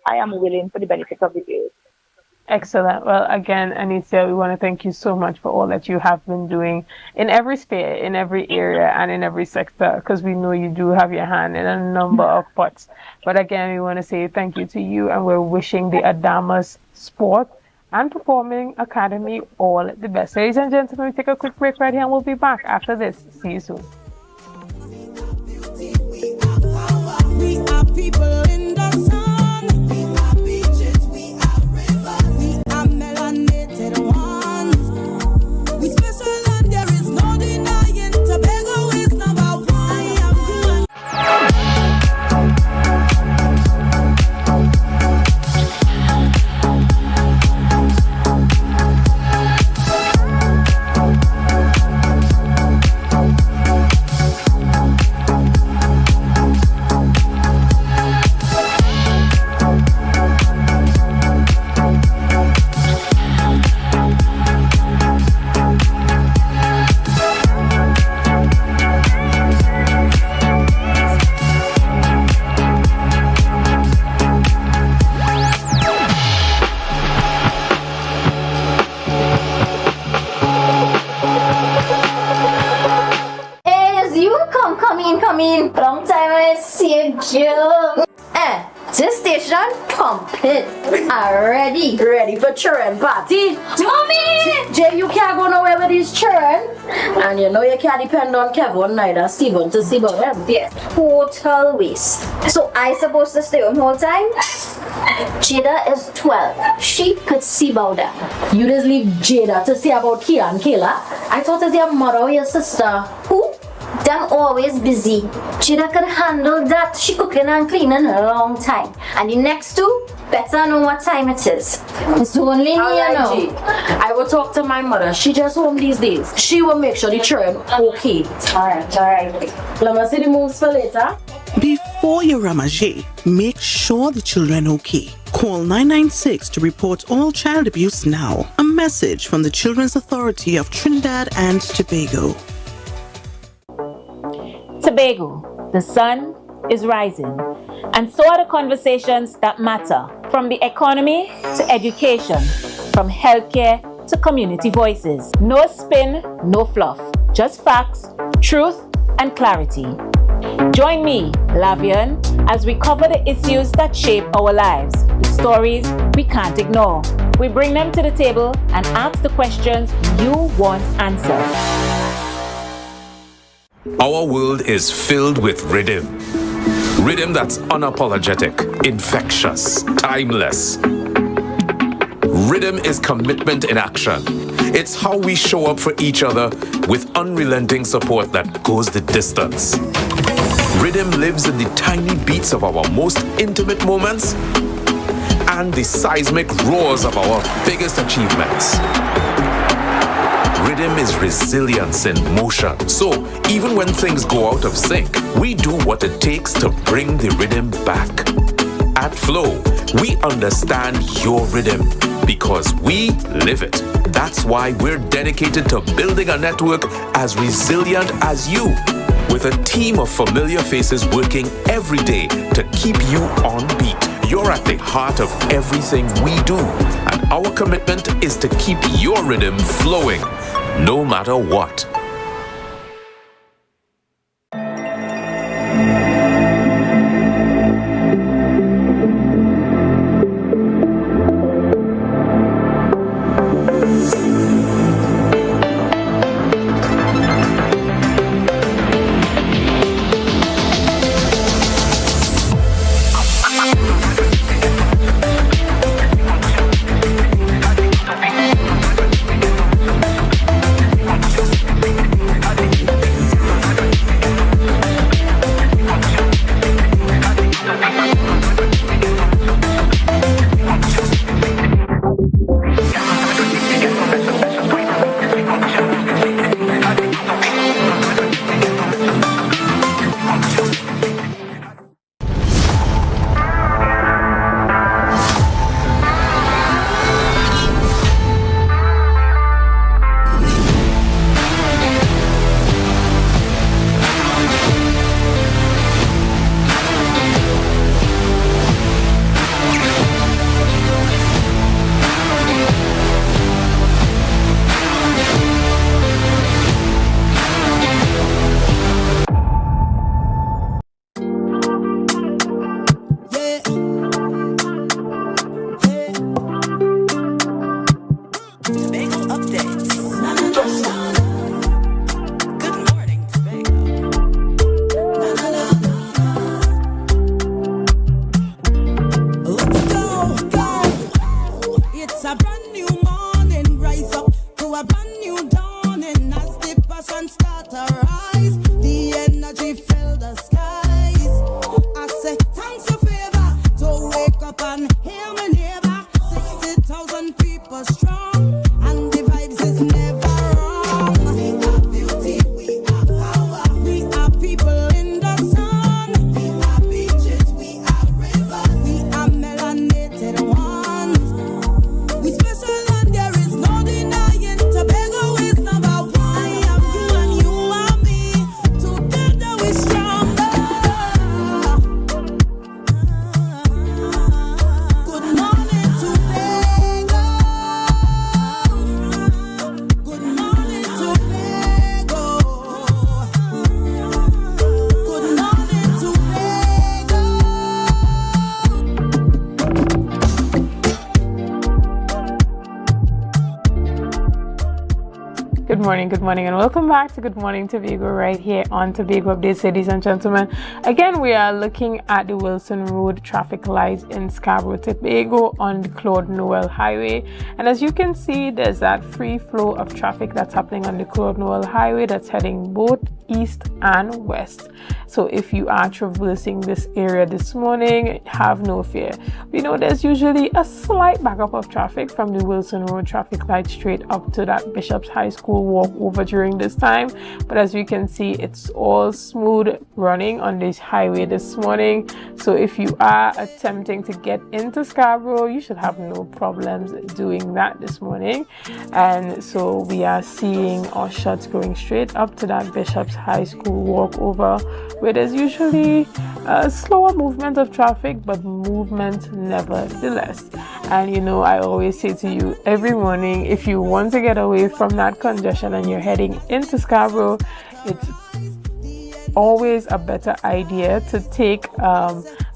I am willing for the benefit of the girls. Excellent. Well, again, Anicia, we want to thank you so much for all that you have been doing in every sphere, in every area, and in every sector, because we know you do have your hand in a number of pots. But again, we want to say thank you to you, and we're wishing the Adamas Sport and Performing Academy all the best. Ladies and gentlemen, we take a quick break right here, and we'll be back after this. See you soon. We are people in the sun. We are beaches, we are rivers. We are melanated ones. We special and there is no denying. Tobago is number one. I am long time I see you, Joe. This station pumping. Ready for children party. Mommy! Jay, you can't go nowhere with these children. And you know you can't depend on Kevin neither Steven to see about them. Yeah, total waste. So I supposed to stay home whole time? Jada is 12. She could see about that. You just leave Jada to see about Kia and Kayla? I thought it's your mother or your sister. Who? them always busy. Chida could handle that. She cooking and cleaning a long time. And the next two, better know what time it is. It's only me, you know. I will talk to my mother. She just home these days. She will make sure the children okay. Alright. Let me see the moves for later. Before you ramage, make sure the children okay. Call 996 to report all child abuse now. A message from the Children's Authority of Trinidad and Tobago. Tobago, the sun is rising, and so are the conversations that matter, from the economy to education, from healthcare to community voices. No spin, no fluff, just facts, truth, and clarity. Join me, Lavian, as we cover the issues that shape our lives, the stories we can't ignore. We bring them to the table and ask the questions you want answered. Our world is filled with rhythm. Rhythm that's unapologetic, infectious, timeless. Rhythm is commitment in action. It's how we show up for each other with unrelenting support that goes the distance. Rhythm lives in the tiny beats of our most intimate moments and the seismic roars of our biggest achievements. Rhythm is resilience in motion. So even when things go out of sync, we do what it takes to bring the rhythm back. At Flow, we understand your rhythm because we live it. That's why we're dedicated to building a network as resilient as you, with a team of familiar faces working every day to keep you on beat. You're at the heart of everything we do, and our commitment is to keep your rhythm flowing, no matter what. morning, and welcome back to Good Morning Tobago right here on Tobago Updates, ladies and gentlemen. Again, we are looking at the Wilson Road traffic lights in Scarborough, Tobago on the Claude Noel Highway. And as you can see, there's that free flow of traffic that's happening on the Claude Noel Highway that's heading both east and west. So if you are traversing this area this morning, have no fear. We know there's usually a slight backup of traffic from the Wilson Road traffic light straight up to that Bishop's High School walk over during this time, but as we can see, it's all smooth running on this highway this morning. So if you are attempting to get into Scarborough, you should have no problems doing that this morning. And so we are seeing our shots going straight up to that Bishop's High School walk over, where there's usually a slower movement of traffic, but movement nevertheless. And you know, I always say to you every morning, if you want to get away from that congestion and you're heading into Scarborough, it's always a better idea to take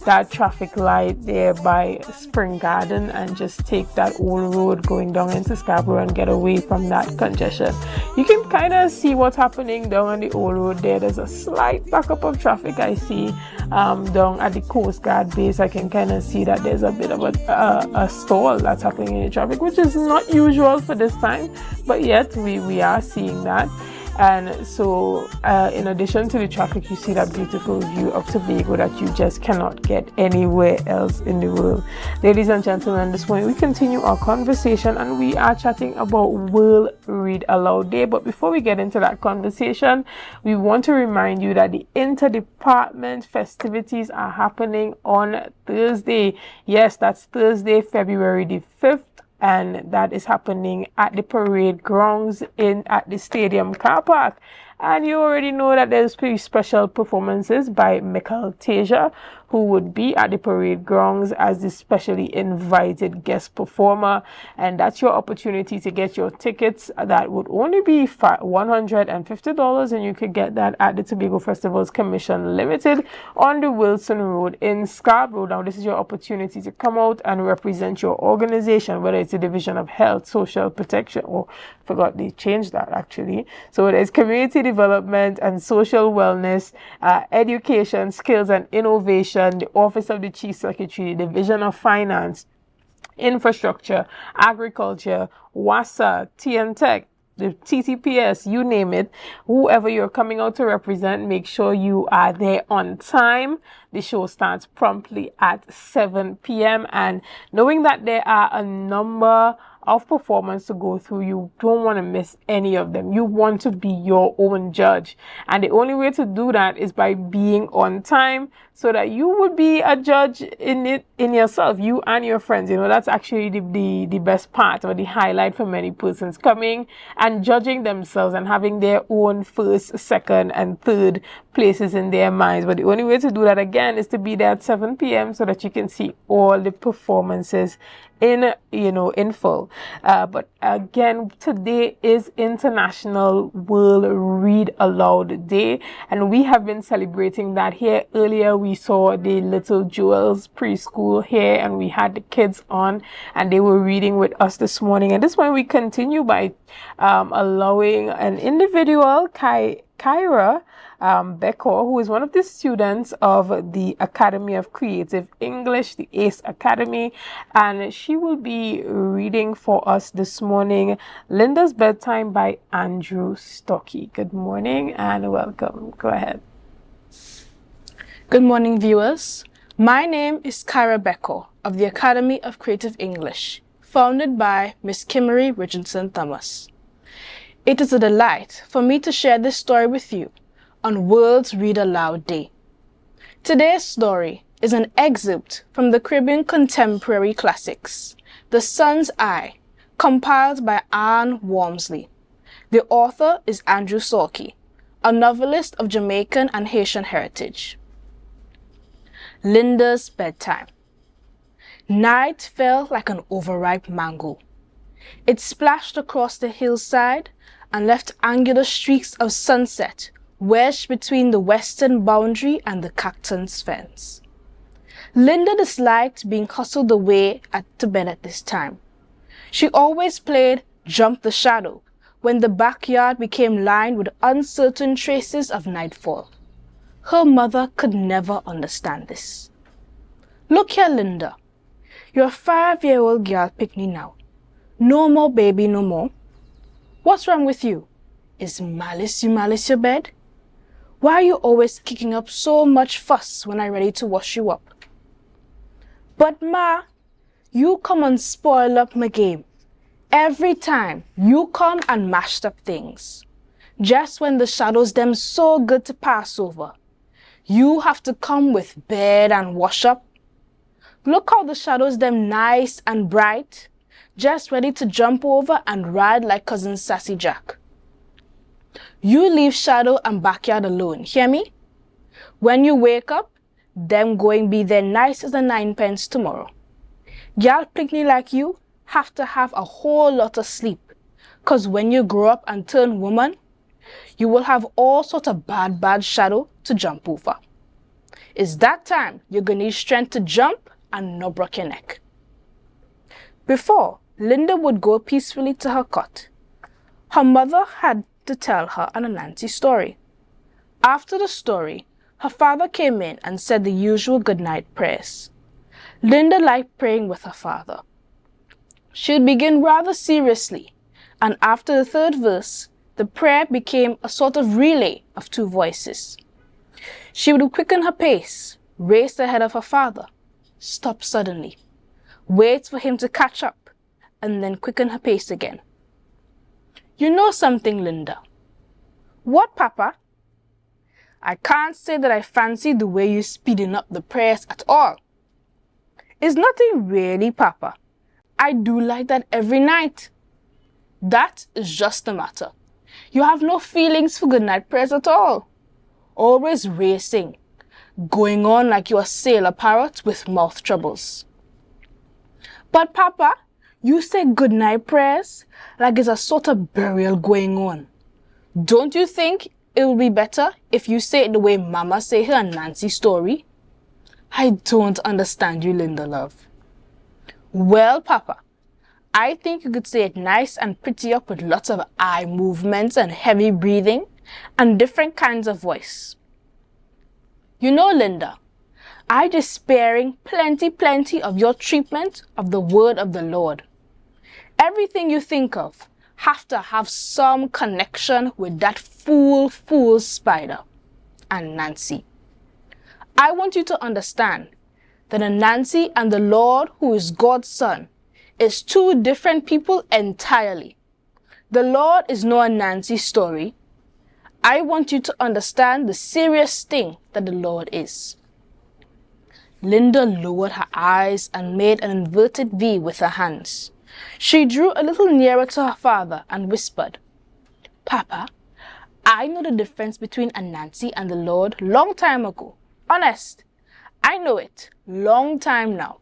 that traffic light there by Spring Garden and just take that old road going down into Scarborough and get away from that congestion. You can kind of see what's happening down on the old road there. There's a slight backup of traffic I see down at the Coast Guard base. I can kind of see that there's a bit of a stall that's happening in the traffic, which is not usual for this time, but yet we are seeing that. And so in addition to the traffic, you see that beautiful view of Tobago that you just cannot get anywhere else in the world. Ladies and gentlemen, this morning we continue our conversation and we are chatting about World Read Aloud Day. But before we get into that conversation, we want to remind you that the interdepartment festivities are happening on Thursday. Yes, that's Thursday, February the 5th. And that is happening at the parade grounds at the stadium car park. And you already know that there's pretty special performances by Michael Tasia, who would be at the parade grounds as the specially invited guest performer. And that's your opportunity to get your tickets. That would only be $150, and you could get that at the Tobago Festivals Commission Limited on the Wilson Road in Scarborough. Now, this is your opportunity to come out and represent your organization, whether it's the Division of Health, Social Protection, or forgot they changed that actually. So there's community development and social wellness, education, skills and innovation, the Office of the Chief Secretary, Division of Finance, Infrastructure, Agriculture, WASA, TN Tech, the TTPS, you name it. Whoever you're coming out to represent, make sure you are there on time. The show starts promptly at 7 p.m. and knowing that there are a number of performance to go through, you don't want to miss any of them. You want to be your own judge, and the only way to do that is by being on time, so that you would be a judge in yourself, you and your friends. You know, that's actually the best part or the highlight for many persons, coming and judging themselves and having their own first, second and third places in their minds. But the only way to do that again is to be there at 7 p.m. so that you can see all the performances in full. But again, today is International World Read Aloud Day, and we have been celebrating that here. Earlier we saw the Little Jewels preschool here, and we had the kids on and they were reading with us this morning. And this morning we continue by allowing an individual, Kyra Becker, who is one of the students of the Academy of Creative English, the ACE Academy, and she will be reading for us this morning Linda's Bedtime by Andrew Stocky. Good morning and welcome. Go ahead. Good morning, viewers. My name is Kyra Becker of the Academy of Creative English, founded by Miss Kimmery Richardson Thomas. It is a delight for me to share this story with you on World Read Aloud Day. Today's story is an excerpt from the Caribbean contemporary classics, The Sun's Eye, compiled by Anne Walmsley. The author is Andrew Stocky, a novelist of Jamaican and Haitian heritage. Linda's Bedtime. Night fell like an overripe mango. It splashed across the hillside and left angular streaks of sunset wedged between the western boundary and the Cacton's fence. Linda disliked being hustled away to bed at this time. She always played Jump the Shadow when the backyard became lined with uncertain traces of nightfall. Her mother could never understand this. Look here, Linda. You're a 5-year-old girl picnic now. No more baby no more. What's wrong with you? Is malice your bed? Why are you always kicking up so much fuss when I'm ready to wash you up? But Ma, you come and spoil up my game. Every time you come and mashed up things. Just when the shadows them so good to pass over, you have to come with bed and wash up. Look how the shadows them nice and bright, just ready to jump over and ride like cousin Sassy Jack. You leave shadow and backyard alone, hear me? When you wake up, them going be there nice as a 9pence tomorrow. Y'all picnic like you have to have a whole lot of sleep, cause when you grow up and turn woman, you will have all sort of bad shadow to jump over. It's that time you're gonna need strength to jump and not break your neck. Before, Linda would go peacefully to her cot. Her mother had to tell her an Anansi story. After the story, her father came in and said the usual goodnight prayers. Linda liked praying with her father. She would begin rather seriously, and after the 3rd verse, the prayer became a sort of relay of 2 voices. She would quicken her pace, race ahead of her father, stop suddenly, wait for him to catch up, and then quicken her pace again. You know something, Linda? What, Papa? I can't say that I fancy the way you're speeding up the prayers at all. It's nothing really, Papa. I do like that every night. That is just the matter. You have no feelings for goodnight prayers at all. Always racing, going on like you're a sailor parrot with mouth troubles. But Papa, you say goodnight prayers like it's a sort of burial going on. Don't you think it would be better if you say it the way Mama say her Nancy story? I don't understand you, Linda love. Well, Papa, I think you could say it nice and pretty up with lots of eye movements and heavy breathing and different kinds of voice. You know, Linda, I just sparing plenty of your treatment of the word of the Lord. Everything you think of have to have some connection with that fool spider and Nancy. I want you to understand that a Nancy and the Lord, who is God's son, is 2 different people entirely. The Lord is not a Nancy story. I want you to understand the serious thing that the Lord is. Linda lowered her eyes and made an inverted V with her hands. She drew a little nearer to her father and whispered, Papa, I know the difference between a Nancy and the Lord long time ago. Honest, I know it. Long time now.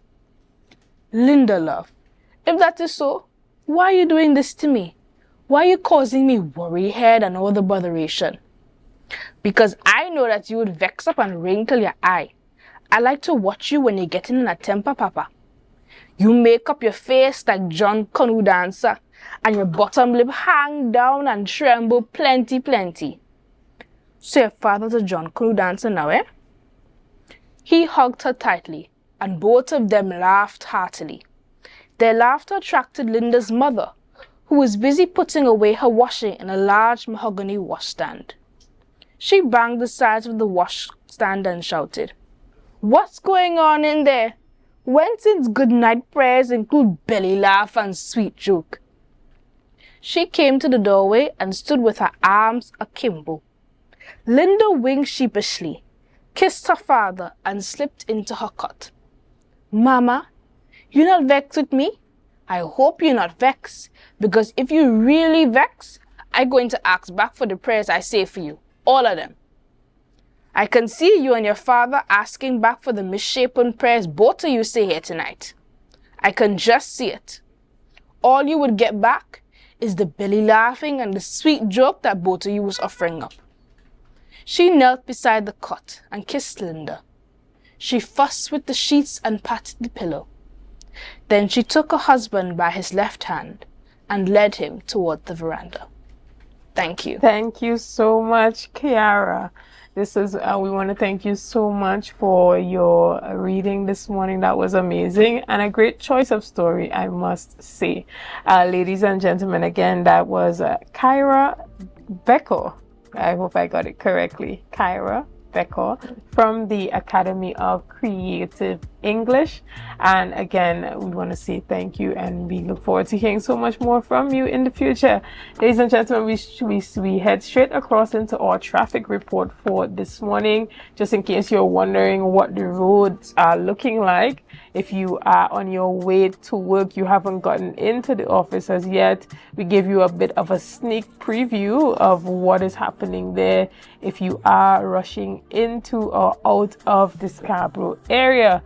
Linda, love, if that is so, why are you doing this to me? Why are you causing me worry head and all the botheration? Because I know that you would vex up and wrinkle your eye. I like to watch you when you're getting in a temper, Papa. You make up your face like John Canoe dancer, and your bottom lip hang down and tremble plenty. So your father's a John Canoe dancer now, eh? He hugged her tightly, and both of them laughed heartily. Their laughter attracted Linda's mother, who was busy putting away her washing in a large mahogany washstand. She banged the sides of the washstand and shouted, What's going on in there? When since goodnight prayers include belly laugh and sweet joke? She came to the doorway and stood with her arms akimbo. Linda winked sheepishly, kissed her father, and slipped into her cot. Mama, you not vexed with me? I hope you're not vexed, because if you really vex, I'm going to ask back for the prayers I say for you, all of them. I can see you and your father asking back for the misshapen prayers both of you say here tonight. I can just see it. All you would get back is the belly laughing and the sweet joke that both of you was offering up. She knelt beside the cot and kissed Linda. She fussed with the sheets and patted the pillow. Then she took her husband by his left hand and led him toward the veranda. Thank you. Thank you so much, Kiara. This is we want to thank you so much for your reading this morning. That was amazing and a great choice of story, I must say. Ladies and gentlemen, again, that was Kyra Becker. I hope I got it correctly. Kyra Becker from the Academy of Creative English. And again, we want to say thank you, and we look forward to hearing so much more from you in the future. Ladies and gentlemen, we head straight across into our traffic report for this morning, just in case you're wondering what the roads are looking like. If you are on your way to work, you haven't gotten into the office as yet, we give you a bit of a sneak preview of what is happening there if you are rushing into or out of the Scarborough area.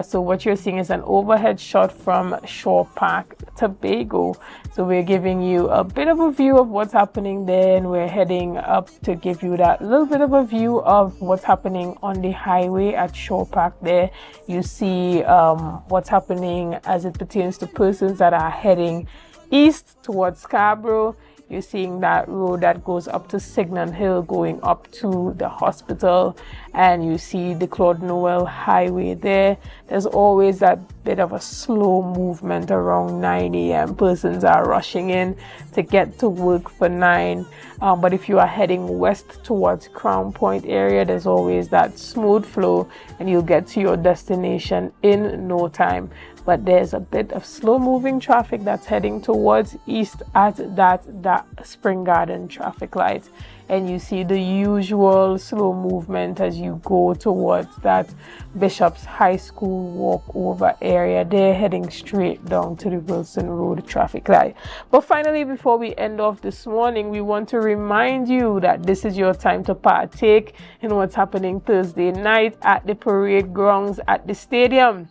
So what you're seeing is an overhead shot from Shore Park, Tobago. So we're giving you a bit of a view of what's happening there, and we're heading up to give you that little bit of a view of what's happening on the highway at Shore Park there. You see what's happening as it pertains to persons that are heading east towards Scarborough. You're seeing that road that goes up to Signan Hill going up to the hospital, and you see the Claude Noel Highway there. There's always that bit of a slow movement around 9 a.m. Persons are rushing in to get to work for 9. But if you are heading west towards Crown Point area, there's always that smooth flow, and you'll get to your destination in no time. But there's a bit of slow moving traffic that's heading towards east at that Spring Garden traffic light. And you see the usual slow movement as you go towards that Bishop's High School walkover area. They're heading straight down to the Wilson Road traffic light. But finally, before we end off this morning, we want to remind you that this is your time to partake in what's happening Thursday night at the parade grounds at the stadium.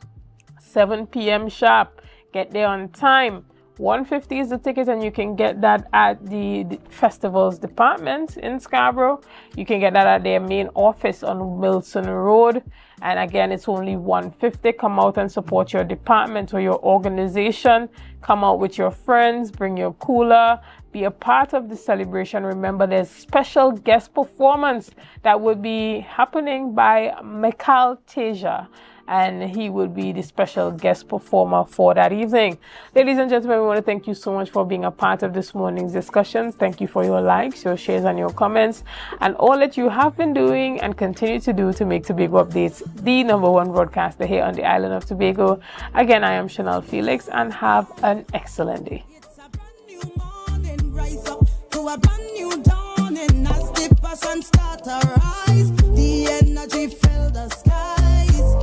7 p.m. sharp. Get there on time. $150 is the ticket, and you can get that at the festivals department in Scarborough. You can get that at their main office on Wilson Road. And again, it's only $150. Come out and support your department or your organization. Come out with your friends. Bring your cooler. Be a part of the celebration. Remember, there's special guest performance that will be happening by Mikhail Teja, and he will be the special guest performer for that evening. Ladies and gentlemen, we want to thank you so much for being a part of this morning's discussions. Thank you for your likes, your shares, and your comments, and all that you have been doing and continue to do to make Tobago Updates the #1 broadcaster here on the island of Tobago. Again, I am Chanel Felix, and have an excellent day. To a brand new dawning as the passion start to rise, the energy fill the skies.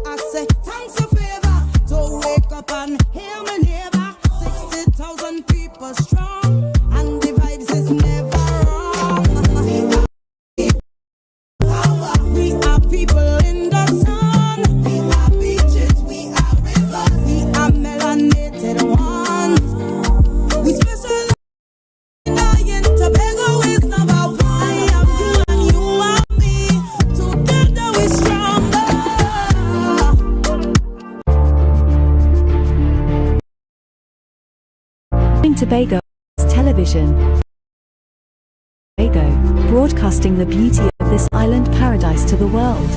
I say thanks a favor to wake up and hear my neighbor. 60,000 people strong, and the vibes is never wrong. We are people in the sun. We are beaches, we are rivers, we are melanated ones. We special. Tobago is number one. I am you and you are me. Together we're stronger. Tobago Television. Tobago, broadcasting the beauty of this island paradise to the world.